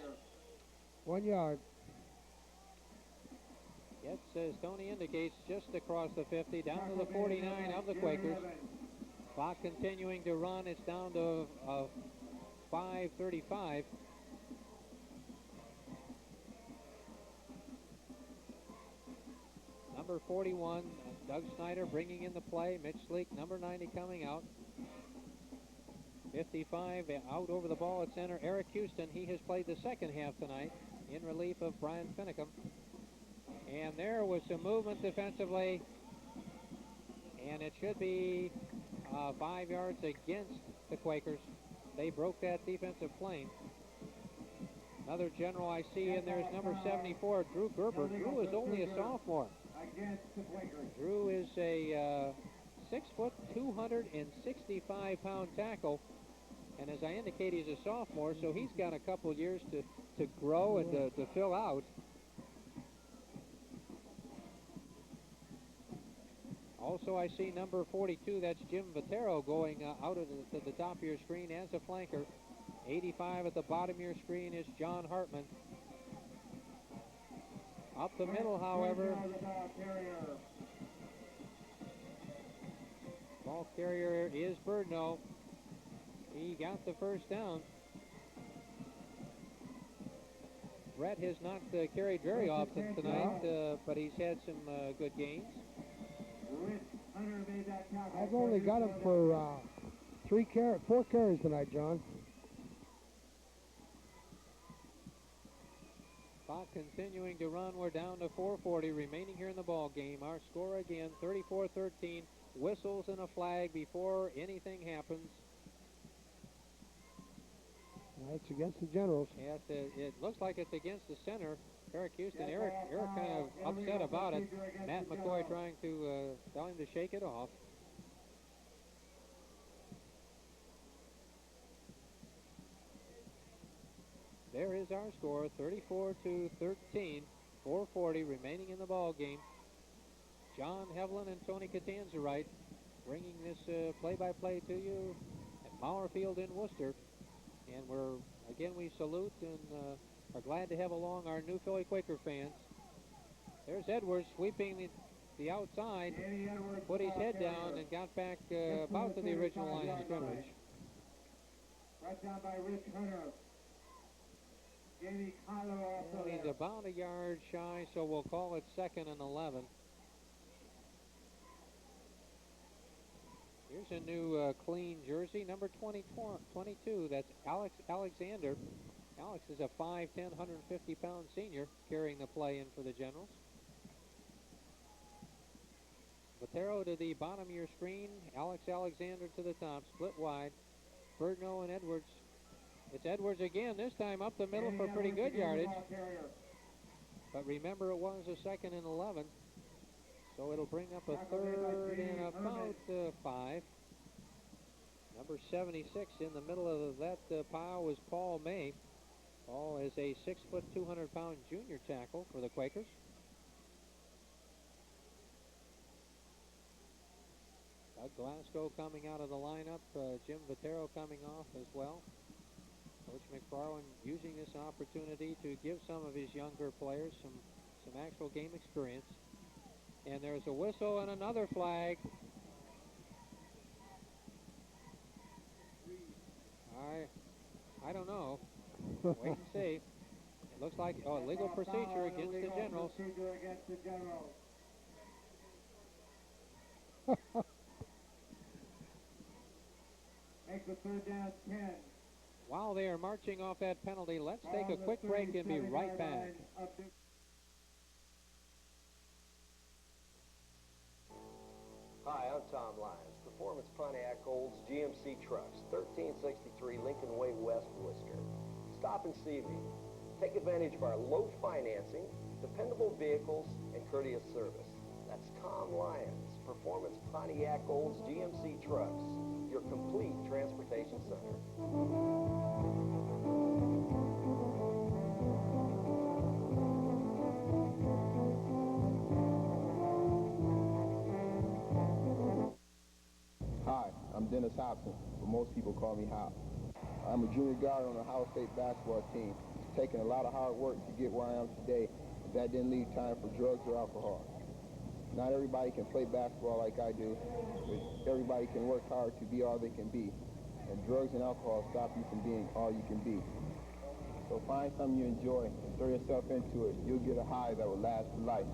1 yard. Yes, as Tony indicates, just across the 50, down to the 49 of the Quakers. Clock continuing to run. It's down to 5:35. Number 41, Doug Snyder bringing in the play. Mitch Sleek, number 90, coming out. 55 out over the ball at center. Eric Houston, he has played the second half tonight in relief of Brian Finicum. And there was some movement defensively, and it should be 5 yards against the Quakers. They broke that defensive plane. Another General I see in there is number 74, Drew Gerber. Drew is only a sophomore. Against the Quakers. Drew is a 6-foot, 265-pound tackle. And as I indicate, he's a sophomore, so he's got a couple years to grow and to fill out. Also, I see number 42, that's Jim Votero, going out to the top of your screen as a flanker. 85 at the bottom of your screen is John Hartman. Up the middle, however, ball carrier is Birdno. He got the first down. Brett has not carried very often tonight, but he's had some good gains. I've only got him for 4 carries tonight, John. Clock continuing to run. We're down to 4:40 remaining here in the ball game. Our score again, 34-13. Whistles and a flag before anything happens. It's against the Generals. Yes, it looks like it's against the center. Eric Houston. Eric kind of upset about it. Matt McCoy trying to tell him to shake it off. There is our score, 34-13, 4:40 remaining in the ball game. John Hevlin and Tony Catanzarite bringing this play-by-play to you at Mauer Field in Wooster. And we salute and are glad to have along our new Philly Quaker fans. There's Edwards sweeping the outside, put his head down and got back about to the original line of scrimmage. Right down by Rich Hunter. Jamie Kylo also. He's about a yard shy, so we'll call it 2nd and 11. Here's a new clean jersey, number 22. That's Alex Alexander. Alex is a 5'10", 150-pound senior carrying the play in for the Generals. Votero to the bottom of your screen. Alex Alexander to the top, split wide. Birdno and Edwards. It's Edwards again, this time up the middle for pretty good yardage. But remember, it was a 2nd and 11. So it'll bring up a 3rd and about 5. Number 76 in the middle of that pile was Paul May. Paul is a 6', 200-pound junior tackle for the Quakers. Doug Glasgow coming out of the lineup. Jim Votero coming off as well. Coach McFarland using this opportunity to give some of his younger players some actual game experience. And there's a whistle and another flag. I don't know. Wait and see. It looks like legal procedure against the Generals. Makes the 3rd down 10. While they are marching off that penalty, let's take a quick break and be right back. Hi, I'm Tom Lyons, Performance Pontiac Olds GMC Trucks, 1363 Lincoln Way West, Wooster. Stop and see me. Take advantage of our low financing, dependable vehicles, and courteous service. That's Tom Lyons, Performance Pontiac Olds GMC Trucks, your complete transportation center. Hi, I'm Dennis Hobson, but most people call me Hop. I'm a junior guard on the Ohio State basketball team. It's taken a lot of hard work to get where I am today, but that didn't leave time for drugs or alcohol. Not everybody can play basketball like I do, but everybody can work hard to be all they can be. And drugs and alcohol stop you from being all you can be. So find something you enjoy and throw yourself into it. You'll get a high that will last for life.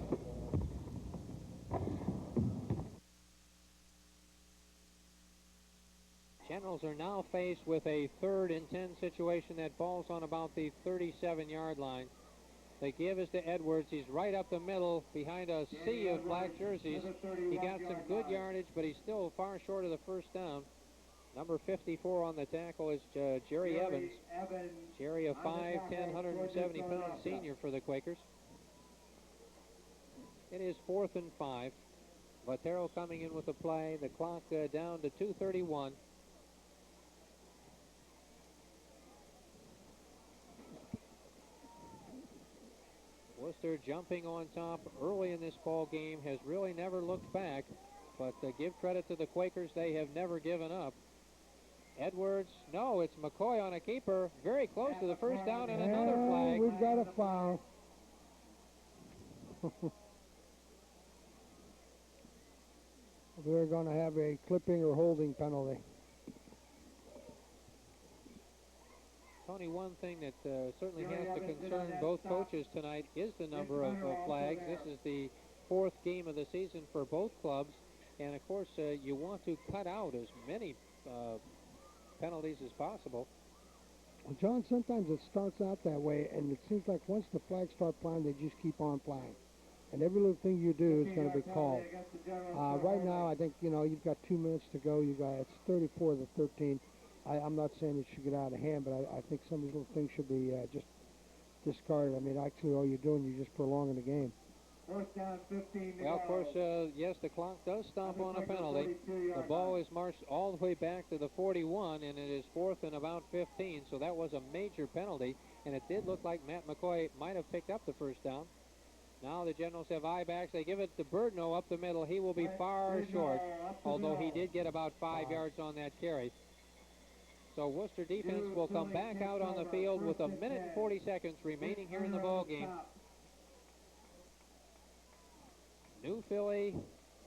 Generals are now faced with a 3rd and 10 situation that falls on about the 37-yard line. The give is to Edwards. He's right up the middle behind a sea of black jerseys. He got some good yardage, but he's still far short of the first down. Number 54 on the tackle is Jerry Evans. Jerry, a 5'10", 170-pound senior for the Quakers. It is 4th and 5. Vatero coming in with the play. The clock down to 2:31. Wooster jumping on top early in this ball game, has really never looked back, but give credit to the Quakers, they have never given up. Edwards, no, it's McCoy on a keeper, very close to the first down, and another flag. We've got a foul. We're going to have a clipping or holding penalty. Tony, one thing that certainly has to concern both coaches tonight is the number of flags. This is the fourth game of the season for both clubs, and of course you want to cut out as many penalties as possible. Well, John, sometimes it starts out that way, and it seems like once the flags start flying, they just keep on flying. And every little thing you do is going to be called. Right now, I think, you've got 2 minutes to go. It's 34-13. I'm not saying it should get out of hand, but I think some of these little things should be just discarded. I mean, actually, all you're doing, you're just prolonging the game. First down, 15 to Well, of go. course, yes, the clock does stop on a penalty. The ball is marched all the way back to the 41, and it is 4th and about 15, so that was a major penalty, and it did look like Matt McCoy might have picked up the first down. Now the Generals have eye backs. They give it to Birdno up the middle. He will be far short, although he did get about 5 yards on that carry. So Worcester defense will come back out on the field with 1 minute and 40 seconds remaining here in the ball game. New Philly,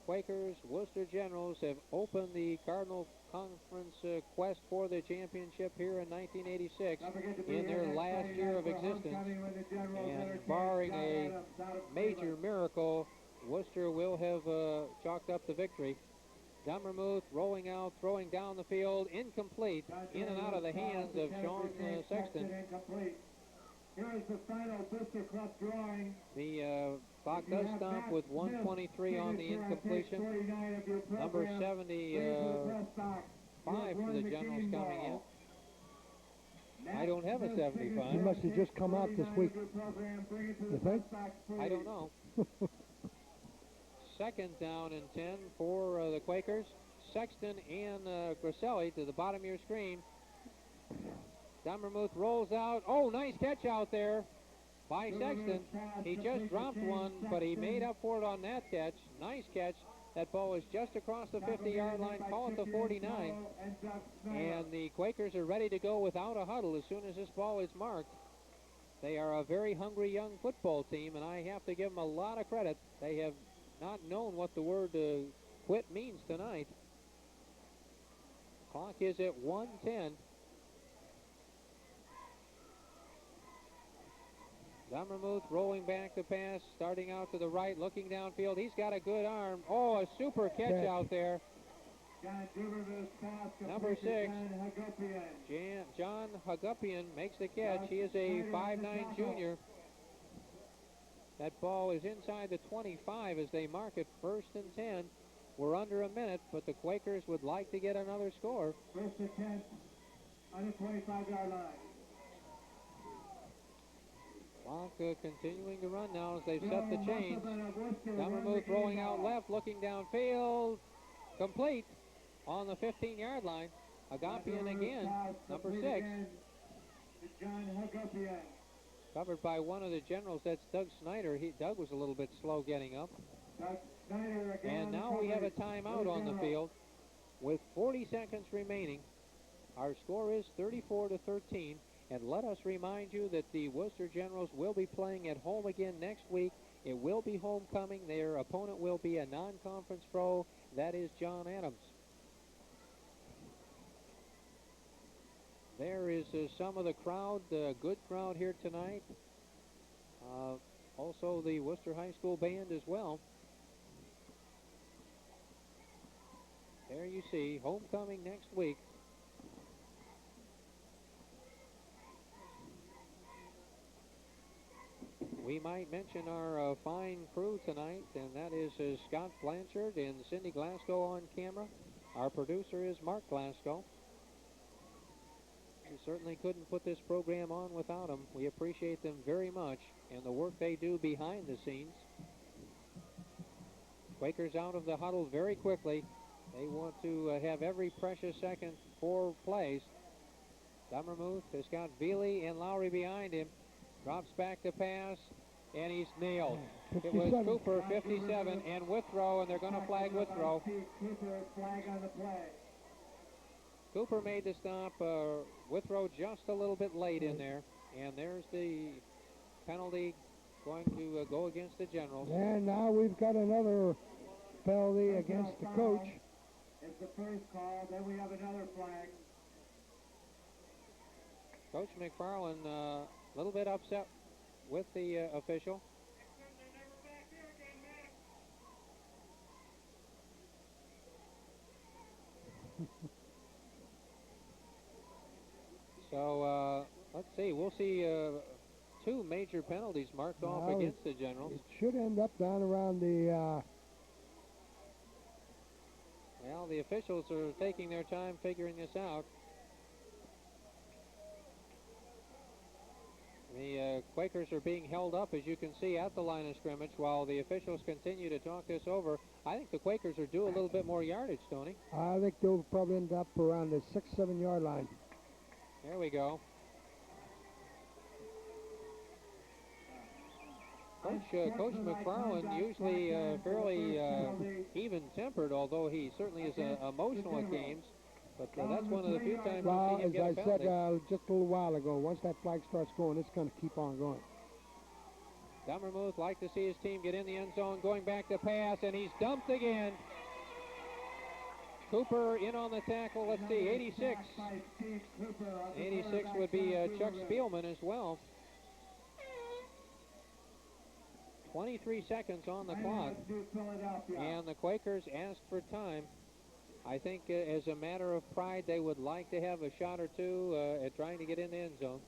Quakers, Worcester Generals have opened the Cardinal Conference quest for the championship here in 1986 in their last year of existence. And barring a major miracle, Worcester will have chalked up the victory. Dummermuth rolling out, throwing down the field, incomplete, in and out of the hands of Sean Sexton. Here is the final Wooster Club drawing. The clock does stop with 1:23 on the incompletion. Number 75 for the Generals coming in. I don't have a 75. He must have just come out this week. You think? I don't know. Second down and 10 for the Quakers. Sexton and Griselli to the bottom of your screen. Dummermuth rolls out. Oh, nice catch out there by Sexton. He just dropped one, but he made up for it on that catch. Nice catch. That ball is just across the 50-yard line. Call it the 49. And the Quakers are ready to go without a huddle as soon as this ball is marked. They are a very hungry young football team, and I have to give them a lot of credit. They have not known what the word quit means tonight. Clock is at 1:10. Dummermuth rolling back the pass, starting out to the right, looking downfield. He's got a good arm. Oh, a super catch out there. Number 6, John Hagupian makes the catch. He is a 5'9" junior. That ball is inside the 25 as they mark it 1st and 10. We're under a minute, but the Quakers would like to get another score. 1st and 10 on the 25-yard line. Clock continuing to run now as they've set the chains. Dummermuth rolling out left, looking downfield. Complete on the 15-yard line. Hagupian again, number 6. John Hagupian. Covered by one of the Generals, that's Doug Snyder. Doug was a little bit slow getting up. And now we have a timeout on the field with 40 seconds remaining. Our score is 34-13. And let us remind you that the Worcester Generals will be playing at home again next week. It will be homecoming. Their opponent will be a non-conference pro. That is John Adams. There is some of the crowd, good crowd here tonight. Also the Worcester High School band as well. There you see, homecoming next week. We might mention our fine crew tonight, and that is Scott Blanchard and Cindy Glasgow on camera. Our producer is Mark Glasgow. We certainly couldn't put this program on without them. We appreciate them very much and the work they do behind the scenes. Quakers out of the huddle very quickly. They want to have every precious second for plays. Dummermuth has got Veely and Lowry behind him. Drops back to pass, and he's nailed. It was Cooper, 57, and Withrow, and they're going to flag Withrow. Cooper, flag on the play. Cooper made the stop. Withrow just a little bit late in there, and there's the penalty going to go against the Generals. And now we've got another penalty against the coach. It's the first call, then we have another flag. Coach McFarland a little bit upset with the official. So let's see. We'll see two major penalties marked off against the Generals. It should end up down around the... Well, the officials are taking their time figuring this out. The Quakers are being held up, as you can see, at the line of scrimmage while the officials continue to talk this over. I think the Quakers are due a little bit more yardage, Tony. I think they'll probably end up around the 6-7 yard line. There we go. Coach McFarland, usually fairly even-tempered, although he certainly is emotional at games. But that's one of the few times well, we see him get a as I said just a little while ago, once that flag starts going, it's going to keep on going. Dummermuth like to see his team get in the end zone, going back to pass, and he's dumped again. Cooper in on the tackle. Let's see, 86. 86 would be Chuck Spielman as well. 23 seconds on the clock, and the Quakers asked for time. I think as a matter of pride, they would like to have a shot or two at trying to get in the end zone.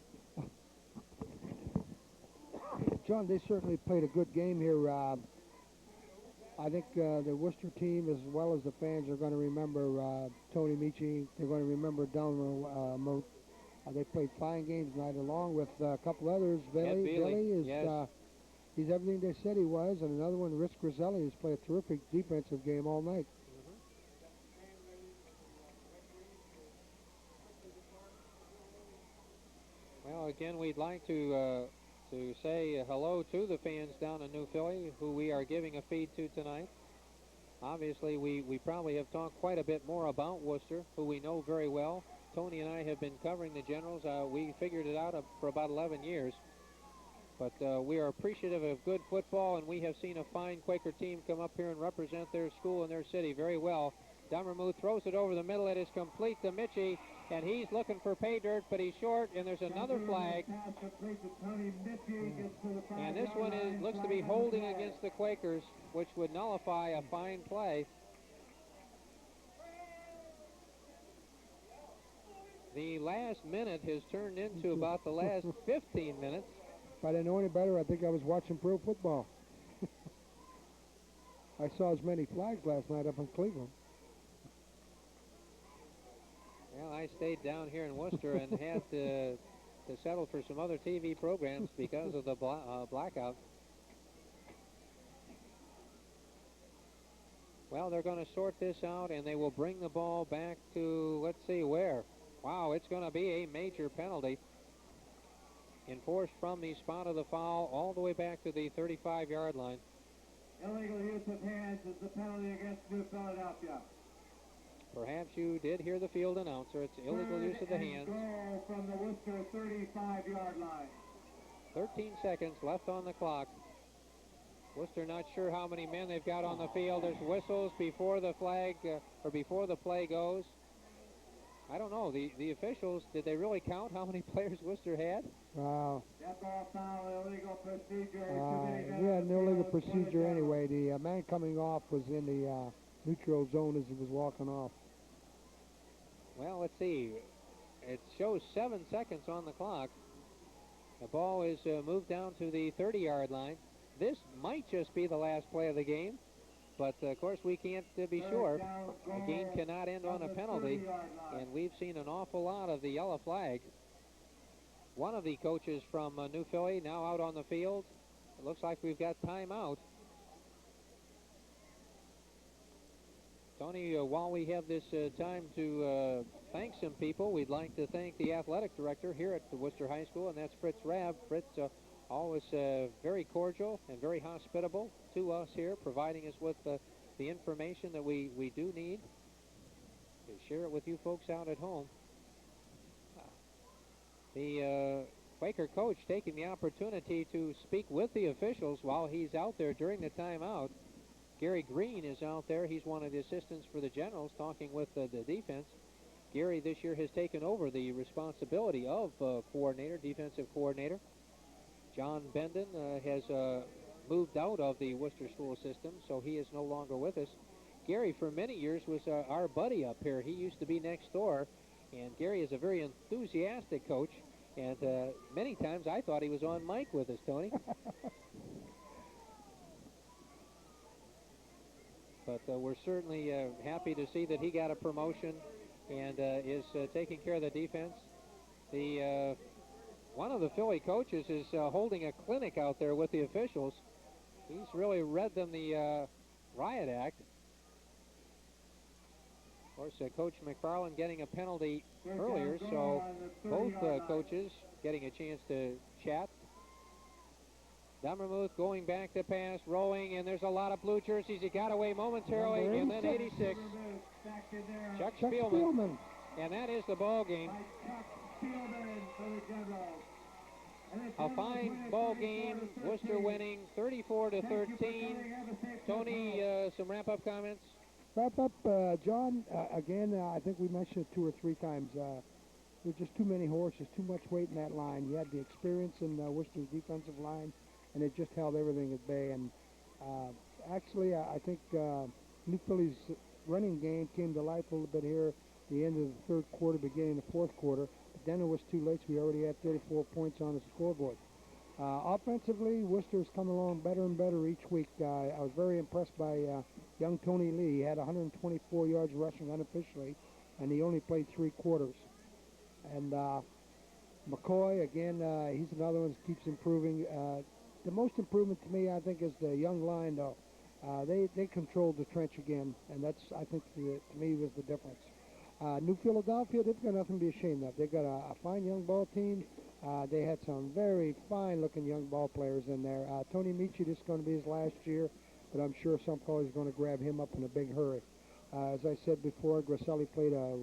John, they certainly played a good game here. I think the Wooster team, as well as the fans, are going to remember Tony Michi. They're going to remember Dummermuth. They played fine games tonight, along with a couple others. Billy is yes. He's everything they said he was, and another one, Rich Griselli, has played a terrific defensive game all night. Well, again, we'd like to say hello to the fans down in New Philly, who we are giving a feed to tonight. Obviously, we probably have talked quite a bit more about Wooster, who we know very well. Tony and I have been covering the Generals. We figured it out for about 11 years. But we are appreciative of good football, and we have seen a fine Quaker team come up here and represent their school and their city very well. Dummermuth throws it over the middle. It is complete to Mitchie, and he's looking for pay dirt, but he's short, and there's another flag. And this one looks to be holding against the Quakers, which would nullify a fine play. The last minute has turned into about the last 15 minutes. If I didn't know any better, I think I was watching pro football. I saw as many flags last night up in Cleveland. Well, I stayed down here in Worcester and had to settle for some other TV programs because of the blackout. Well, they're going to sort this out, and they will bring the ball back to, let's see, where? Wow, it's going to be a major penalty. Enforced from the spot of the foul all the way back to the 35-yard line. Illegal use of hands is the penalty against New Philadelphia. Perhaps you did hear the field announcer. It's illegal use of the hands. Goal from the Wooster 35-yard line. 13 seconds left on the clock. Worcester not sure how many men they've got on the field. There's whistles before the flag or before the play goes. I don't know. The officials, did they really count how many players Worcester had? Wow. That ball foul, illegal procedure. We had an illegal procedure anyway. The man coming off was in the neutral zone as he was walking off. Well, let's see. It shows 7 seconds on the clock. The ball is moved down to the 30-yard line. This might just be the last play of the game, but of course we can't be sure. A game cannot end on a penalty, and we've seen an awful lot of the yellow flag. One of the coaches from New Philly now out on the field. It looks like we've got timeout. Tony, while we have this time to thank some people, we'd like to thank the athletic director here at the Wooster High School, and that's Fritz Rabb. Fritz, always very cordial and very hospitable to us here, providing us with the information that we do need to share it with you folks out at home. The Quaker coach taking the opportunity to speak with the officials while he's out there during the timeout. Gary Green is out there. He's one of the assistants for the Generals, talking with the defense. Gary this year has taken over the responsibility of defensive coordinator. John Benden has moved out of the Wooster school system, so he is no longer with us. Gary, for many years, was our buddy up here. He used to be next door, and Gary is a very enthusiastic coach, and many times I thought he was on mic with us, Tony. But we're certainly happy to see that he got a promotion and is taking care of the defense. One of the Philly coaches is holding a clinic out there with the officials. He's really read them the riot act. Of course, Coach McFarland getting a penalty earlier, so both coaches getting a chance to chat. Dummermuth going back to pass, rolling, and there's a lot of blue jerseys. He got away momentarily, and then 86. Chuck Spielman. And that is the ball game. A fine ball game. Worcester winning 34-13. Tony, some wrap-up comments? Wrap-up, John, again, I think we mentioned it 2 or 3 times. There's just too many horses, too much weight in that line. You had the experience in Worcester's defensive line, and it just held everything at bay. And actually, I think New Philly's running game came to life a little bit here at the end of the 3rd quarter, beginning of the 4th quarter. But then it was too late, so we already had 34 points on the scoreboard. Offensively, Worcester's come along better and better each week. I was very impressed by young Tony Lee. He had 124 yards rushing unofficially, and he only played 3 quarters. And McCoy, again, he's another one that keeps improving. The most improvement to me, I think, is the young line, though. They controlled the trench again, and that's, I think, to me, was the difference. New Philadelphia, they've got nothing to be ashamed of. They've got a fine young ball team. They had some very fine-looking young ball players in there. Tony Michi, this is going to be his last year, but I'm sure some is going to grab him up in a big hurry. As I said before, Grasselli played a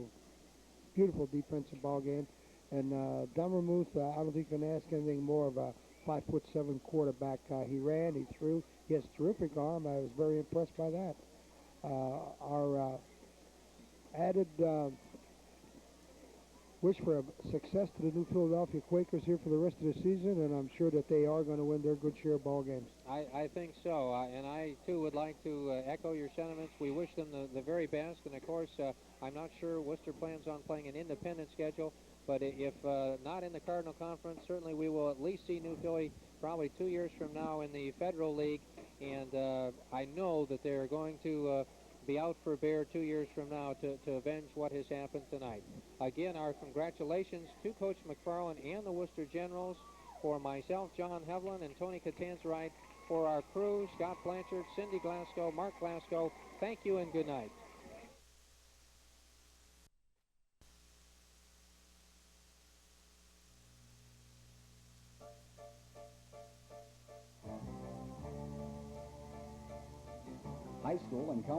beautiful defensive ball game, and Dummermuth, I don't think you can ask anything more of a 5'7" quarterback. He ran, he threw. He has a terrific arm. I was very impressed by that. Our added wish for a success to the New Philadelphia Quakers here for the rest of the season, and I'm sure that they are going to win their good share of ball games. I think so, and I, too, would like to echo your sentiments. We wish them the very best, and, of course, I'm not sure Worcester plans on playing an independent schedule, but if not in the Cardinal Conference, certainly we will at least see New Philly probably 2 years from now in the Federal League, and I know that they're going to be out for bear 2 years from now to avenge what has happened tonight. Again, our congratulations to Coach McFarland and the Worcester Generals. For myself, John Hevlin, and Tony Catanzarite, for our crew, Scott Blanchard, Cindy Glasgow, Mark Glasgow, thank you and good night. High school and college.